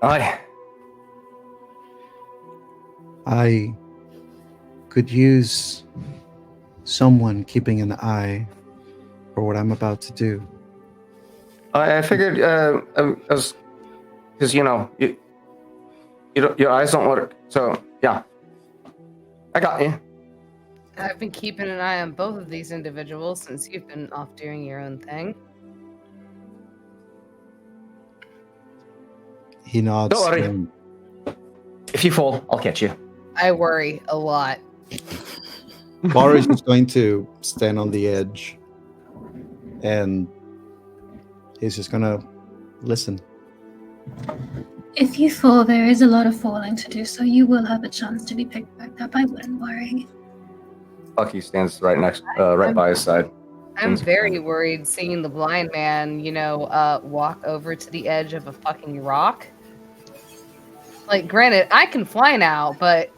Aye. I could use someone keeping an eye for what I'm about to do. I figured, because your eyes don't work. So yeah, I got you. I've been keeping an eye on both of these individuals since you've been off doing your own thing. He nods. Don't worry. And If you fall, I'll catch you. I worry a lot. Bar is just going to stand on the edge, and he's just gonna listen. If you fall, there is a lot of falling to do, so you will have a chance to be picked back up. I wouldn't worry. Lucky stands right by his side. I'm very worried seeing the blind man, walk over to the edge of a fucking rock. Like, granted, I can fly now, but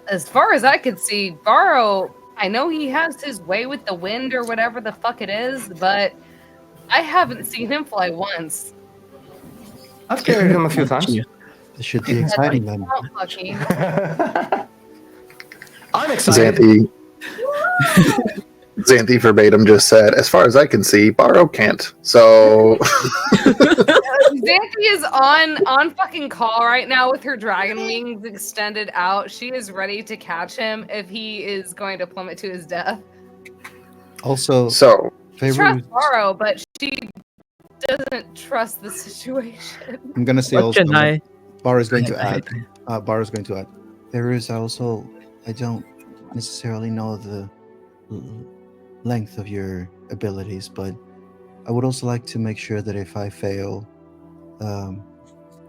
as far as I could see, Varro, I know he has his way with the wind or whatever the fuck it is, but I haven't seen him fly once. I've carried him a few times. This should be exciting then. Oh, lucky. I'm excited. Xanthi verbatim just said, as far as I can see, Barrow can't. So Xanthi is on fucking call right now with her dragon wings extended out. She is ready to catch him if he is going to plummet to his death. Also, She trusts Barrow, but she doesn't trust the situation. I'm gonna say also, Bar is going to add. Bar is going to add. There is also, I don't necessarily know the length of your abilities, but I would also like to make sure that if I fail,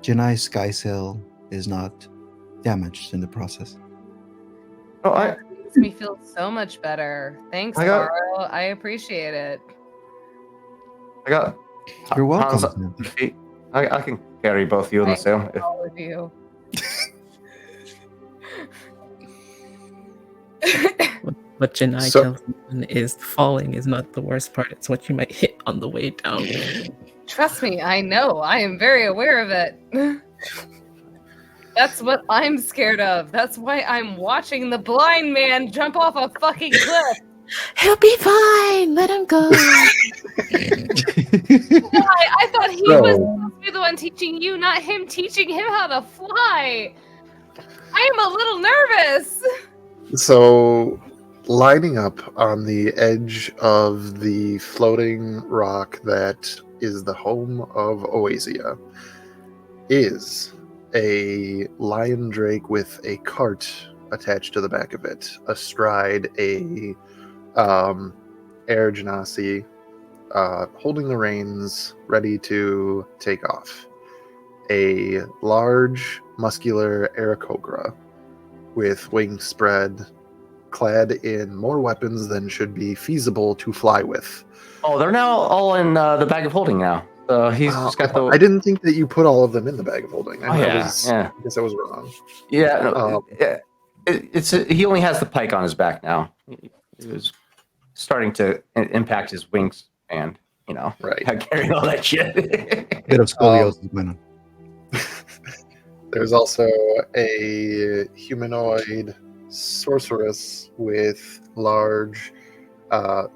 Janai's sky sail is not damaged in the process. Oh, makes me feel so much better. Thanks, I got- Baro. I appreciate it. I got. You're welcome. Hans on my feet. I can carry both you in the Thanks sail. to all of you. What Janai So- tells me is falling is not the worst part. It's what you might hit on the way down. Trust me, I know. I am very aware of it. That's what I'm scared of. That's why I'm watching the blind man jump off a fucking cliff. He'll be fine. Let him go. Why? I thought he So- was supposed to be the one teaching you, not him teaching him how to fly. I am a little nervous. So, lining up on the edge of the floating rock that is the home of Oasia is a lion drake with a cart attached to the back of it, astride a air genasi, holding the reins, ready to take off. A large, muscular Aarakocra with wings spread, clad in more weapons than should be feasible to fly with. Oh, they're now all in the bag of holding now. He's just got the. I didn't think that you put all of them in the bag of holding. Oh, yeah, I guess I was wrong. Yeah, no, Um, he only has the pike on his back now. It was starting to impact his wingspan. You know, Right. carrying all that shit. Bit of scoliosis going on. There's also a humanoid sorceress with large,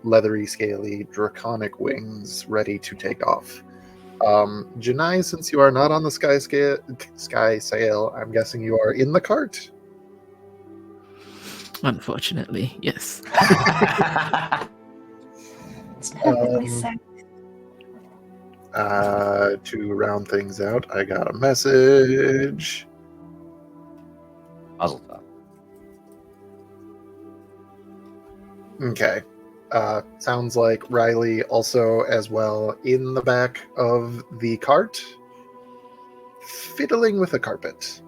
leathery, scaly, draconic wings ready to take off. Janai, since you are not on the sky sail, I'm guessing you are in the cart. Unfortunately, yes. It's perfectly Um, safe. To round things out, I got a message. Muzzle top. Okay. Sounds like Riley also as well in the back of the cart, fiddling with a carpet.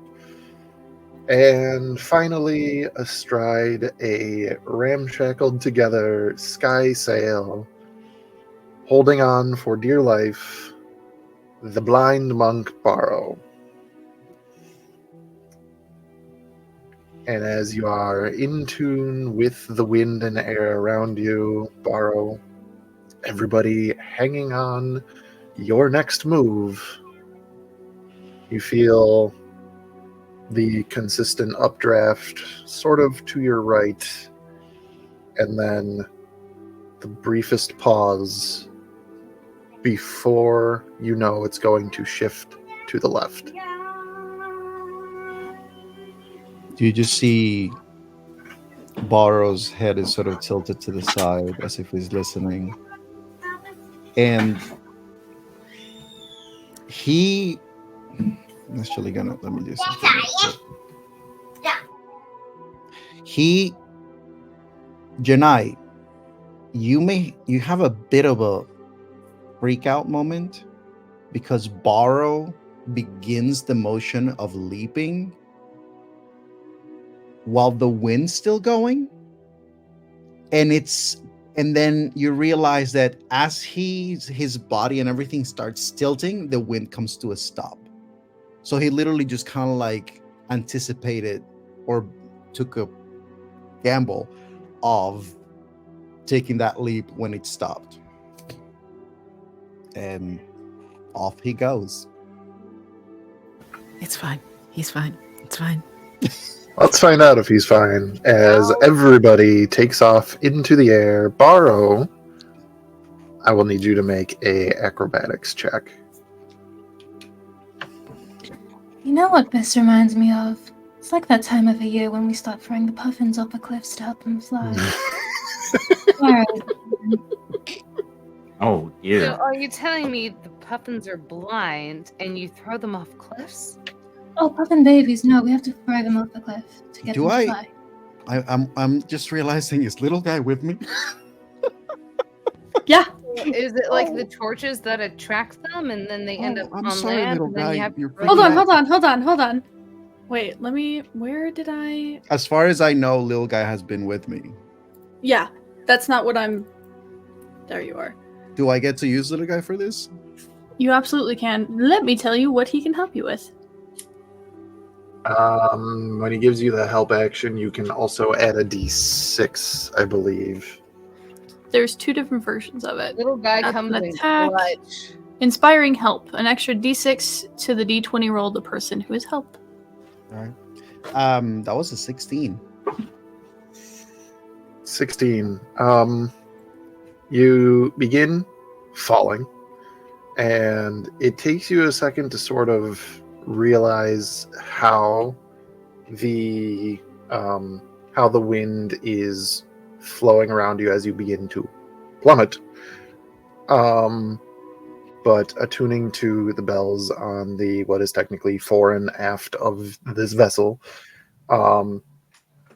And finally, astride a ramshackled together sky sail, holding on for dear life, the blind monk Baro. And as you are in tune with the wind and air around you, Baro, everybody hanging on your next move, you feel the consistent updraft sort of to your right, and then the briefest pause before you know it's going to shift to the left. Do you just see Baro's head is sort of tilted to the side as if he's listening? And he actually gonna let me do something. He Janai, you have a bit of a freak out moment because Baro begins the motion of leaping while the wind's still going, and then you realize that as his body and everything starts tilting, the wind comes to a stop. So he literally just kind of like anticipated or took a gamble of taking that leap when it stopped, and off he goes. It's fine. He's fine. It's fine. Let's find out if he's fine. As everybody takes off into the air, Baro, I will need you to make a acrobatics check. You know what this reminds me of? It's like that time of the year when we start throwing the puffins off the cliffs to help them fly. Alright. Oh, So yeah. are you telling me the puffins are blind and you throw them off cliffs? Oh, puffin babies, no, we have to throw them off the cliff to get Do them to I- fly. I'm just realizing, is little guy with me? Yeah. Is it like the torches that attract them and then they end Oh, up I'm on sorry, land little and then guy, you have you're to throw Hold them on, off? hold on. Wait, where did I... As far as I know, Lil Guy has been with me. Yeah, that's not what I'm... There you are. Do I get to use Little Guy for this? You absolutely can. Let me tell you what he can help you with. When he gives you the help action, you can also add a d6, I believe. There's 2 different versions of it. Little guy That's comes an in attack. clutch. Inspiring help. An extra d6 to the d20 roll of the person who is helped. All right. That was a 16. 16. You begin falling, and it takes you a second to sort of realize how the wind is flowing around you as you begin to plummet. But attuning to the bells on the what is technically fore and aft of this vessel,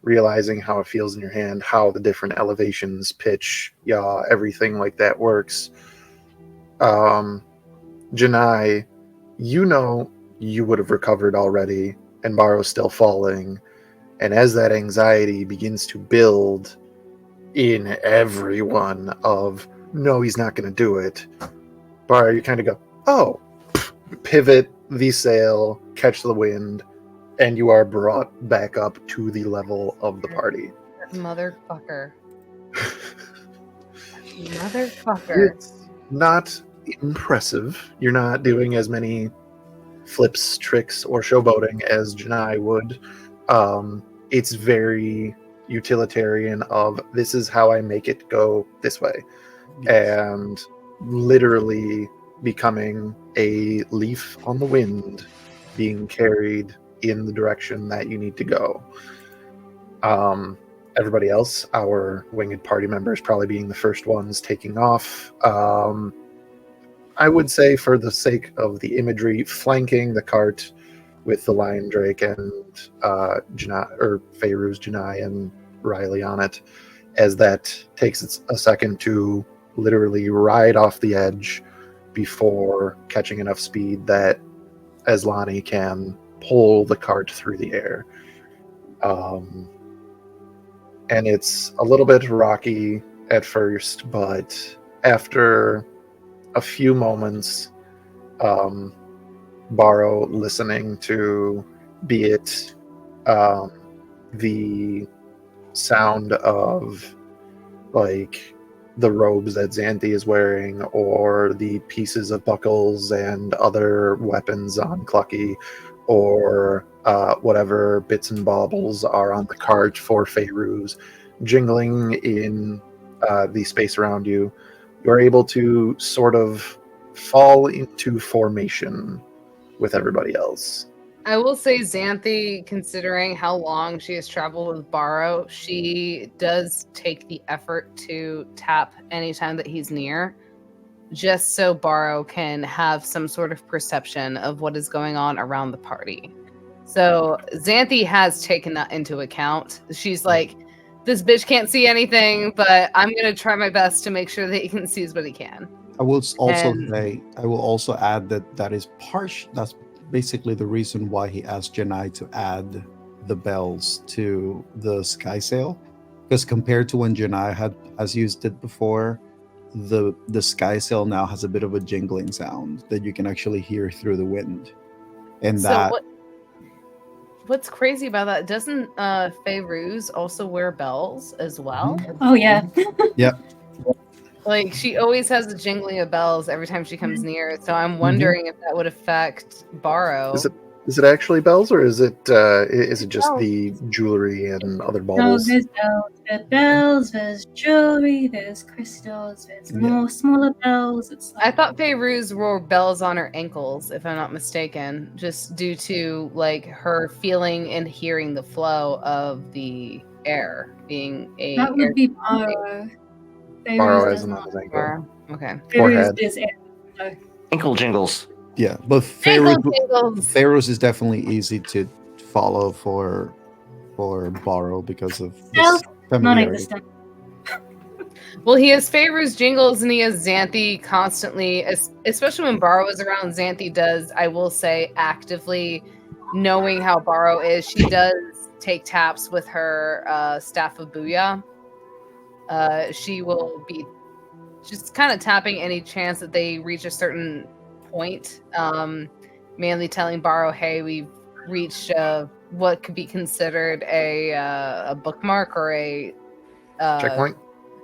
realizing how it feels in your hand, how the different elevations, pitch, yaw, everything like that works. Janai, you know you would have recovered already, and Baro's still falling. And as that anxiety begins to build in everyone of, no, he's not going to do it, Baro, you kind of go, oh, pivot the sail, catch the wind, and you are brought back up to the level of the party. Motherfucker. Motherfucker. It's not impressive. You're not doing as many flips, tricks, or showboating as Janai would. It's very utilitarian of, this is how I make it go this way. And literally becoming a leaf on the wind, being carried in the direction that you need to go. Everybody else, our winged party members, probably being the first ones taking off. I would say, for the sake of the imagery, flanking the cart with the Lion Drake and Fairuz, Janai, and Riley on it, as that takes a second to literally ride off the edge before catching enough speed that Eslani can pull the cart through the air. And it's a little bit rocky at first, but after a few moments, Baro listening to, be it the sound of like the robes that Xanthi is wearing, or the pieces of buckles and other weapons on Clucky, or whatever bits and baubles are on the cart for Fairuz, jingling in the space around you, you're able to sort of fall into formation with everybody else. I will say Xanthi, considering how long she has traveled with Baro, she does take the effort to tap anytime that he's near, just so Baro can have some sort of perception of what is going on around the party. So Xanthi has taken that into account. She's like, this bitch can't see anything, but I'm going to try my best to make sure that he can see what he can. I will also add that that's basically the reason why he asked Janai to add the bells to the sky sail, because compared to when Janai has used it before, the sky sail now has a bit of a jingling sound that you can actually hear through the wind. And so what's crazy about that, doesn't Fairuz also wear bells as well? Mm-hmm. Oh yeah. Yep. Like, she always has a jingling of bells every time she comes near. So I'm wondering if that would affect Baro. Is it actually bells, or is it just the jewelry and other No, baubles? there's bells. There's bells. There's jewelry. There's crystals. There's more smaller bells. It's I thought Fairuz wore bells on her ankles, if I'm not mistaken, just due to like her feeling and hearing the flow of the air being a. that would be Baro. Baro has on his ankle. Okay. Forehead. Is Ankle jingles. Yeah, but Fairuz is definitely easy to follow for Baro because of this familiarity. non-existent. Well, he has Fairuz jingles and he has Xanthi constantly, especially when Baro is around. Xanthi does, I will say, actively knowing how Baro is, she does take taps with her staff of Booyah. She will be just kind of tapping any chance that they reach a certain point. Mainly telling Baro, "Hey, we've reached what could be considered a bookmark or a Checkpoint.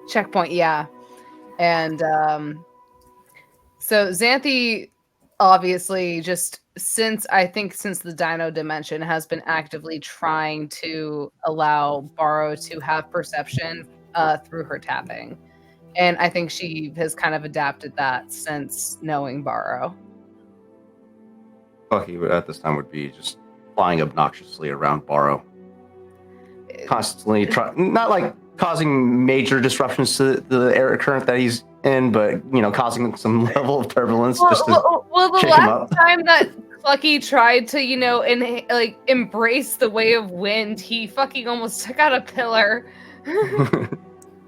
checkpoint." Yeah, and so Xanthi, obviously, just since the Dino Dimension has been actively trying to allow Baro to have perception through her tapping. And I think she has kind of adapted that since knowing Baro. Bucky at this time would be just flying obnoxiously around Baro, constantly not like causing major disruptions to the air current that he's in, but causing some level of turbulence just to the shake him up. last time that Clucky tried to, embrace the way of wind, he fucking almost took out a pillar.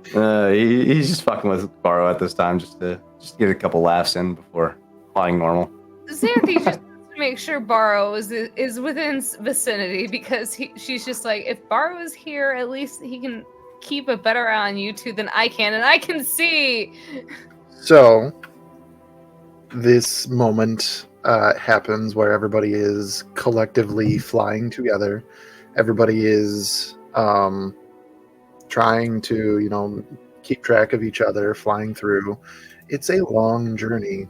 He's just fucking with Baro at this time just to get a couple laughs in before flying normal. Xanthi just wants to make sure Baro is within vicinity, because she's just like, if Baro is here, at least he can keep a better eye on you two than I can, and I can see. So this moment happens where everybody is collectively flying together. Everybody is trying to, keep track of each other, flying through. It's a long journey.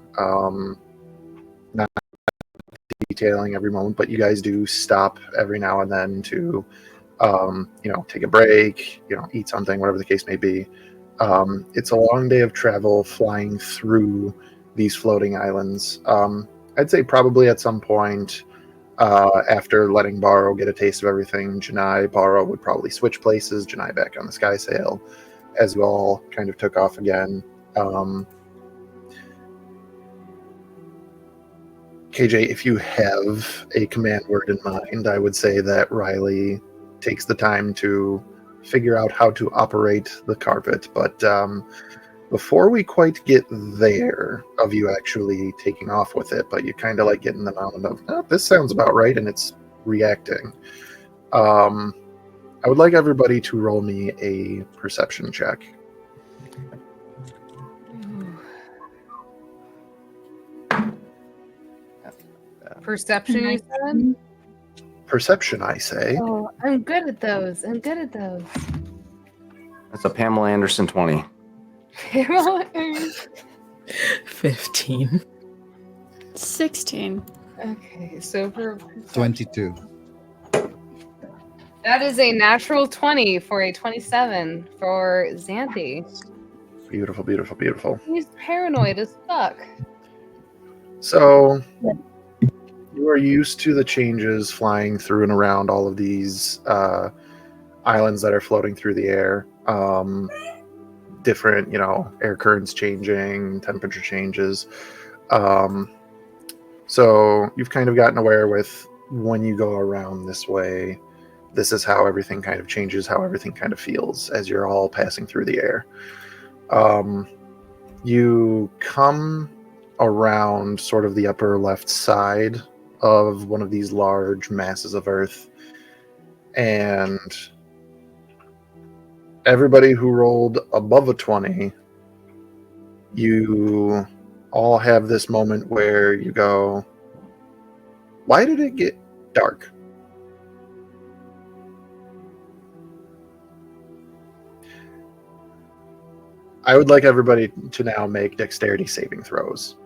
Not detailing every moment, but you guys do stop every now and then to, take a break, eat something, whatever the case may be. It's a long day of travel flying through these floating islands. I'd say probably at some point, after letting Baro get a taste of everything, Janai, Baro would probably switch places, Janai back on the sky sail, as you all kind of took off again. KJ, if you have a command word in mind, I would say that Riley takes the time to figure out how to operate the carpet. But before we quite get there, of you actually taking off with it, but you kind of like getting the mound of, oh, this sounds about right, and it's reacting. I would like everybody to roll me a perception check. Perception, you said? Perception, I say. Oh, I'm good at those. That's a Pamela Anderson 20. 15. 16. Okay, so for 22. that is a natural 20 for a 27 for Xanthi. Beautiful, beautiful, beautiful. He's paranoid as fuck. So you are used to the changes flying through and around all of these islands that are floating through the air. Different, air currents changing, temperature changes. So you've kind of gotten aware with when you go around this way, this is how everything kind of changes, how everything kind of feels as you're all passing through the air. You come around sort of the upper left side of one of these large masses of earth, and everybody who rolled above a 20, you all have this moment where you go, why did it get dark? I would like everybody to now make dexterity saving throws.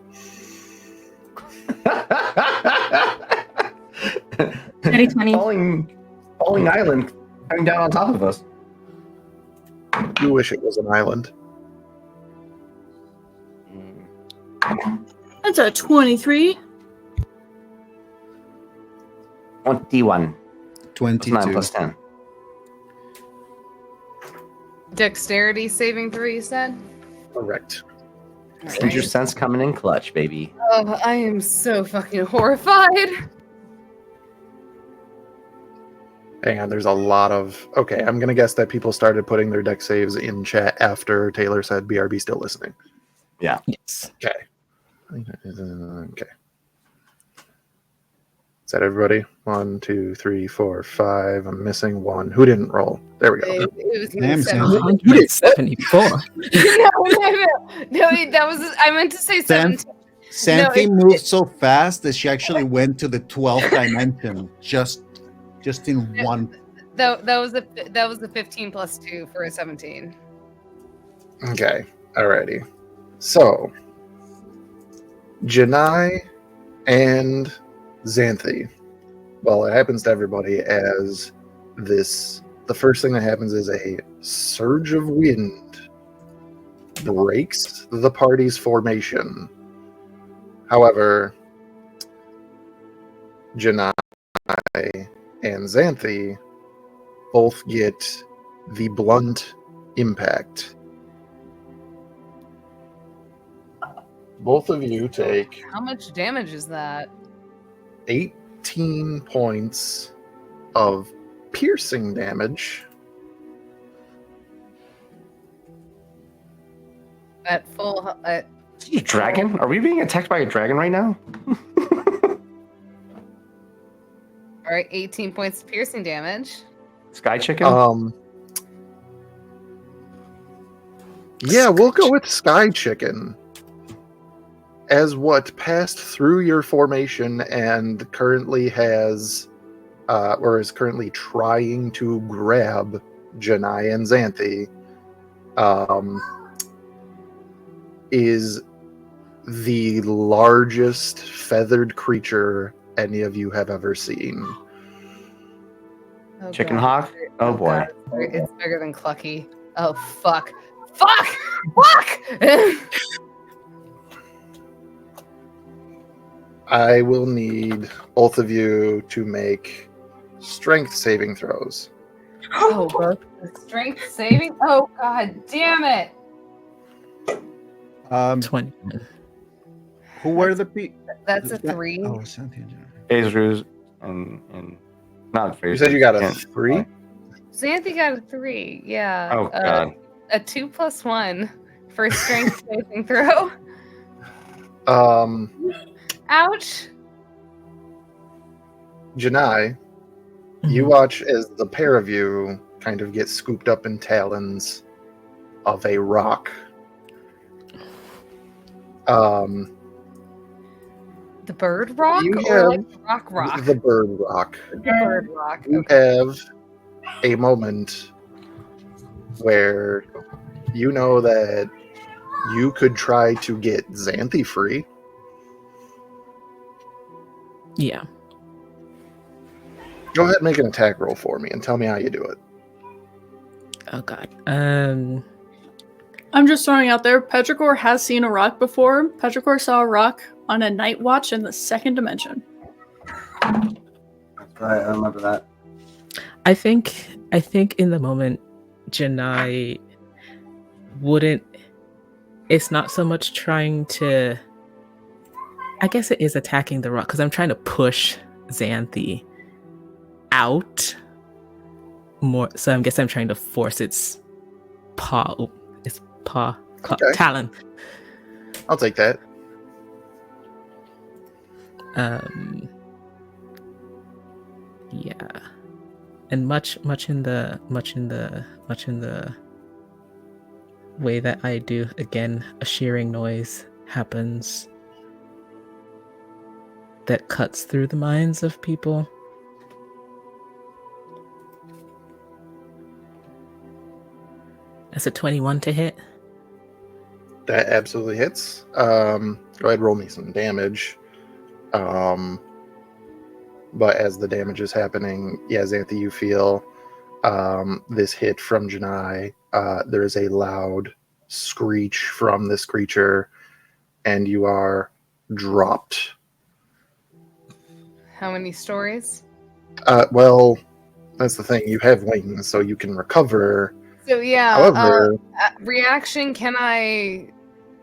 Natty 20. Falling island coming down on top of us. You wish it was an island. That's a 23. 21. 22. 9 plus 10. Dexterity saving throw, you said? Correct. Send your sense coming in clutch, baby. Oh, I am so fucking horrified. Hang on, there's a lot of... Okay, I'm going to guess that people started putting their dex saves in chat after Taylor said BRB still listening. Yeah. Yes. Okay. Okay. Is that everybody? 1, 2, 3, 4, 5. I'm missing one. Who didn't roll? There we go. It was Damn, 17. 174. no, that was. I meant to say 17. Xanthi it- moved so fast that she actually went to the 12th dimension just in one. That was a 15 plus 2 for a 17. Okay. Alrighty. So, Janai and Xanthi. Well, it happens to everybody as this. The first thing that happens is a surge of wind breaks the party's formation. However, Janai and Xanthi both get the blunt impact. Both of you take How much damage is that? 18 points of piercing damage. At full. Is it a dragon? Are we being attacked by a dragon right now? All right, 18 points of piercing damage. Sky chicken? Yeah, we'll go with Sky Chicken as what passed through your formation and currently has, or is currently trying to grab Janai and Xanthi, is the largest feathered creature any of you have ever seen. Oh, Chicken God. hawk? Oh, boy. God, it's bigger than Clucky. Oh, fuck. Fuck! Fuck! I will need both of you to make strength saving throws. Oh, both the strength saving? Oh, God damn it! 20. Who were the people? That's a 3. Oh, Xanthi and Janai. Phasers and not phasers. You said you got a and- 3? Xanthi got a 3, yeah. Oh, God. A 2 plus 1 for strength saving throw. Ouch! Janai, you watch as the pair of you kind of get scooped up in talons of a rock. The bird rock? You Or have like rock? the bird rock. The bird rock. You have a moment where you know that you could try to get Xanthi free. Yeah. Go ahead and make an attack roll for me and tell me how you do it. Oh god. I'm just throwing out there, Petrichor has seen a rock before. Petrichor saw a rock on a night watch in the second dimension. That's right, I remember that. I think in the moment Janai wouldn't, it's not so much trying to, I guess it is attacking the rock because I'm trying to push Xanthi out more, so I guess I'm trying to force its paw, Okay. talon. I'll take that. Yeah, and much in the way that I do, again, a shearing noise happens that cuts through the minds of people. That's a 21 to hit. That absolutely hits. Go ahead, roll me some damage. But as the damage is happening, yeah, Xanthi, you feel this hit from Janai. There is a loud screech from this creature, and you are dropped. How many stories? Well, that's the thing. You have wings, so you can recover. So yeah. However, Reaction. Can I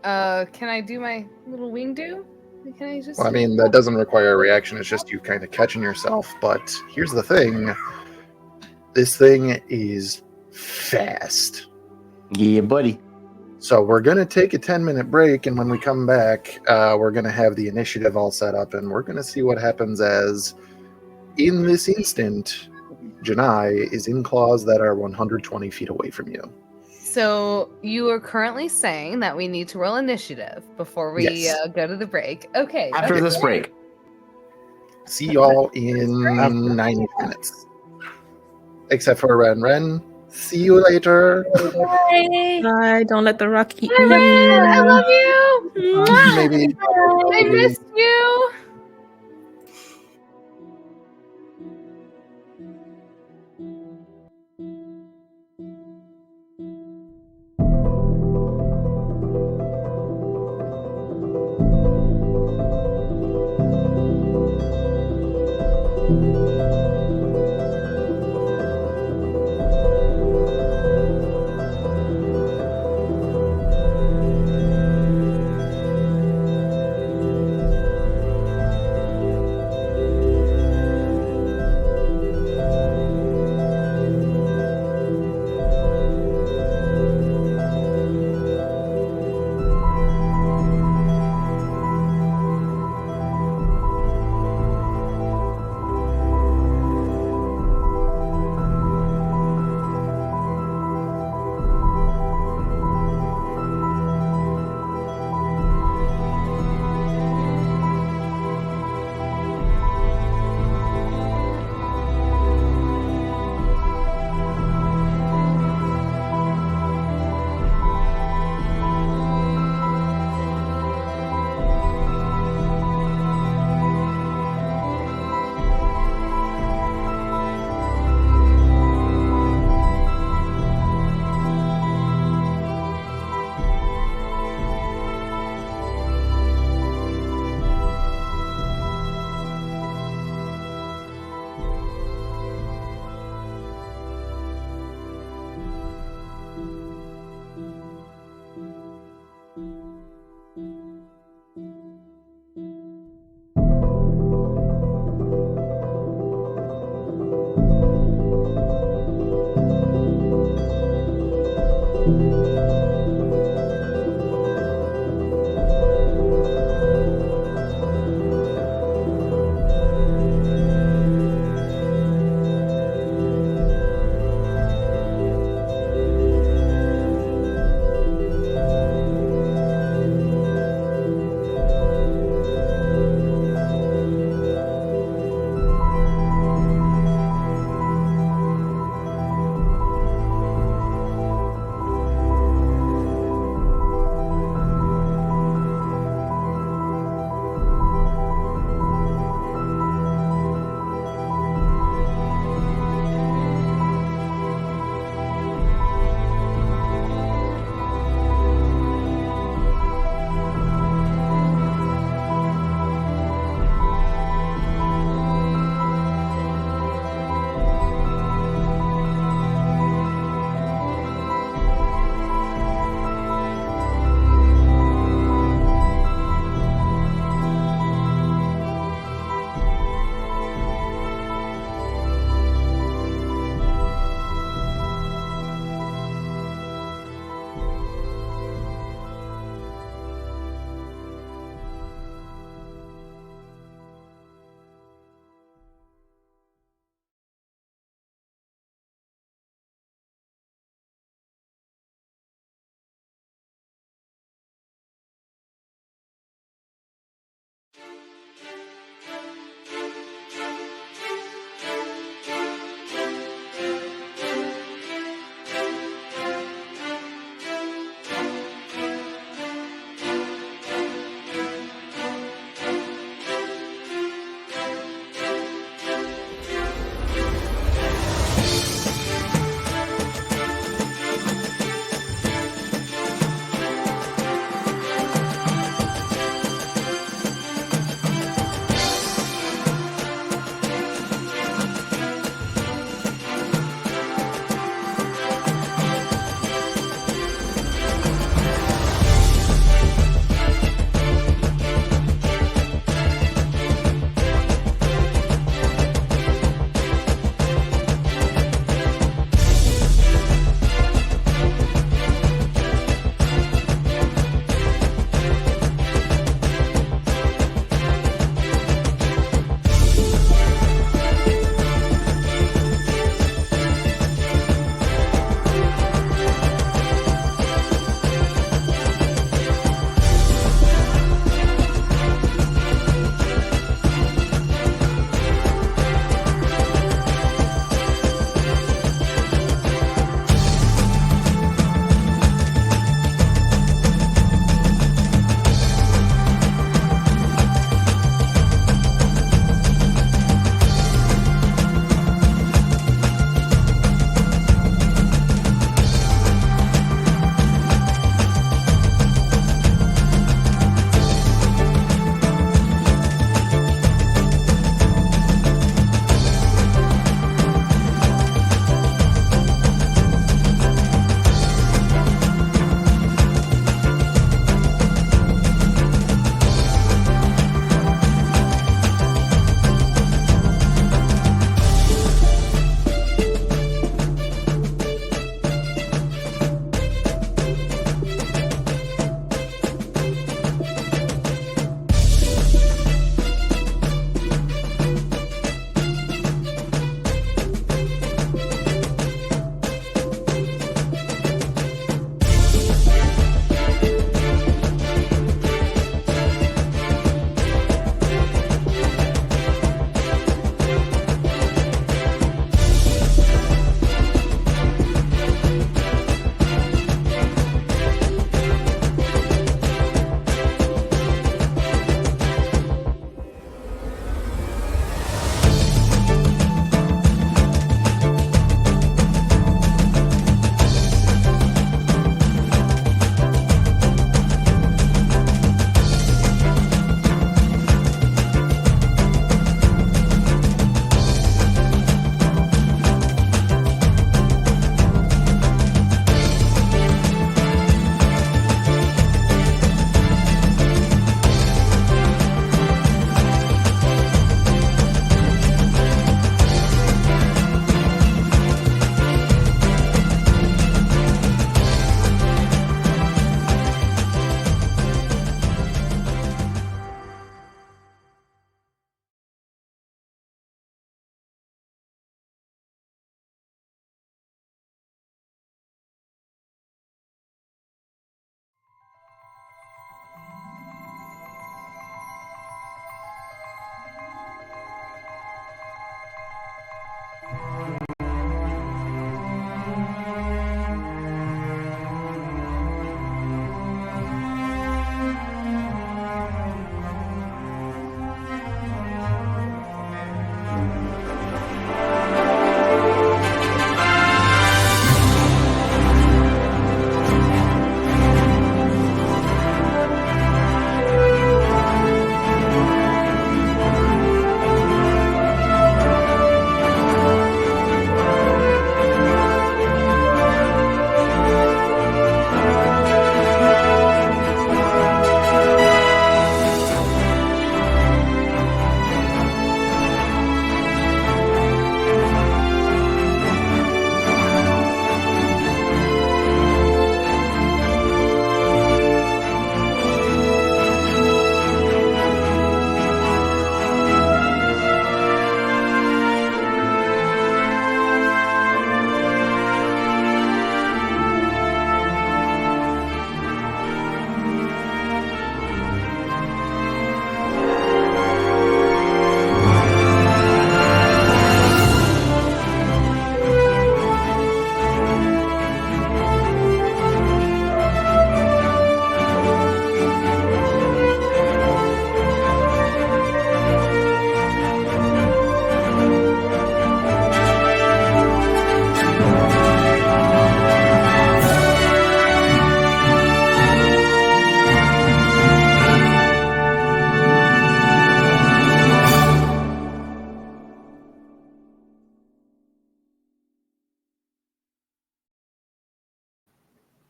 do my little wing do? Can I just? well, I mean, that doesn't require a reaction. It's just you kind of catching yourself. But here's the thing. This thing is fast. Yeah, buddy. So we're going to take a 10-minute break, and when we come back, we're going to have the initiative all set up, and we're going to see what happens as in this instant, Janai is in claws that are 120 feet away from you. So you are currently saying that we need to roll initiative before we Yes. go to the break. Okay. After this break. See y'all in 90 minutes. Except for Ren Ren. See you later. Bye. Don't let the rock eat Hi, me. Ren, I love you. Mwah! Maybe. I missed you.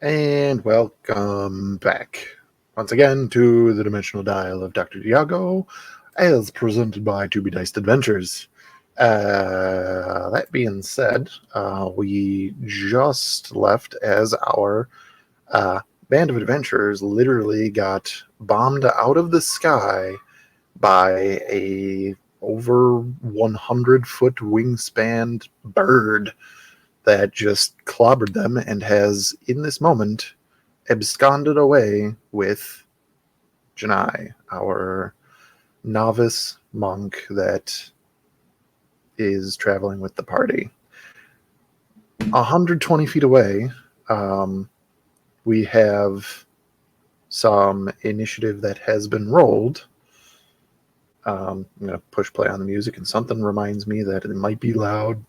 And welcome back once again to the Dimensional Dial of Dr. Diago, as presented by To Be Diced Adventures. That being said, we just left as our band of adventurers literally got bombed out of the sky by a over 100-foot wingspan bird that just clobbered them and has, in this moment, absconded away with Janai, our novice monk that is traveling with the party. 120 feet away, we have some initiative that has been rolled. I'm going to push play on the music, and something reminds me that it might be loud.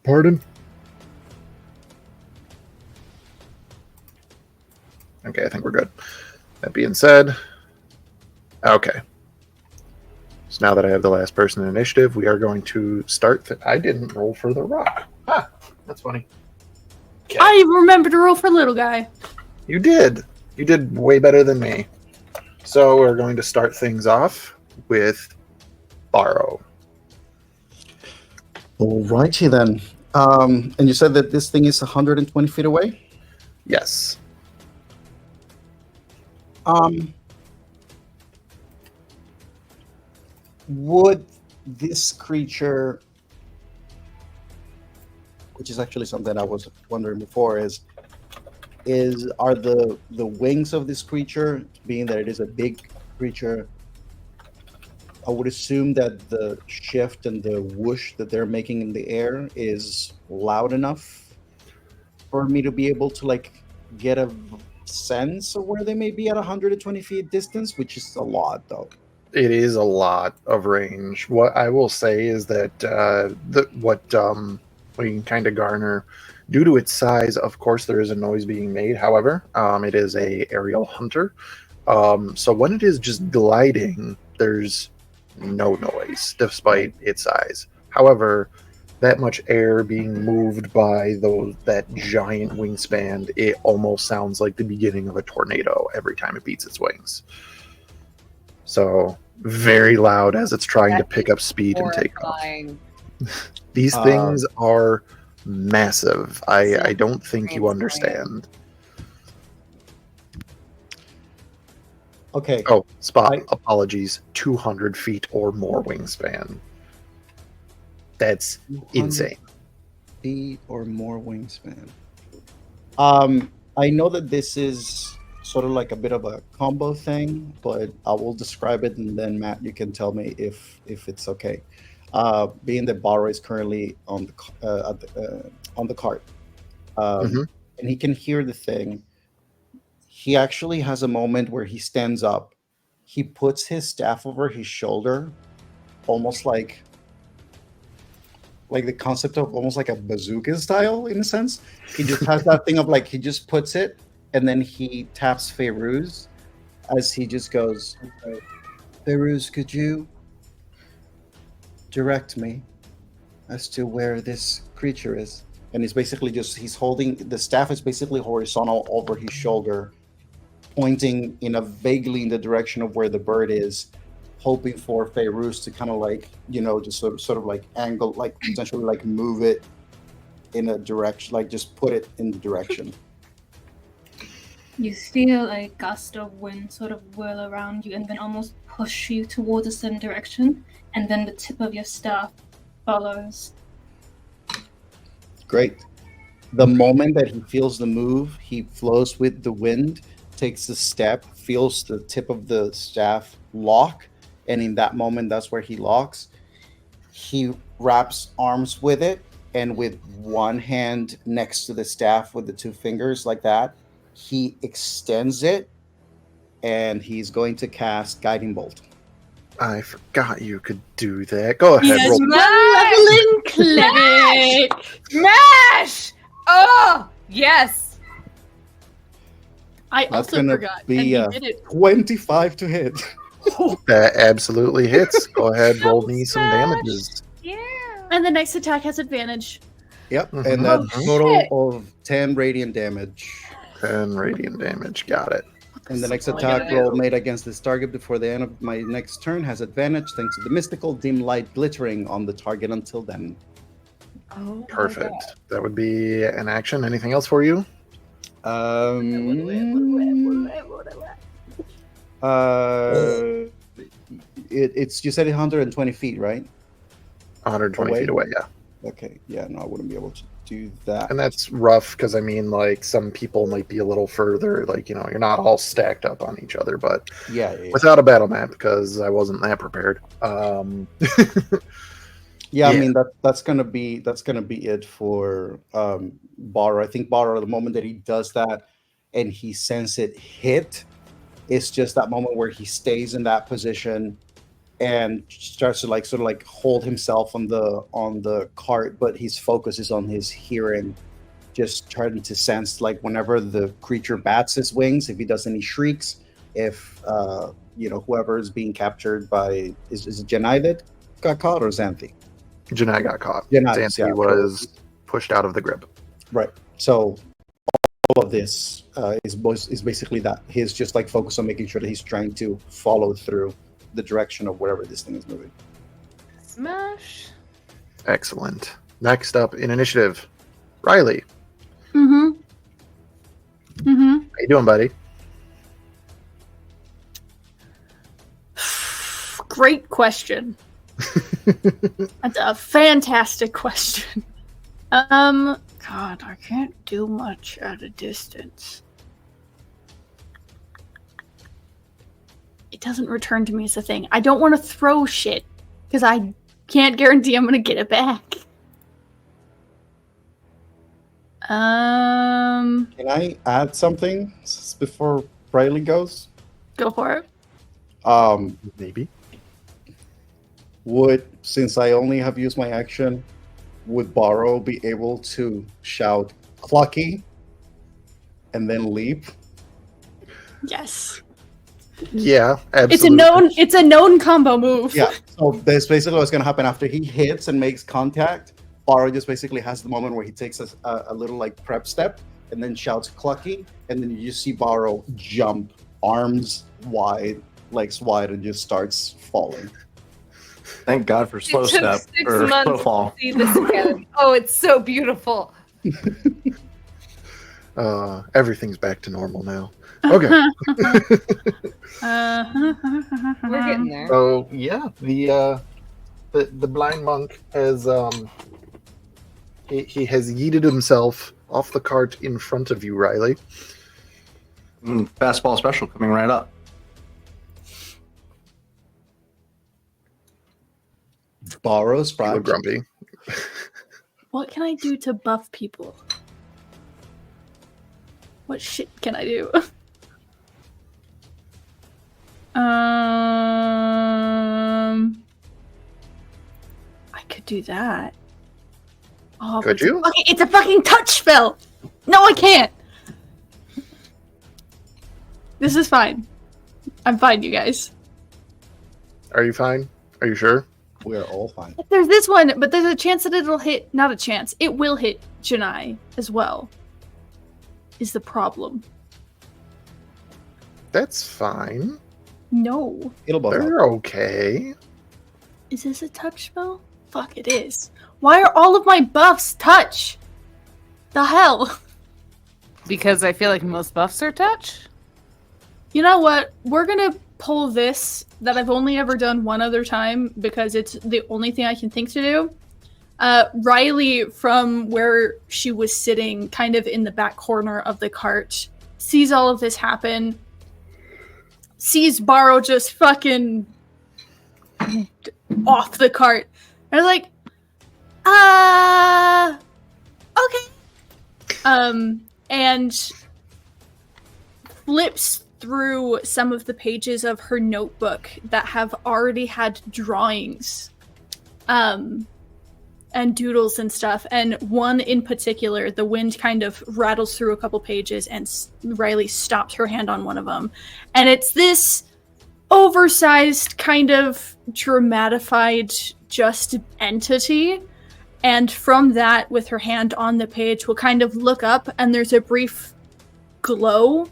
Pardon? Okay, I think we're good. That being said, okay. So now that I have the last person in initiative, we are going to start. I didn't roll for the rock. Ha! That's funny. Okay. I remember to roll for little guy. You did. You did way better than me. So we're going to start things off with Borrow. Alrighty then. And you said that this thing is 120 feet away? Yes. Would this creature, which is actually something I was wondering before, are the wings of this creature, being that it is a big creature, I would assume that the shift and the whoosh that they're making in the air is loud enough for me to be able to like get a sense of where they may be at 120 feet distance, which is a lot though. It is a lot of range. What I will say is that we can kind of garner, due to its size, of course, there is a noise being made. However, it is a aerial hunter. So when it is just gliding, there's no noise, despite its size. However, that much air being moved by that giant wingspan, it almost sounds like the beginning of a tornado every time it beats its wings. So very loud as it's trying to pick up speed and take off. These things are massive. I don't think you understand. Okay. Oh, apologies. 200 feet or more wingspan. That's insane. Feet or more wingspan. I know that this is sort of like a bit of a combo thing, but I will describe it, and then Matt, you can tell me if it's okay. Being that Barra is currently on the cart, and he can hear the thing. He actually has a moment where he stands up. He puts his staff over his shoulder, almost like the concept of almost like a bazooka style in a sense. He just has that thing of like, he just puts it, and then he taps Feyruz as he just goes, Feyruz, could you direct me as to where this creature is? And he's basically he's holding, the staff is basically horizontal over his shoulder, pointing vaguely in the direction of where the bird is, hoping for Feyruz to kind of like, just sort of like angle, like essentially like move it in a direction, like just put it in the direction. You feel a gust of wind sort of whirl around you and then almost push you towards a certain direction, and then the tip of your staff follows. Great. The moment that he feels the move, he flows with the wind, takes the step, feels the tip of the staff lock, and in that moment, that's where he locks. He wraps arms with it, and with one hand next to the staff with the two fingers like that, he extends it, and he's going to cast Guiding Bolt. I forgot you could do that. Go ahead. Yes, Roll. leveling clinic. Smash! Oh, yes. I That's also gonna forgot. be and you did it. 25 to hit. That absolutely hits. Go ahead, roll me some damages. Yeah. And the next attack has advantage. Yep, Mhm. and that's total of 10 radiant damage. 10 radiant damage. Got it. And the next That's all I attack gotta roll do. made against this target before the end of my next turn has advantage thanks to the mystical dim light glittering on the target until then. Oh, Perfect. That would be an action. Anything else for you? It's you said 120 feet, right? 120 Away? feet away, yeah. Okay, yeah, no, I wouldn't be able to do that. And that's rough because, I mean, like, some people might be a little further. Like, you know, you're not all stacked up on each other, but Yeah. without a battle map because I wasn't that prepared. Yeah, I Yeah. mean that's gonna be it for Bar. I think Bar, the moment that he does that and he senses it hit, it's just that moment where he stays in that position and starts to like sort of like hold himself on the cart, but his focus is on his hearing, just trying to sense like whenever the creature bats his wings, if he does any shrieks, if whoever is being captured by is it Janai that got caught or Xanthi? Janai got caught. Janai, Xanthi yeah. was pushed out of the grip. Right. So all of this is basically that he's just like focused on making sure that he's trying to follow through the direction of wherever this thing is moving. Smash. Excellent. Next up in initiative, Riley. Mm-hmm. Mm-hmm. How you doing, buddy? Great question. That's a fantastic question. God, I can't do much at a distance. It doesn't return to me as a thing. I don't want to throw shit because I can't guarantee I'm gonna get it back. Can I add something before Riley goes? Go for it. Maybe. Since I only have used my action, would Borrow be able to shout "Clucky" and then leap? Yes. Yeah, absolutely. It's a known combo move. Yeah. So that's basically what's going to happen after he hits and makes contact. Borrow just basically has the moment where he takes a little like prep step and then shouts "Clucky," and then you just see Borrow jump, arms wide, legs wide, and just starts falling. Thank God for slow It took step 6 or months slow fall. to see this again. Oh, it's so beautiful. Everything's back to normal now. Okay. We're getting there. So yeah, the blind monk has he has yeeted himself off the cart in front of you, Riley. Fastball special coming right up. Borrow You look Sprite. grumpy. What can I do to buff people? What shit can I do? I could do that. Oh, Could but you? It's a fucking touch spell. No, I can't. This is fine. I'm fine, you guys. Are you fine? Are you sure? We're all fine. There's this one, but there's a chance that it'll hit. Not a chance. It will hit Janai as well. Is the problem? That's fine. No. It'll bug out. They're okay. Is this a touch spell? Fuck, it is. Why are all of my buffs touch? The hell? Because I feel like most buffs are touch. You know what? We're gonna pull this that I've only ever done one other time because it's the only thing I can think to do. Riley, from where she was sitting, kind of in the back corner of the cart, sees all of this happen. Sees Borrow just fucking off the cart. And I was like, okay. And flips through some of the pages of her notebook that have already had drawings and doodles and stuff, and one in particular, the wind kind of rattles through a couple pages and Riley stops her hand on one of them, and it's this oversized kind of dramatified just entity, and from that, with her hand on the page, will kind of look up, and there's a brief glow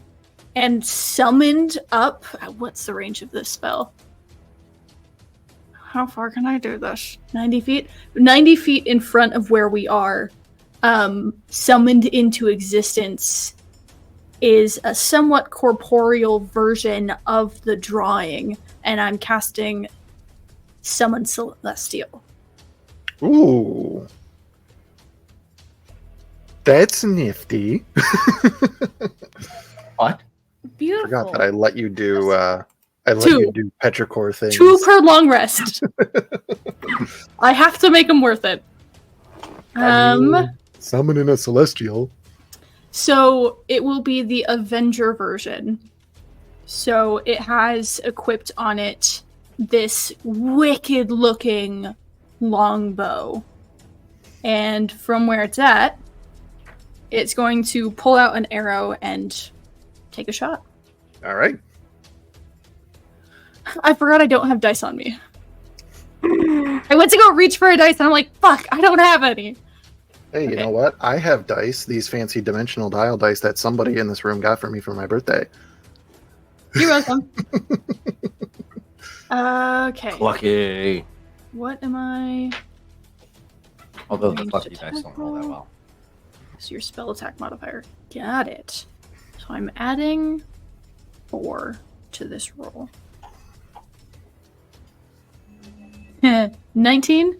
and summoned up. What's the range of this spell? How far can I do this? 90 feet? 90 feet in front of where we are, summoned into existence is a somewhat corporeal version of the drawing, and I'm casting Summon Celestial. Ooh. That's nifty. What? Beautiful. Forgot that I let you do you do petrichor things. 2 per long rest. I have to make them worth it. Summoning a celestial. So it will be the Avenger version. So it has equipped on it this wicked looking longbow. And from where it's at, it's going to pull out an arrow and take a shot. All right. I forgot I don't have dice on me. I went to go reach for a dice and I'm like, fuck, I don't have any. Hey, you know what? I have dice, these fancy dimensional dial dice that somebody in this room got for me for my birthday. You're welcome. Okay. Lucky. What am I? Although the Ranged lucky dice attack don't roll that roll. well. So your spell attack modifier. Got it. So I'm adding 4 to this roll. 19?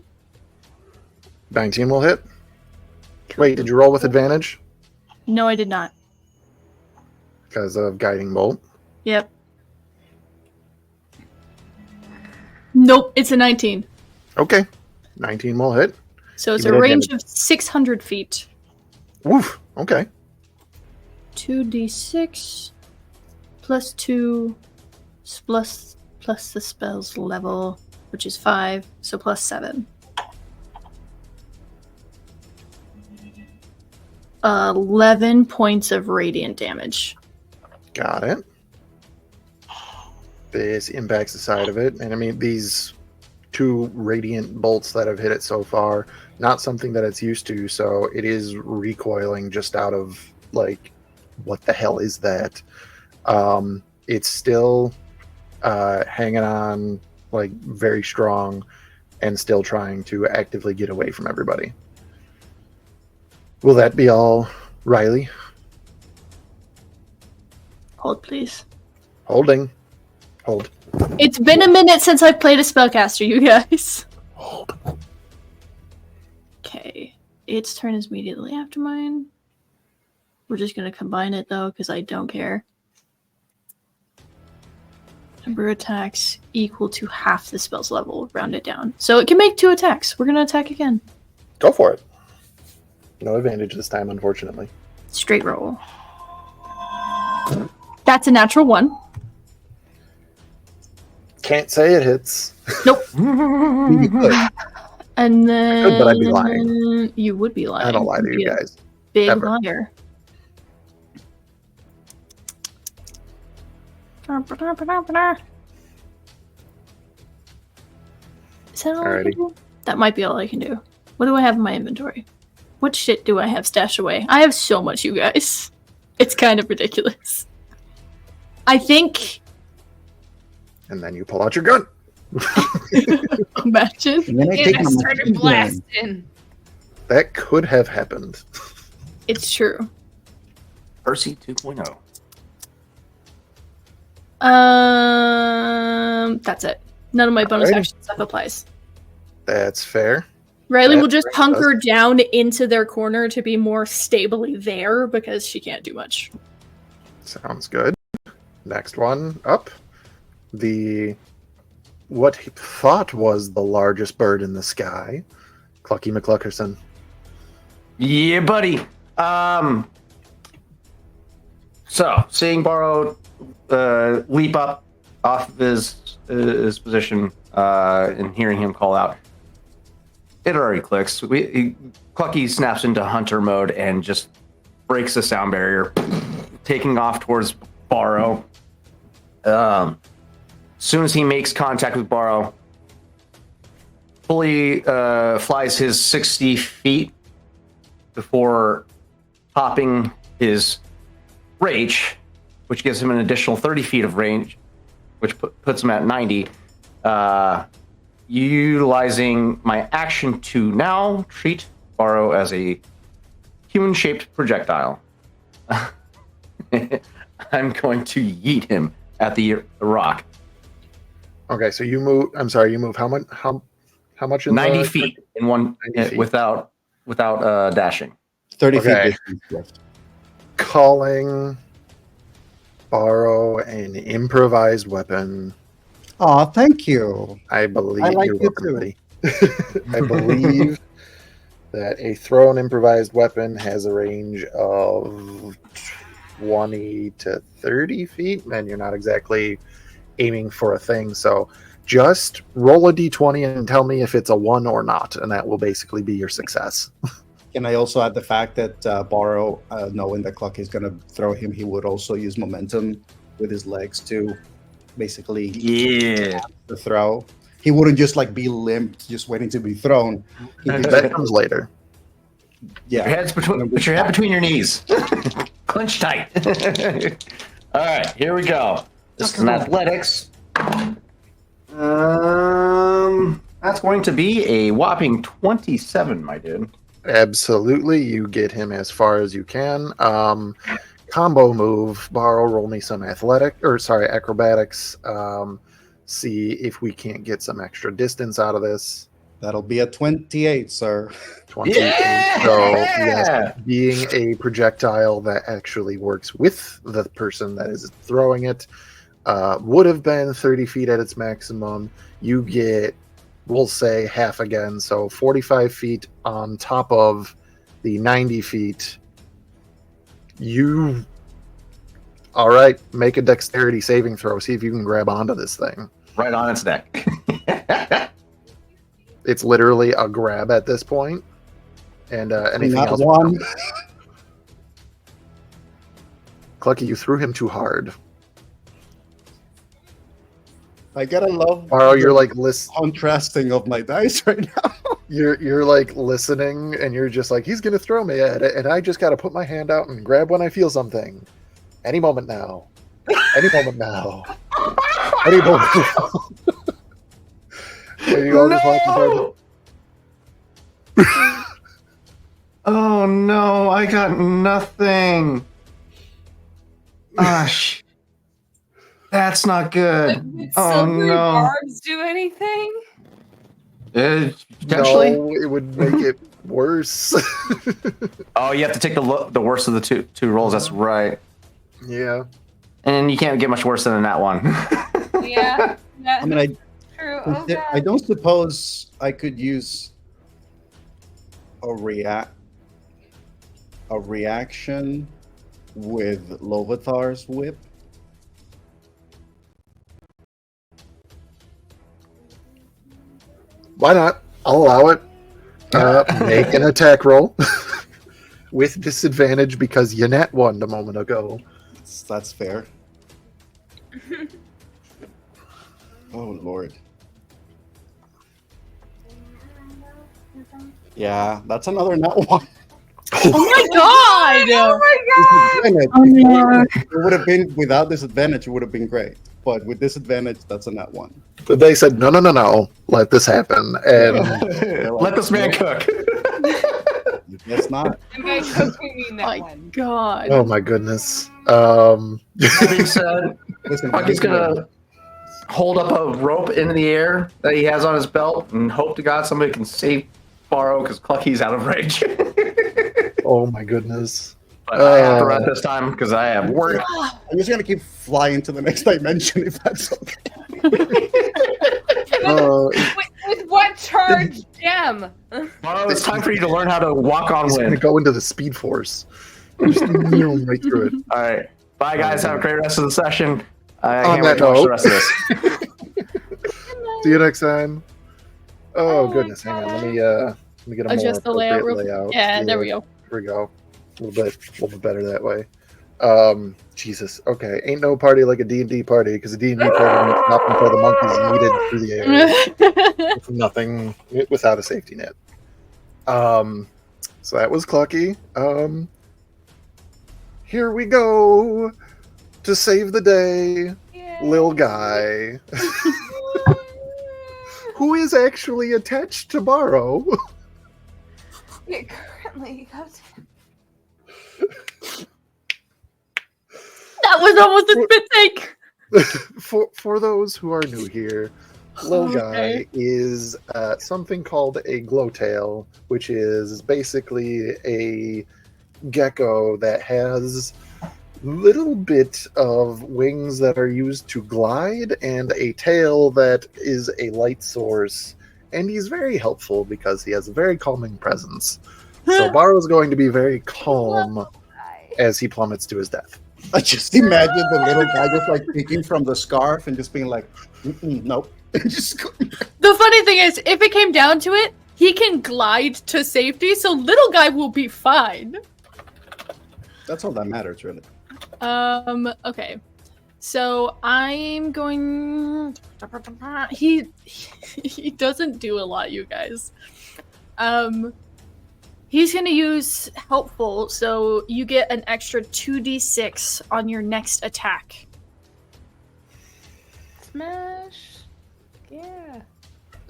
19 will hit. Wait, did you roll with advantage? No, I did not. Because of Guiding Bolt. Yep. Nope, it's a 19. Okay. 19 will hit. So it's Give a it range advantage. of 600 feet. Woof. Okay. 2d6 plus 2 plus the spell's level, which is 5, so plus 7. 11 points of radiant damage. Got it. This impacts the side of it. And I mean, these 2 radiant bolts that have hit it so far, not something that it's used to, so it is recoiling just out of, like, what the hell is that? It's still hanging on, like, very strong and still trying to actively get away from everybody. Will that be all, Riley? Hold, please. Holding. Hold. It's been a minute since I've played a spellcaster, you guys. Hold. Okay. Its turn is immediately after mine. We're just going to combine it, though, because I don't care. Number of attacks equal to half the spell's level, round it down. So it can make 2 attacks. We're going to attack again. Go for it. No advantage this time, unfortunately. Straight roll. That's a natural 1. Can't say it hits. Nope. You could. And then... could, but I'd be lying. You would be lying. I don't lie to You'd you be a guys. Big Ever. liar. Is that all I can Alrighty. do? That might be all I can do. What do I have in my inventory? What shit do I have stashed away? I have so much, you guys. It's kind of ridiculous. I think... And then you pull out your gun. Imagine. And then I And take I my started machine gun. blasting. That could have happened. It's true. Percy 2.0. That's it. None of my bonus Alrighty. action stuff applies. That's fair. Riley will That just brings hunker us- down into their corner to be more stably there because she can't do much. Sounds good. Next one up. What he thought was the largest bird in the sky. Clucky McCluckerson. Yeah, buddy. So, seeing Borrow leap up off of his position and hearing him call out, it already clicks. Clucky snaps into hunter mode and just breaks the sound barrier, taking off towards Borrow. As soon as he makes contact with Borrow, fully flies his 60 feet before popping his reach, which gives him an additional 30 feet of range, which puts him at 90. Utilizing my action to now treat Borrow as a human-shaped projectile. I'm going to yeet him at the rock. Okay, so you move. I'm sorry, you move how much? How much? In 90 feet in one 90 feet. without dashing. 30 Okay. feet distance left. Calling Borrow an improvised weapon. Aw, thank you. I believe I like you're you welcome, too. buddy. I believe that a thrown improvised weapon has a range of 20 to 30 feet, and you're not exactly aiming for a thing. So just roll a d20 and tell me if it's a 1 or not, and that will basically be your success. Can I also add the fact that Borrow, knowing that Cluck is going to throw him, he would also use momentum with his legs to basically the throw. He wouldn't just like be limp, just waiting to be thrown. That comes later. Yeah. Put your head between your knees. Clench tight. All right, here we go. This is an athletics. That's going to be a whopping 27, my dude. Absolutely, you get him as far as you can. Combo move, Borrow, roll me some acrobatics. See if we can't get some extra distance out of this. That'll be a 28, sir. 28. Yeah! So, yes, being a projectile that actually works with the person that is throwing it would have been 30 feet at its maximum. You get, we'll say, half again. So 45 feet on top of the 90 feet. All right, make a dexterity saving throw. See if you can grab onto this thing. Right on its neck. It's literally a grab at this point. And anything Not else? one. Clucky, you threw him too hard. I gotta love Borrow, you're the like contrasting of my dice right now. You're like listening, and you're just like, he's gonna throw me at it, and I just gotta put my hand out and grab when I feel something. Any moment now. Any moment now. Any moment now. And you all just walk No! Oh no, I got nothing. Gosh. That's not good. Did Oh silvery no. barbs do anything? Potentially. No, it would make it worse. Oh, you have to take the worst of the two rolls. That's right. Yeah. And you can't get much worse than that one. Yeah. I mean, True. Oh, God. I don't suppose I could use a reaction with Lovathar's whip. Why not? I'll allow it. Make an attack roll with disadvantage because you net one a moment ago. That's fair. Oh Lord. Yeah, that's another nut one. Oh my god! Oh my God! Oh no. It would have been without disadvantage. It would have been great, but with disadvantage, that's a nut one. But they said, no, let this happen. And Let this man cook. That's not. I'm going to cook me Oh that my one. god. oh my goodness. That being said, Listen, Bucky's gonna hold up a rope in the air that he has on his belt and hope to God somebody can save Borrow because Clucky's out of range. Oh my goodness. But I have to run this time because I have work. I'm just gonna keep flying to the next dimension if that's okay. With what charge gem? Borrow, it's time for you to learn how to walk on He's going to wind. go into the Speed Force. Just right through it. All right. Bye, guys. Have a great rest of the session. I On can't wait that to watch the note. rest of this. See you next time. Oh, my goodness. Hang on. God. Let me get a Adjust the more layout appropriate real layout. Yeah, there we go. Here we go. A little bit better that way. Jesus. Okay. Ain't no party like a D&D party because a D&D party means stop until the monkeys yeeted through the air with nothing, without a safety net. So that was Clucky. here we go to save the day, Lil Guy, who is actually attached to Borrow. Yeah, currently, That was almost a spit take. For those who are new here, Lil Guy is something called a glowtail, which is basically a gecko that has little bit of wings that are used to glide and a tail that is a light source, and he's very helpful because he has a very calming presence. So Barrow's going to be very calm as he plummets to his death. I just imagine the little guy just like picking from the scarf and just being like, nope. Just The funny thing is, if it came down to it, he can glide to safety, so little guy will be fine. That's all that matters, really. Okay. So I'm going. He doesn't do a lot, you guys. He's gonna use helpful, so you get an extra 2d6 on your next attack. Smash. Yeah.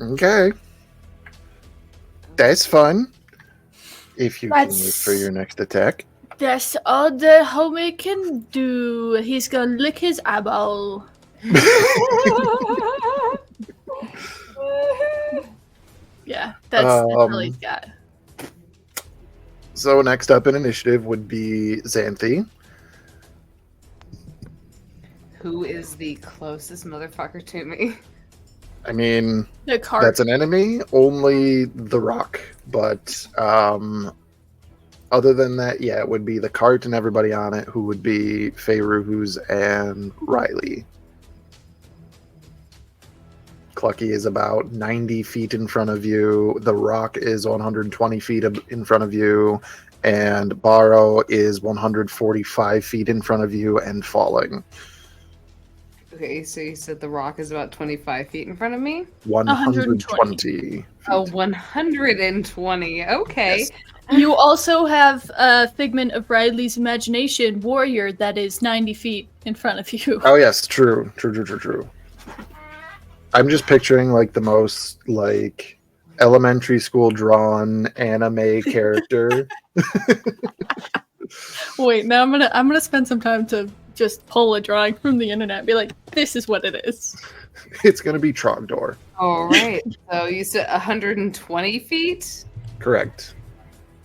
Okay. That's fun. If you can That's- use for your next attack. That's all the homie can do. He's gonna lick his eyeball. Yeah, that's all he's got. So next up in initiative would be Xanthi. Who is the closest motherfucker to me? I mean, The cart. that's an enemy, only the rock. But other than that, yeah, it would be the cart and everybody on it, who would be Feyruhuz and Riley. Clucky is about 90 feet in front of you. The rock is 120 feet in front of you. And Barrow is 145 feet in front of you and falling. Okay, so you said the rock is about 25 feet in front of me? 120. Oh, 120. Okay. Yes. You also have a figment of Riley's imagination warrior that is 90 feet in front of you. Oh yes, true. I'm just picturing like the most like elementary school drawn anime character. Wait, now I'm gonna spend some time to just pull a drawing from the internet and be like, this is what it is. It's gonna be Trogdor. All right. So you said 120 feet? Correct.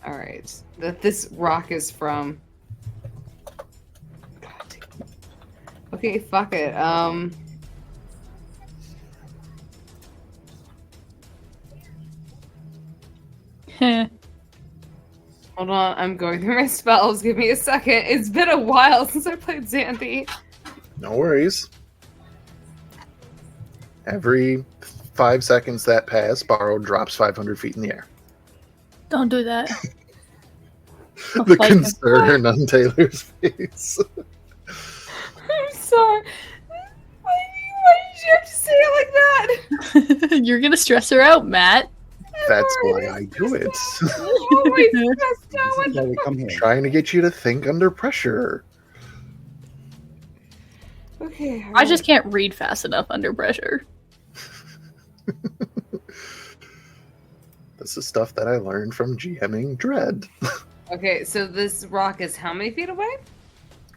All right. That this rock is from. God damn. Okay, fuck it. Heh. Hold on, I'm going through my spells. Give me a second. It's been a while since I played Xanthi. No worries. Every 5 seconds that pass, Barrow drops 500 feet in the air. Don't do that. The concern on Taylor's face. I'm sorry. Why did you have to say it like that? You're gonna stress her out, Matt. That's why I do it. Oh my goodness, no, This is why we come here. Trying to get you to think under pressure. Okay. I just can't read fast enough under pressure. This is stuff that I learned from GMing Dread. Okay, so this rock is how many feet away?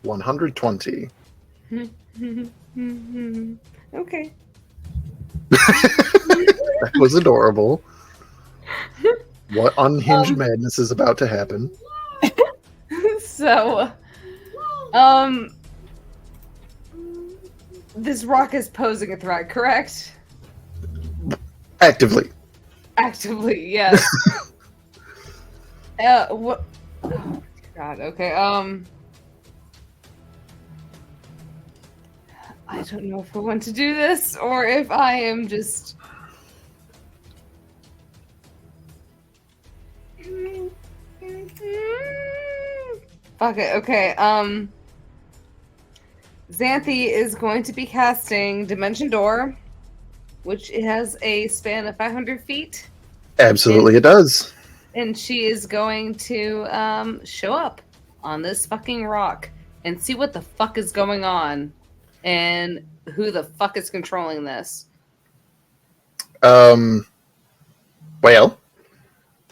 120. Okay. That was adorable. What unhinged madness is about to happen? So, this rock is posing a threat, correct? Actively. Actively, yes. What? Oh, God. Okay. I don't know if I want to do this or if I am just. Fuck it. Okay. Xanthi is going to be casting Dimension Door, which has a span of 500 feet. Absolutely, it does. And she is going to show up on this fucking rock and see what the fuck is going on and who the fuck is controlling this. Well,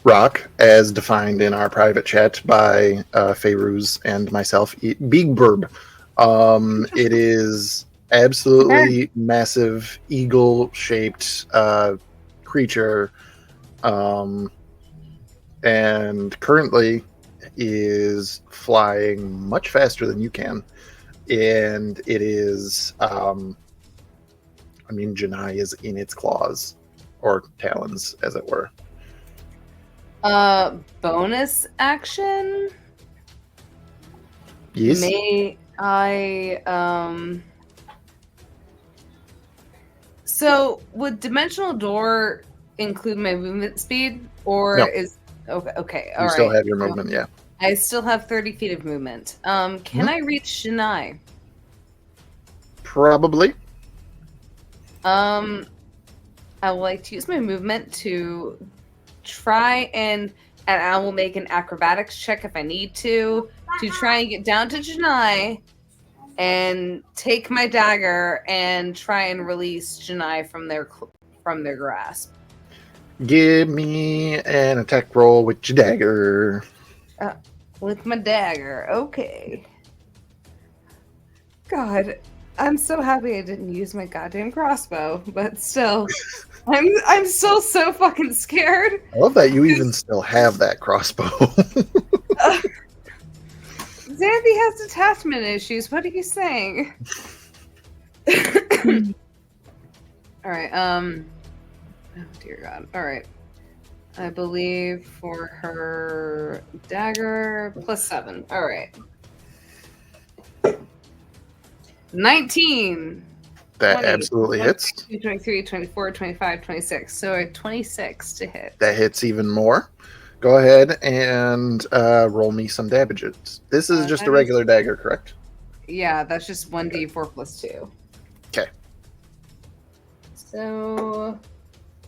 rock, as defined in our private chat by Feyruz and myself, Big Burb. It is absolutely massive eagle-shaped creature, and currently is flying much faster than you can. And it is, Janai is in its claws, or talons, as it were. Bonus action? Yes. May I, So, would Dimensional Door include my movement speed? Or No. is... Okay, You still have your movement, yeah. I still have 30 feet of movement. Can I reach Janai? Probably. I would like to use my movement to try and I will make an acrobatics check if I need to try and get down to Janai and take my dagger and try and release Janai from their grasp. Give me an attack roll with your dagger. With my dagger, okay. God, I'm so happy I didn't use my goddamn crossbow, but still, I'm still so fucking scared. I love that you even still have that crossbow. Xanthi has attachment issues. What are you saying? All right. Oh dear God. All right. I believe for her dagger +7. All right. 19. That 20, absolutely 22, hits. 23, 24, 25, 26. So a 26 to hit. That hits even more. Go ahead and roll me some damages. This is just a regular dagger, correct? Yeah, that's just 1d4 +2. Okay. So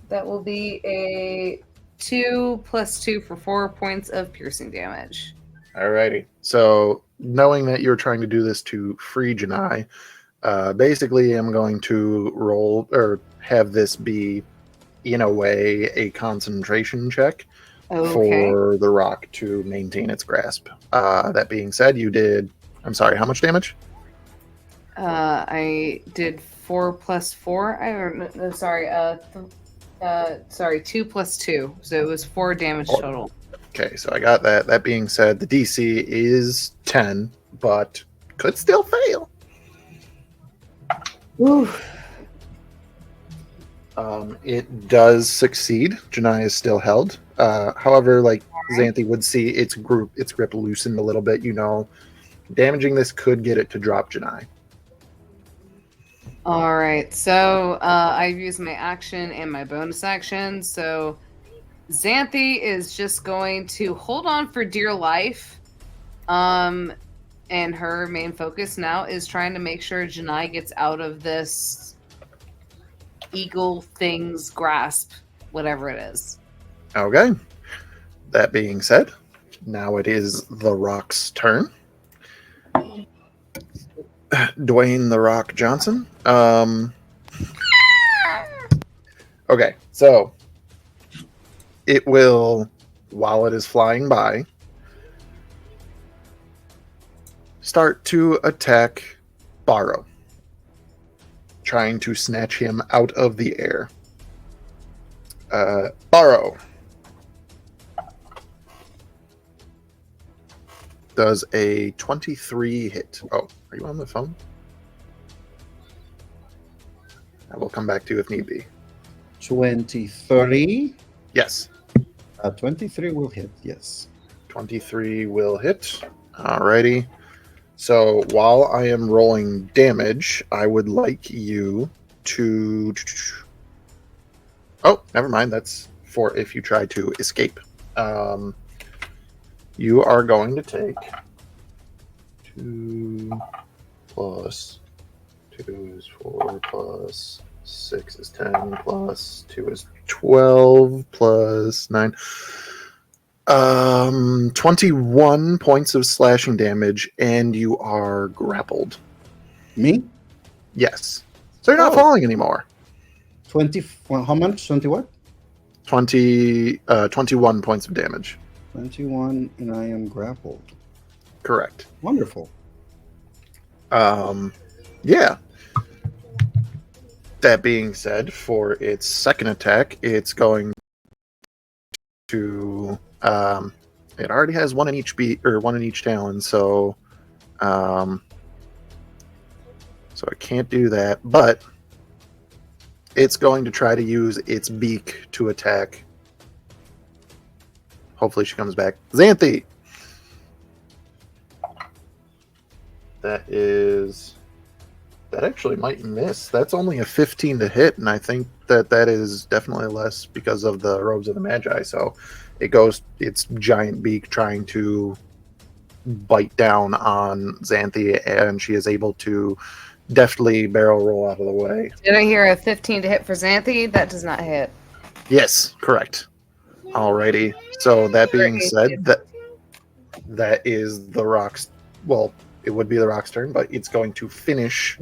that will be a 2 + 2 for 4 points of piercing damage. Alrighty. So, knowing that you're trying to do this to free Janai, basically I'm going to roll or have this be, in a way, a concentration check for the rock to maintain its grasp. That being said, you did, I'm sorry, how much damage? I did 4 + 4. Sorry, 2 + 2. So it was 4 damage total. Okay, so I got that. That being said, the DC is 10, but could still fail. Oof. It does succeed. Janai is still held. However, like Xanthi would see its grip loosened a little bit. Damaging this could get it to drop Janai. All right, so I've used my action and my bonus action. So Xanthi is just going to hold on for dear life. And her main focus now is trying to make sure Janai gets out of this eagle thing's grasp, whatever it is. Okay. That being said, now it is the Rock's turn. Dwayne the Rock Johnson. Okay, so it will, while it is flying by, start to attack Barrow, trying to snatch him out of the air. Barrow does a 23 hit. Oh, are you on the phone? I will come back to you if need be. 23. Yes. 23 will hit, yes. 23 will hit. Alrighty. So while I am rolling damage, I would like you to... Oh, never mind. That's for if you try to escape. You are going to take 2 plus 2 is 4 plus 6 is 10 plus 2 is 12 plus 9. 21 points of slashing damage, and you are grappled. Me? Yes. So you're not Oh. falling anymore. 20. How much? 20 what? 21 points of damage. 21, and I am grappled. Correct. Wonderful. Yeah. That being said, for its second attack, it's going to it already has one in each beat or one in each talon, so so it can't do that, but it's going to try to use its beak to attack. Hopefully she comes back. Xanthi! That actually might miss. That's only a 15 to hit, and I think that is definitely less because of the robes of the Magi. So it goes its giant beak trying to bite down on Xanthi, and she is able to deftly barrel roll out of the way. Did I hear a 15 to hit for Xanthi? That does not hit. Yes, correct. Alrighty. So that being said, that is the Rock's. Well, it would be the Rock's turn, but it's going to finish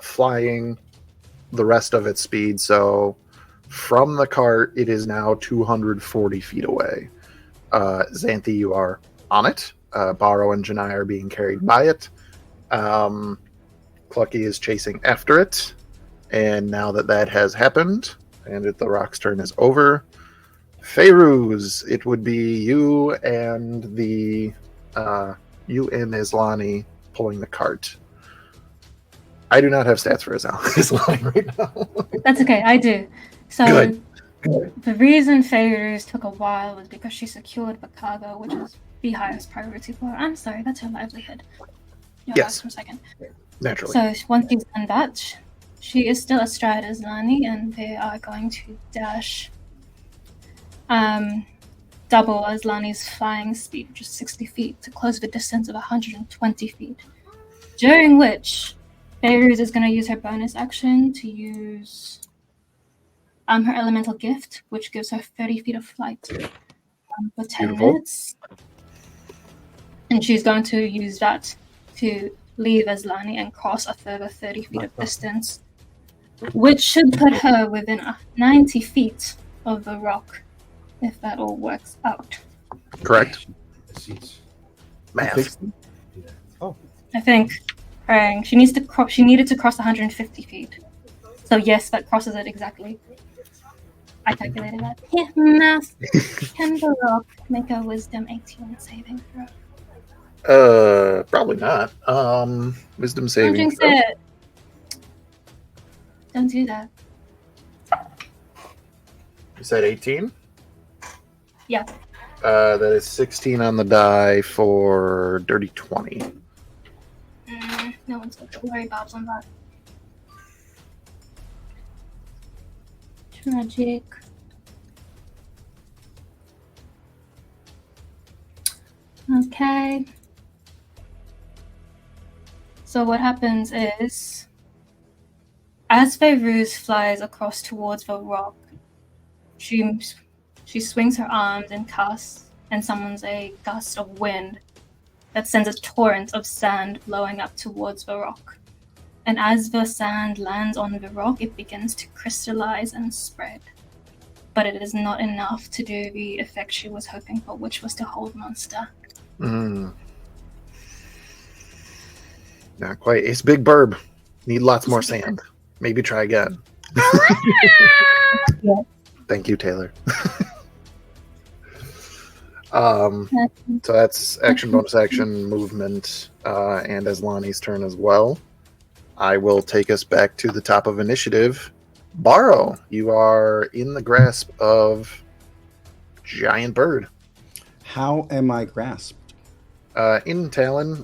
flying the rest of its speed. So from the cart, it is now 240 feet away. Xanthi, you are on it. Baro and Janai are being carried by it. Clucky is chasing after it. And now that has happened, and the Rock's turn is over, Feyruz, it would be you and Islani pulling the cart. I do not have stats for Islani right now. That's okay, I do. So Good. the reason Feyruz took a while was because she secured the cargo, which is the highest priority for her. I'm sorry, that's her livelihood. Yes. For a second. Naturally. So once she's done that, she is still astride Islani, and they are going to dash double Islani's flying speed, which is 60 feet, to close the distance of 120 feet. During which, Feyruz is going to use her bonus action to use her elemental gift, which gives her 30 feet of flight for 10 Beautiful. minutes. And she's going to use that to leave Islani and cross a further 30 feet of distance, which should put her within 90 feet of the rock, if that all works out. Correct. Math. Oh. I think she needs to she needed to cross 150 feet. So yes, that crosses it exactly. I calculated that. Yeah, math. Can the rock make a wisdom 18 saving throw? Probably not. Wisdom Don't saving jinx throw. it. Don't do that. You said 18? Yeah. That is 16 on the die for dirty 20. No one's going to worry Bob's on that. Tragic. Okay. So what happens is, as Feyruz flies across towards the rock, she swings her arms and casts and summons a gust of wind that sends a torrent of sand blowing up towards the rock. And as the sand lands on the rock, it begins to crystallize and spread. But it is not enough to do the effect she was hoping for, which was to hold monster. Not quite. It's Big Burb. Need lots more sand. Maybe try again. Yeah. Thank you, Taylor. So that's action, bonus action, movement, and Islani's turn as well. I will take us back to the top of initiative. Baro, you are in the grasp of giant bird. How am I grasped? In Talon.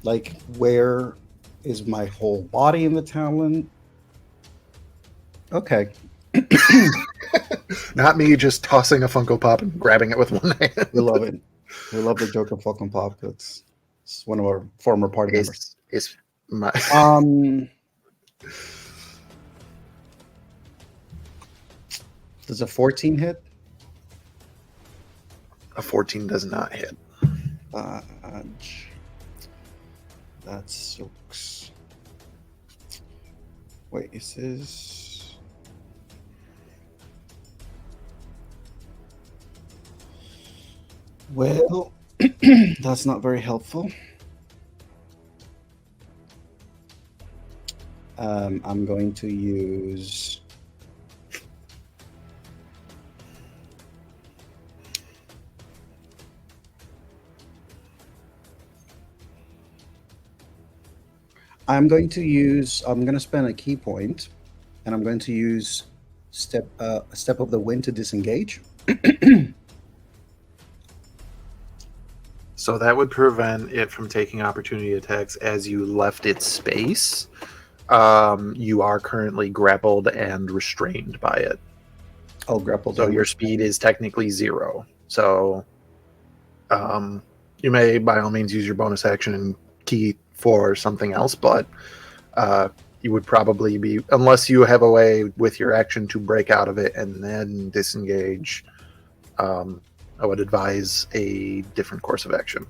Like, where is my whole body in the talon? Okay. Not me just tossing a Funko Pop and grabbing it with one hand. We love it. We love the joke of Funko Pop. It's one of our former party members. It's my Does a 14 hit? A 14 does not hit. That sucks. Wait, is this? Well, that's not very helpful. I'm going to use. I'm going to spend a key point, and I'm going to use step of the wind to disengage. So that would prevent it from taking opportunity attacks as you left its space. You are currently grappled and restrained by it. Oh, grappled. So your speed is technically 0. So you may, by all means, use your bonus action and key for something else, but you would probably be, unless you have a way with your action to break out of it and then disengage, I would advise a different course of action.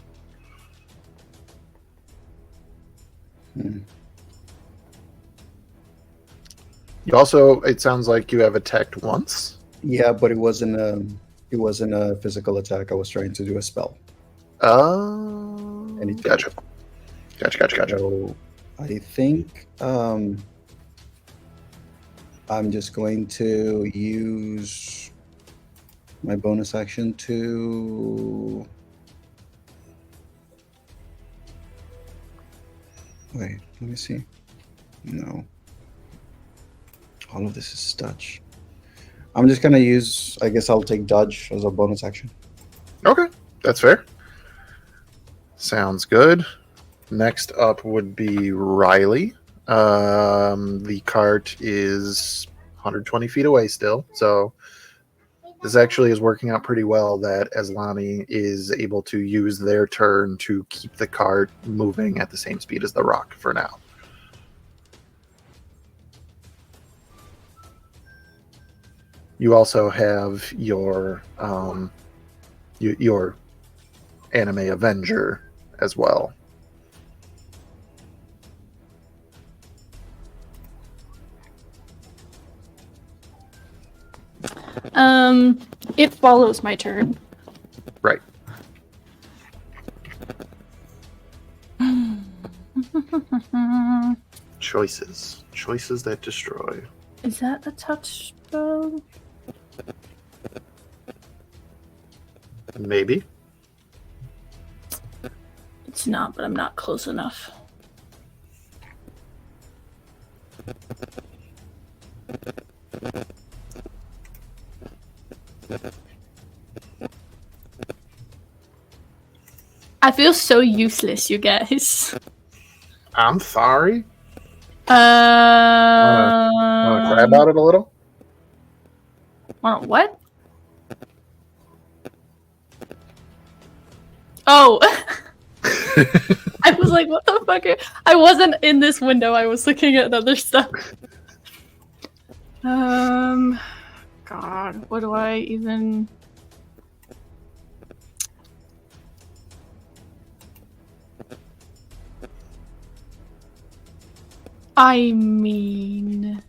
You also, it sounds like you have attacked once. Yeah, but it wasn't a physical attack. I was trying to do a spell. Oh, gotcha. So I think I'm just going to use my bonus action to. Wait, let me see. No. All of this is touch. I'm just going to use, I guess I'll take dodge as a bonus action. Okay, that's fair. Sounds good. Next up would be Riley. The cart is 120 feet away still, so this actually is working out pretty well that Aslani is able to use their turn to keep the cart moving at the same speed as the rock for now. You also have your anime Avenger as well. It follows my turn. Right. Choices that destroy. Is that a touch spell? Maybe. It's not, but I'm not close enough. I feel so useless, you guys. I'm sorry. Uh, Want to cry about it a little? What? Oh. I was like, what the fuck? I wasn't in this window. I was looking at other stuff. God, what do I even... I mean...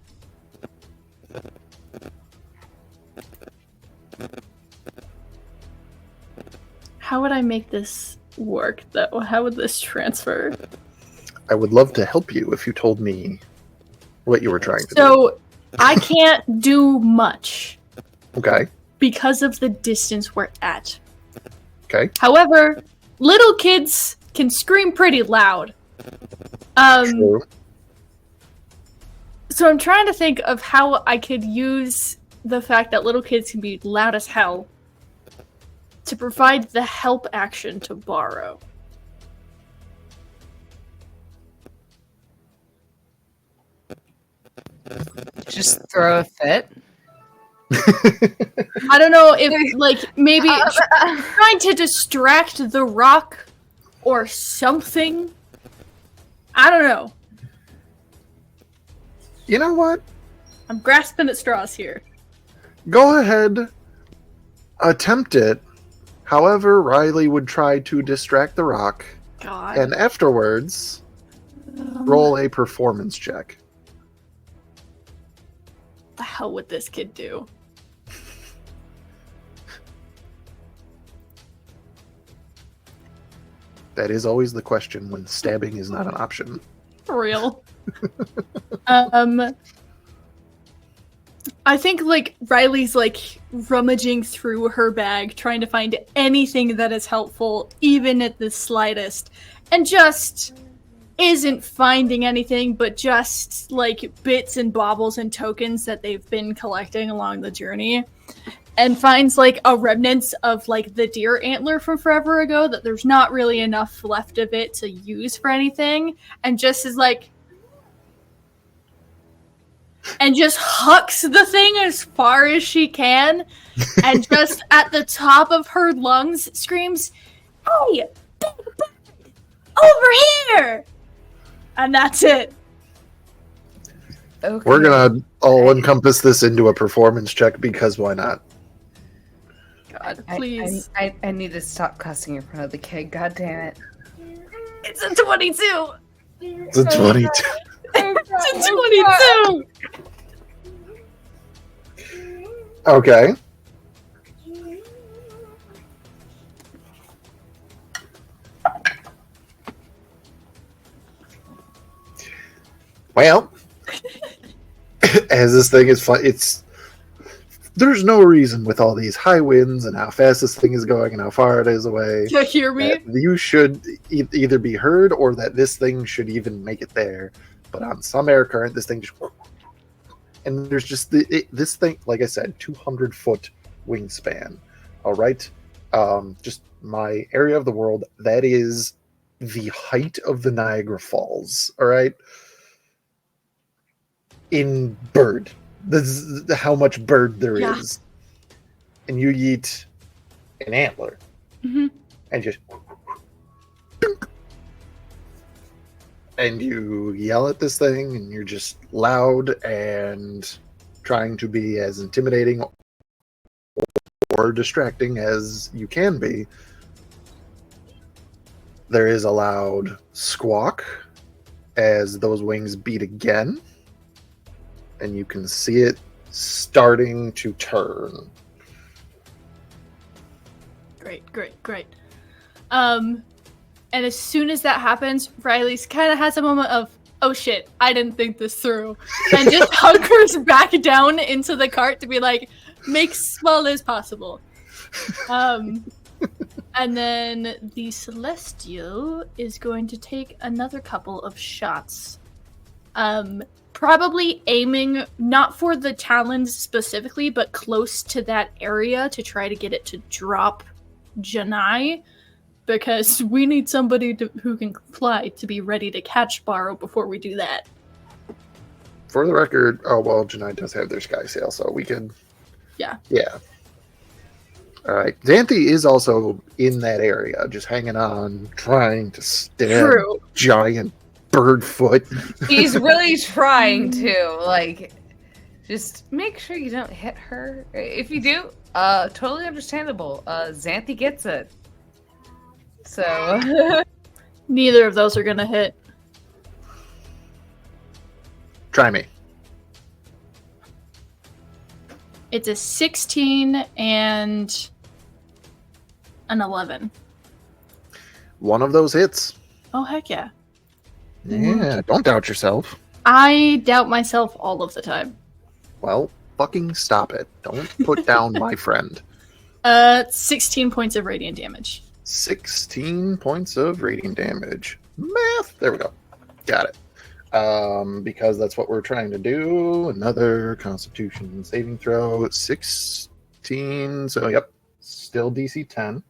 How would I make this work, though? How would this transfer? I would love to help you if you told me what you were trying to do. So, I can't do much. Okay. Because of the distance we're at. Okay. However, little kids can scream pretty loud. True. So I'm trying to think of how I could use the fact that little kids can be loud as hell to provide the help action to borrow. Just throw a fit. I don't know if, like, maybe trying to distract the rock or something. I don't know. You know what? I'm grasping at straws here. Go ahead, attempt it. However, Riley would try to distract the rock, God. and afterwards, roll a performance check. What the hell would this kid do? That is always the question when stabbing is not an option. For real. I think like Riley's like rummaging through her bag, trying to find anything that is helpful, even at the slightest, and just isn't finding anything but just like bits and baubles and tokens that they've been collecting along the journey. And finds like a remnants of like the deer antler from forever ago that there's not really enough left of it to use for anything, and just is like, and just hucks the thing as far as she can, and just at the top of her lungs screams, "Hey, big bird, over here!" And that's it. Okay. We're gonna all encompass this into a performance check because why not? God, please. I need to stop cussing in front of the kid. God damn it. It's a 22. It's a 22. It's a 22. Okay. Well, as this thing is there's no reason with all these high winds and how fast this thing is going and how far it is away. You hear me? that you should either be heard or that this thing should even make it there. But on some air current, this thing just... And there's just this thing, like I said, 200-foot wingspan. All right? Just my area of the world, that is the height of the Niagara Falls. All right? In bird. This is how much bird there is. And you eat an antler. Mm-hmm. And just... And you yell at this thing, and you're just loud and trying to be as intimidating or distracting as you can be. There is a loud squawk as those wings beat again, and you can see it starting to turn. Great. And as soon as that happens, Riley's kind of has a moment of, oh shit, I didn't think this through. And just hunkers back down into the cart to be like, make small as possible. And then the Celestial is going to take another couple of shots. Probably aiming not for the talons specifically, but close to that area to try to get it to drop Janai. Because we need somebody who can fly to be ready to catch Barrow before we do that. For the record, Janai does have their sky sail, so we can... Yeah. All right. Xanthi is also in that area, just hanging on, trying to stab giant bird foot. He's really trying to, like, just make sure you don't hit her. If you do, totally understandable. Xanthi gets it. So neither of those are gonna hit. Try me. It's a 16 and an 11. One of those hits. Oh heck yeah. Yeah, don't doubt yourself. I doubt myself all of the time. Well, fucking stop it. Don't put down my friend. 16 points of radiant damage. 16 points of radiant damage. Math. There we go. Got it. Because that's what we're trying to do. Another Constitution saving throw. 16. So, yep. Still DC 10.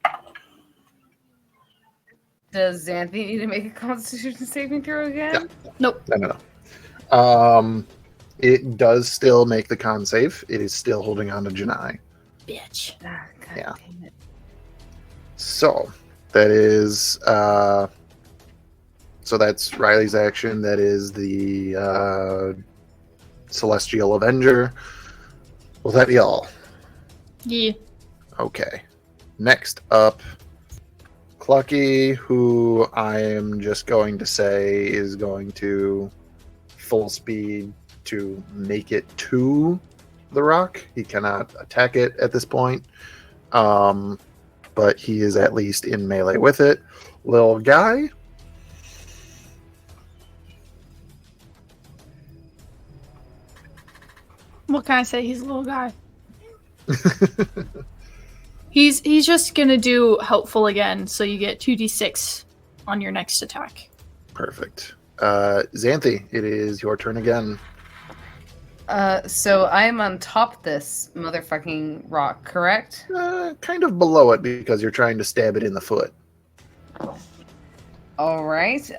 does Xanthi need to make a Constitution saving throw again? Yeah. Nope. No. It does still make the con save. It is still holding on to Janai. Bitch. Ah, God Yeah. damn it. So that is so that's Riley's action. That is the Celestial Avenger. Will that be all? Yeah. Okay. Next up, Clucky, who I am just going to say is going to full speed to make it to the rock. He cannot attack it at this point, but he is at least in melee with it. Little guy. What can I say? He's a little guy. He's just gonna do helpful again, so you get 2d6 on your next attack. Perfect. Xanthi, it is your turn again. So I'm on top this motherfucking rock, correct? Kind of below it because you're trying to stab it in the foot. All right.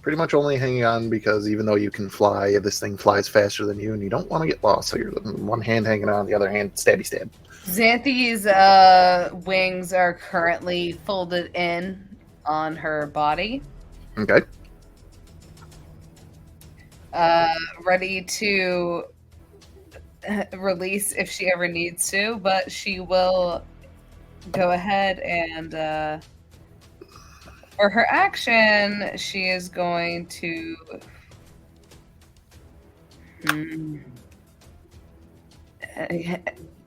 Pretty much only hanging on because even though you can fly, this thing flies faster than you, and you don't want to get lost. So you're one hand hanging on, the other hand stabby stab. Xanthi's wings are currently folded in on her body. Okay. Ready to release if she ever needs to, but she will go ahead and for her action, she is going to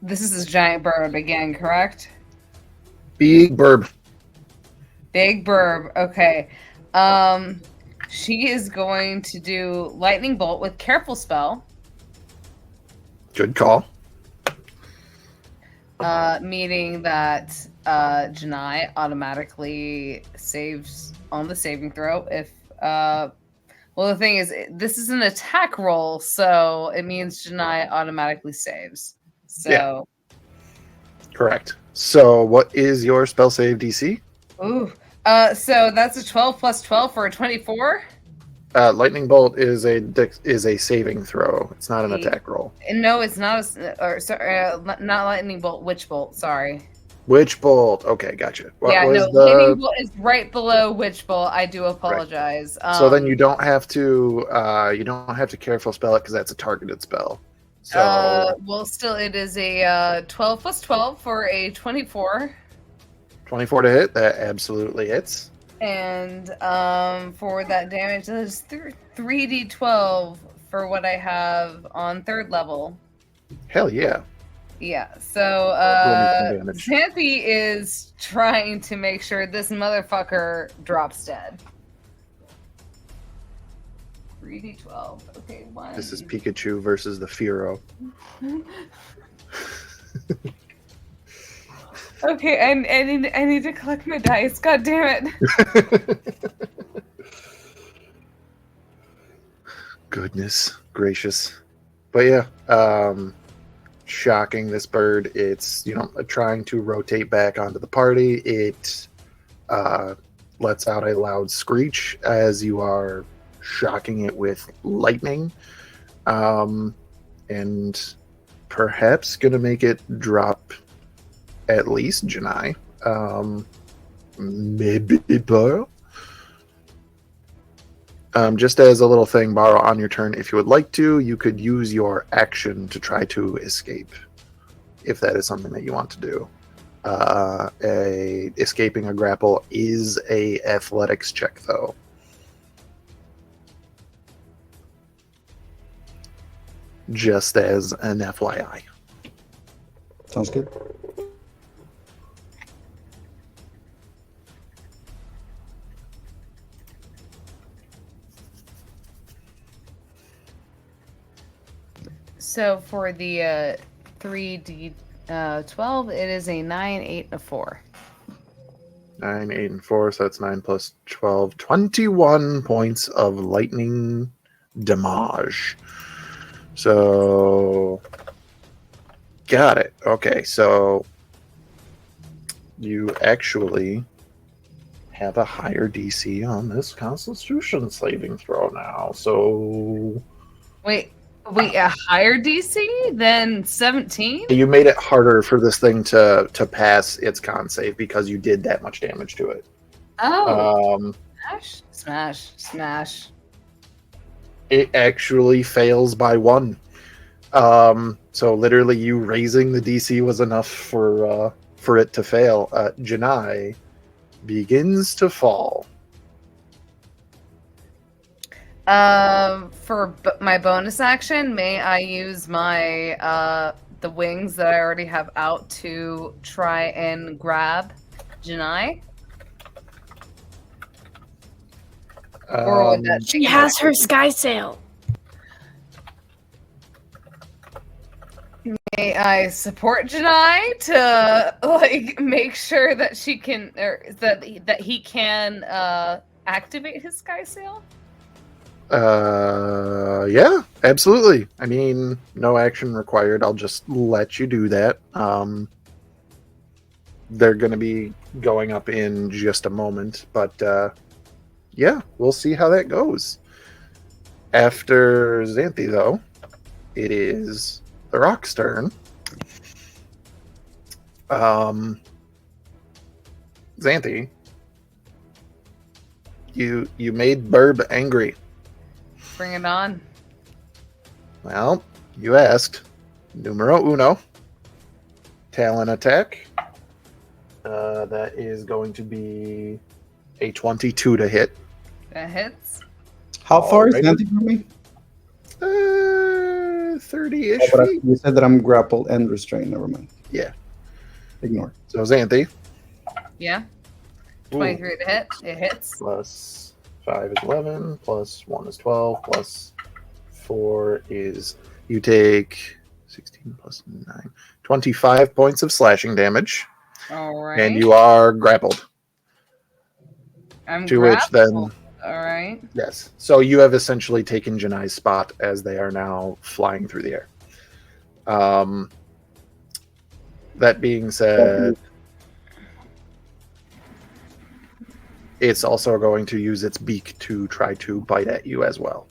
this is this giant bird again, correct? Big burb. Big burb. Okay. She is going to do lightning bolt with careful spell. Good call. Meaning that Janai automatically saves on the saving throw if well, the thing is, this is an attack roll, so it means Janai automatically saves. So Yeah. Correct. So what is your spell save DC? Ooh. So that's a 12 plus 12 for a 24? Lightning bolt is a saving throw. It's not an attack roll. No, it's not not lightning bolt, witch bolt, sorry. Witch bolt. Okay, gotcha. What yeah, was no, the... lightning bolt is right below witch bolt. I do apologize. So then you don't have to careful spell it because that's a targeted spell. So well, still, it is a 12 plus 12 for a 24. 24 to hit. That absolutely hits. And for that damage, that is 3d12 for what I have on 3rd level. Hell yeah. Yeah, so Roll me some damage. Xanthi is trying to make sure this motherfucker drops dead. 3d12. Okay, one. This is Pikachu versus the Fearow. Okay, I need to collect my dice. God damn it. Goodness gracious. But yeah, shocking this bird. It's, trying to rotate back onto the party. It lets out a loud screech as you are shocking it with lightning. And perhaps gonna make it drop at least Janai. Maybe Pearl. Just as a little thing, Borrow, on your turn, if you would like to, you could use your action to try to escape, if that is something that you want to do. Escaping a grapple is a athletics check, though. Just as an FYI. Sounds good. So for the 3d12, it is a 9, 8, and a 4. 9, 8, and 4, so that's 9 plus 12. 21 points of lightning damage. So, got it. Okay, so you actually have a higher DC on this Constitution saving throw now. So, Wait, a higher DC than 17? you made it harder for this thing to pass its con save because you did that much damage to it. Oh. Smash. It actually fails by 1. So literally, you raising the DC was enough for it to fail. Janai begins to fall. My bonus action, may I use my the wings that I already have out to try and grab Janai? Or would that She has her sky sail. May I support Janai to like make sure that she can, or that he can activate his sky sail? Yeah, absolutely. I mean, no action required. I'll just let you do that. They're going to be going up in just a moment, but yeah, we'll see how that goes. After Xanthi, though, it is the Rock's turn. Xanthi, you made Burb angry. Bring it on. Well, you asked. Numero uno. Talon attack. That is going to be a 22 to hit. That hits. How far is Alrighty. Nancy from me? 30-ish Oh, but feet. you said that I'm grappled and restrained. Never mind. Yeah. Ignore. So Xanthi. Yeah. Ooh. 23 to hit. It hits. Plus 5 is 11. Plus 1 is 12. Plus 4 is... You take 16 plus 9. 25 points of slashing damage. All right. And you are grappled. I'm To which then... All right. Yes. So you have essentially taken Janai's spot as they are now flying through the air. That being said, it's also going to use its beak to try to bite at you as well.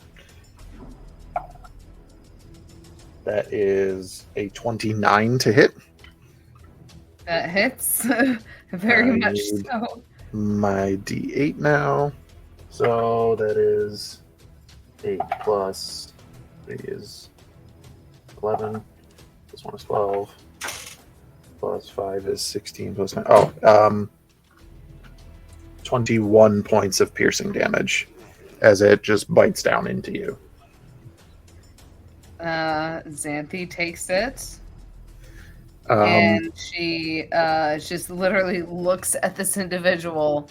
That is a 29 to hit. That hits. Very I much need so. My D8 now. So that is 8 plus 3 is 11. This one is 12. Plus 5 is 16 plus 9. Oh, 21 points of piercing damage as it just bites down into you. Xanthi takes it. Um, And she just literally looks at this individual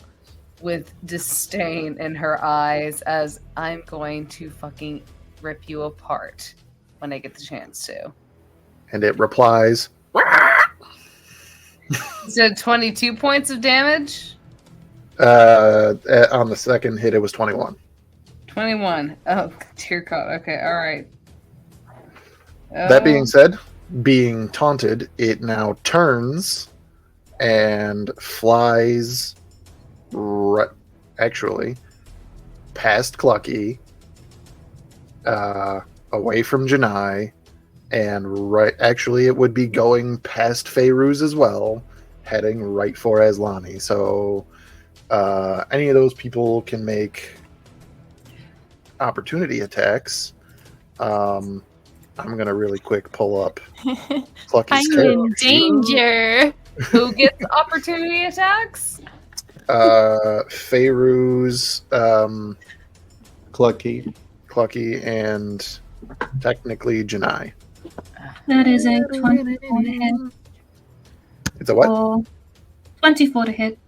with disdain in her eyes as I'm going to fucking rip you apart when I get the chance to. and it replies, So 22 points of damage? on the second hit, it was 21. 21. Oh, dear God. Okay, all right. That being said, being taunted, it now turns and flies actually past Clucky, away from Janai, and actually it would be going past Feyruz as well, heading right for Aslani. So any of those people can make opportunity attacks. I'm gonna really quick pull up Clucky's I'm character in sheet. danger. Who gets opportunity attacks? Feyruz, Clucky. Clucky, and technically Janai. That is a 24 to hit. It's a what? Or 24 to hit.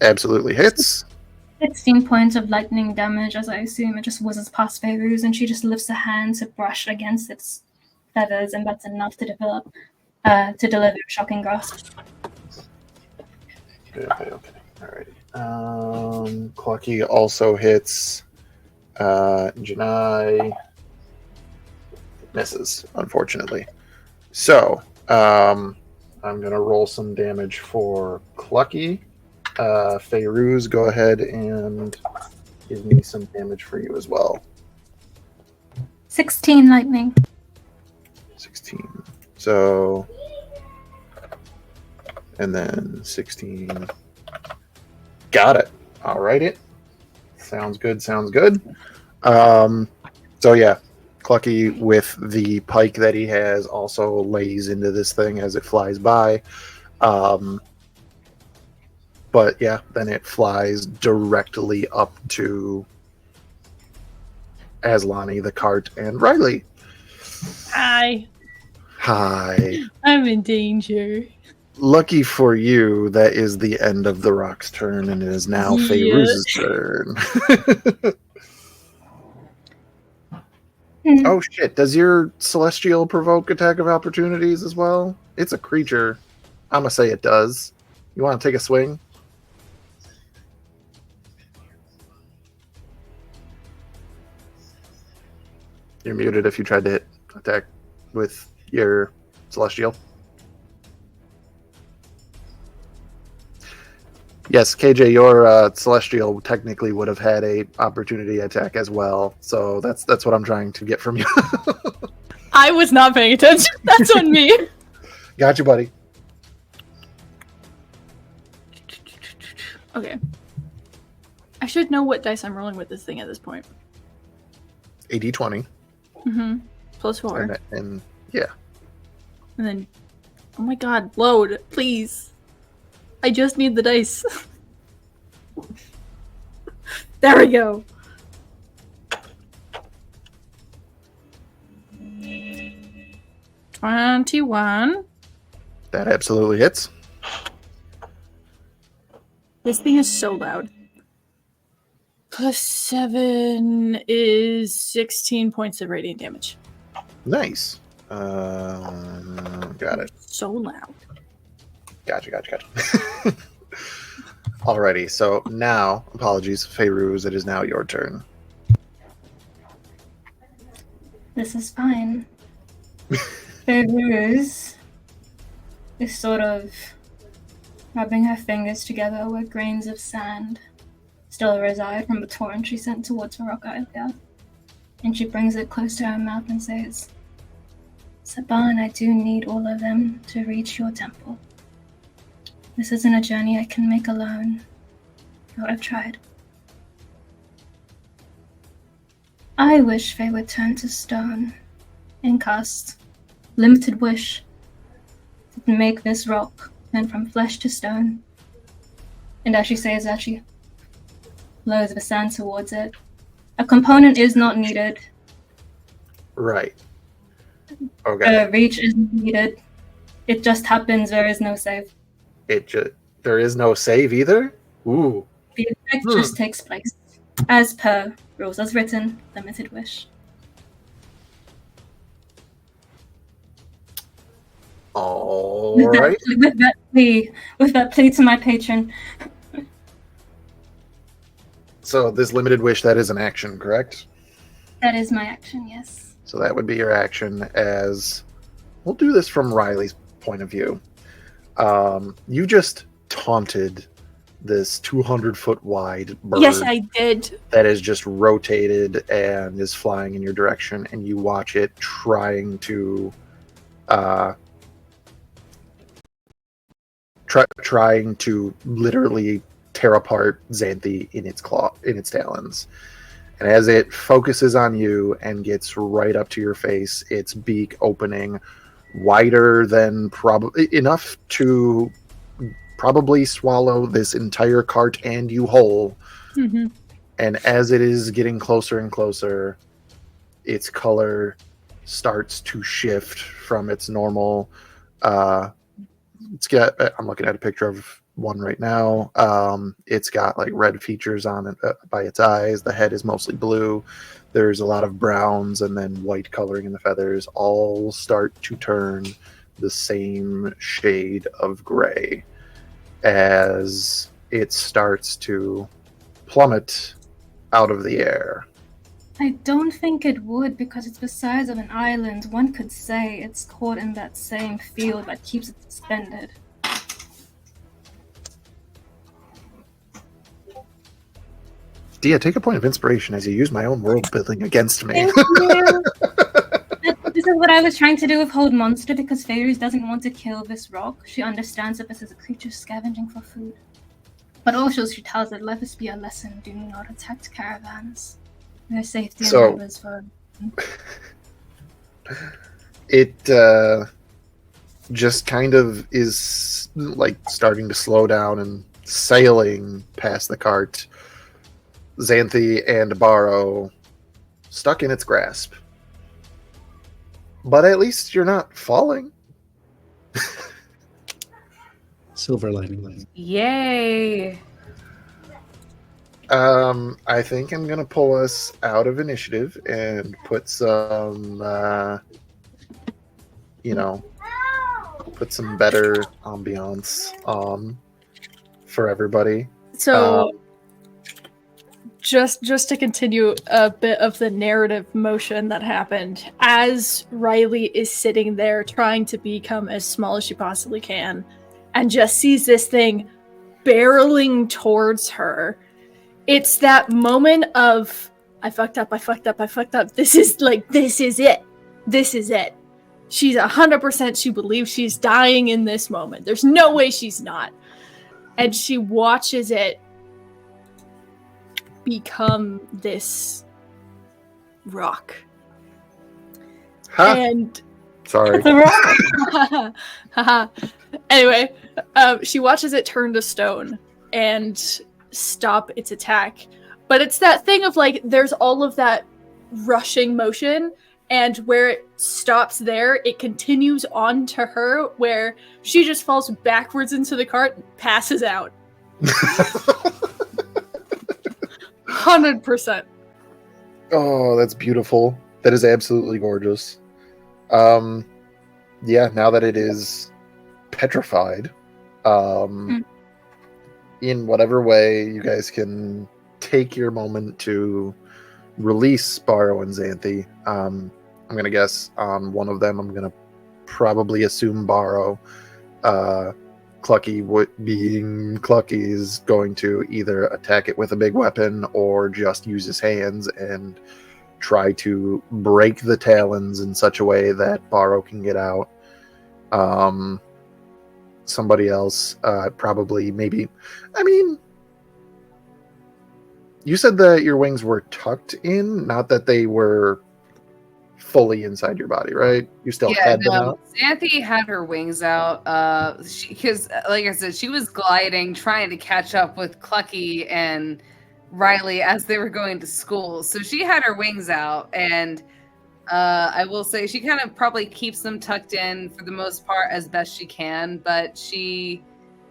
Absolutely hits. 16 points of lightning damage, as I assume it just whizzes past Feyruz, and she just lifts her hand to brush against its feathers, and that's enough to deliver a shocking grasp. Okay. Alrighty. Clucky also hits. Janai misses, unfortunately. So, I'm gonna roll some damage for Clucky. Feyruz, go ahead and give me some damage for you as well. 16 lightning. 16. So, and then 16. Got it. All right. Sounds good. So yeah, Clucky, with the pike that he has, also lays into this thing as it flies by. But yeah, then it flies directly up to Aslani, the cart, and Riley. Hi. Hi. I'm in danger. Lucky for you, that is the end of the rock's turn, and it is now Yeah. Fayruz's turn. Oh shit, does your Celestial provoke attack of opportunities as well? It's a creature. I'm gonna say it does. You want to take a swing? You're muted if you tried to hit attack with your Celestial. Yes, KJ, your Celestial technically would have had a opportunity attack as well. So that's what I'm trying to get from you. I was not paying attention. That's on me. Got you, buddy. Okay. I should know what dice I'm rolling with this thing at this point. AD20. Mm-hmm. +4. And yeah. And then, oh my god, load, please. I just need the dice. There we go. $21. That absolutely hits. This thing is so loud. +7 is 16 points of radiant damage. Nice. Got it. So loud. Gotcha. Alrighty, so now, apologies, Fayruz, it is now your turn. This is fine. Fayruz is sort of rubbing her fingers together where grains of sand still reside from the torrent she sent towards Rock earlier. And she brings it close to her mouth and says, Saban, I do need all of them to reach your temple. This isn't a journey I can make alone, though I've tried. I wish Faye would turn to stone and cast Limited Wish to make this rock turn from flesh to stone. And as she says that, she blows the sand towards it. A component is not needed. Right. Okay. Reach isn't needed. It just happens. There is no save. There is no save either? Ooh. The effect just takes place. As per rules as written, Limited Wish. Alright. With that plea to my patron. So this limited wish, that is an action, correct? That is my action, yes. So that would be your action as... We'll do this from Riley's point of view. You just taunted this 200-foot wide bird. Yes, I did. That is just rotated and is flying in your direction, and you watch it trying to trying to literally tear apart Xanthi in its talons. And as it focuses on you and gets right up to your face, its beak opening wider than probably enough to probably swallow this entire cart and you whole. Mm-hmm. And as it is getting closer and closer, its color starts to shift from its normal. I'm looking at a picture of one right now. It's got like red features on it by its eyes. The head is mostly blue. There's a lot of browns and then white coloring in the feathers. All start to turn the same shade of gray as it starts to plummet out of the air. I don't think it would, because it's the size of an island. One could say it's caught in that same field that keeps it suspended. Dia, take a point of inspiration as you use my own world building against me. Thank you. This is what I was trying to do with Hold Monster, because Fayruz doesn't want to kill this rock. She understands that this is a creature scavenging for food. But also she tells it, let this be a lesson. Do not attack caravans. Their safety and numbers for It just kind of is like starting to slow down and sailing past the cart. Xanthi and Barrow stuck in its grasp. But at least you're not falling. Silver lining. Yay! I think I'm gonna pull us out of initiative and put some, put some better ambiance on for everybody. So, just to continue a bit of the narrative motion that happened, as Riley is sitting there trying to become as small as she possibly can, and just sees this thing barreling towards her. It's that moment of, I fucked up. This is it. This is it. She's 100%, she believes she's dying in this moment. There's no way she's not. And she watches it become this rock. Huh? And Sorry. the rock. Anyway, she watches it turn to stone and stop its attack. But it's that thing of like, there's all of that rushing motion, and where it stops there, it continues on to her, where she just falls backwards into the cart and passes out. 100%. Oh, that's beautiful. That is absolutely gorgeous. Yeah, now that it is petrified, in whatever way you guys can take your moment to release Barrow and Xanthi. I'm going to guess on one of them, I'm going to probably assume Barrow. Clucky, being Clucky, is going to either attack it with a big weapon or just use his hands and try to break the talons in such a way that Barrow can get out. Somebody else, probably, maybe. I mean, you said that your wings were tucked in, not that they were fully inside your body, right? You still had them out? Xanthi had her wings out because, like I said, she was gliding, trying to catch up with Clucky and Riley as they were going to school. So she had her wings out, and I will say she kind of probably keeps them tucked in for the most part as best she can, but she,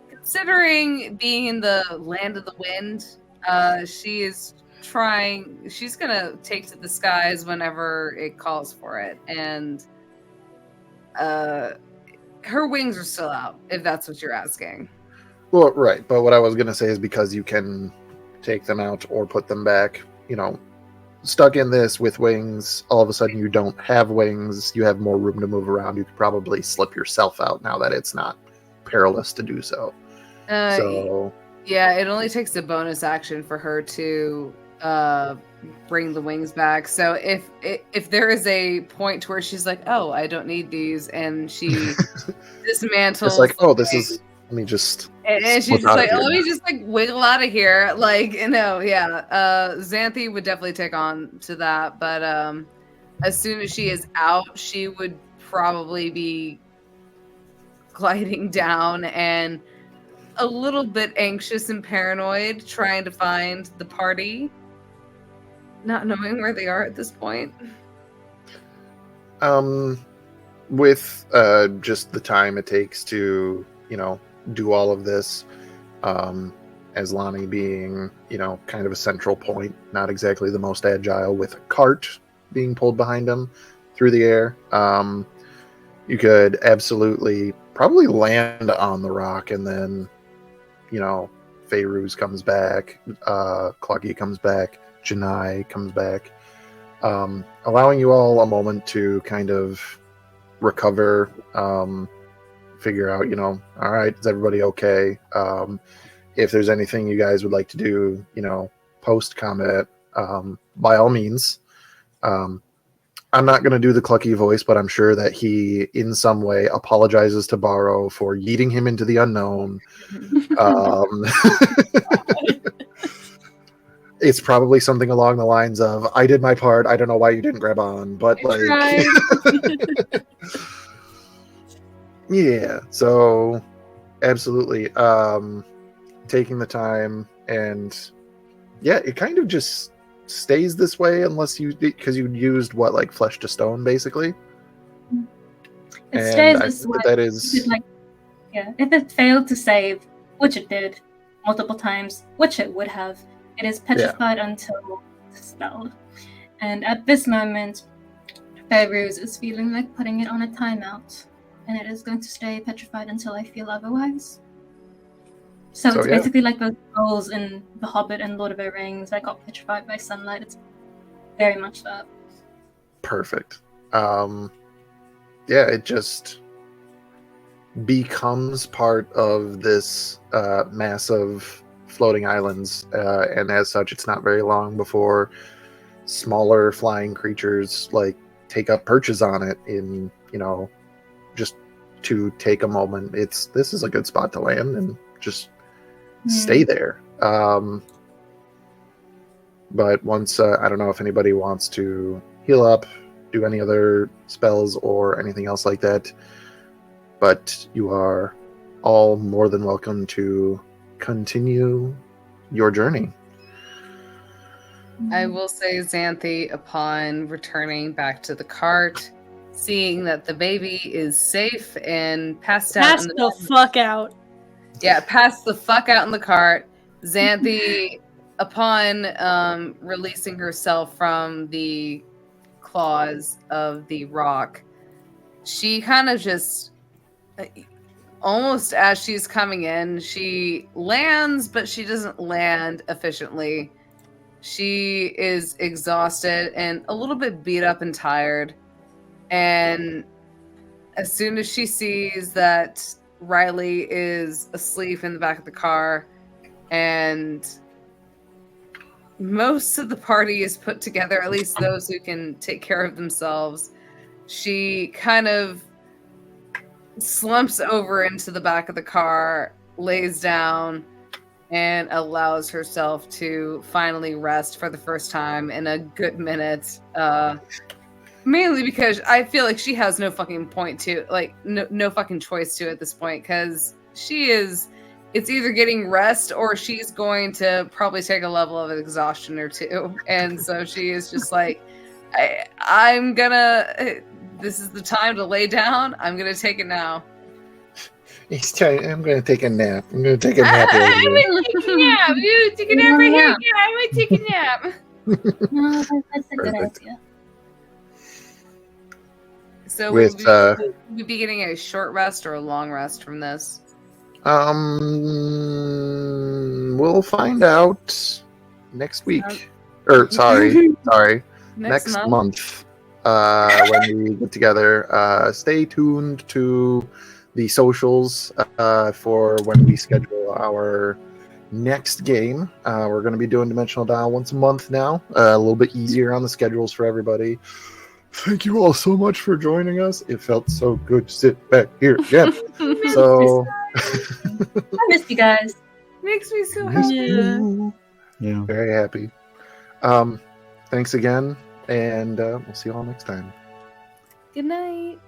considering being in the land of the wind, she is she's gonna take to the skies whenever it calls for it, and her wings are still out, if that's what you're asking. Well, right, but what I was gonna say is because you can take them out or put them back, stuck in this with wings, all of a sudden you don't have wings, you have more room to move around, you could probably slip yourself out now that it's not perilous to do so. Yeah, it only takes a bonus action for her to bring the wings back. So if there is a point to where she's like, oh, I don't need these, and she dismantles, it's like, oh, this is, let me just, and she's just like, let me just like wiggle out of here, like, Xanthi would definitely take on to that, but as soon as she is out, she would probably be gliding down and a little bit anxious and paranoid, trying to find the party, not knowing where they are at this point. With just the time it takes to, do all of this, as Lonnie being, kind of a central point, not exactly the most agile, with a cart being pulled behind him through the air, you could absolutely probably land on the rock, and then, Fairuz comes back, Clucky comes back, Janai comes back, allowing you all a moment to kind of recover, figure out, all right, is everybody okay? If there's anything you guys would like to do, post combat, by all means. I'm not going to do the Clucky voice, but I'm sure that he, in some way, apologizes to Barrow for yeeting him into the unknown. It's probably something along the lines of, I did my part, I don't know why you didn't grab on, but I like yeah, so absolutely. Taking the time, and yeah, it kind of just stays this way unless because you used what, like flesh to stone basically. It And stays I this think way. that If is it, like, yeah, if it failed to save, which it did multiple times, which it would have, it is petrified until dispelled. And at this moment, Fairuz is feeling like putting it on a timeout, and it is going to stay petrified until I feel otherwise. So it's yeah, basically like those trolls in The Hobbit and Lord of the Rings that got petrified by sunlight. It's very much that. perfect. Yeah, it just becomes part of this massive floating islands, and as such, it's not very long before smaller flying creatures like take up perches on it in, just to take a moment. This is a good spot to land and just stay there. But once I don't know if anybody wants to heal up, do any other spells or anything else like that, but you are all more than welcome to continue your journey. I will say, Xanthi, upon returning back to the cart, seeing that the baby is safe and passed out Pass in the fuck out. Yeah, passed the fuck out in the cart. Xanthi, upon releasing herself from the claws of the rock, she kind of just, almost as she's coming in, she lands, but she doesn't land efficiently. She is exhausted and a little bit beat up and tired. And as soon as she sees that Riley is asleep in the back of the car and most of the party is put together, at least those who can take care of themselves, she kind of slumps over into the back of the car, lays down, and allows herself to finally rest for the first time in a good minute. Mainly because I feel like she has no fucking point to, like, no fucking choice to at this point, because it's either getting rest or she's going to probably take a level of exhaustion or two. And so she is just like, I'm gonna, this is the time to lay down. I'm gonna take it now. It's time. I'm going to take a nap. I'm going to take a nap. I'm gonna take a nap. You take a nap right here. Yeah, I'm gonna take a nap. No, that's a good Perfect. idea. So With will we be getting a short rest or a long rest from this? we'll find out next week. Or sorry, next month. When we get together. Stay tuned to the socials for when we schedule our next game. We're going to be doing Dimensional Dial once a month now. A little bit easier on the schedules for everybody. Thank you all so much for joining us. It felt so good to sit back here again. So I missed you guys. Makes me so Miss happy. you. Yeah. Very happy. Thanks again, and we'll see you all next time. Good night.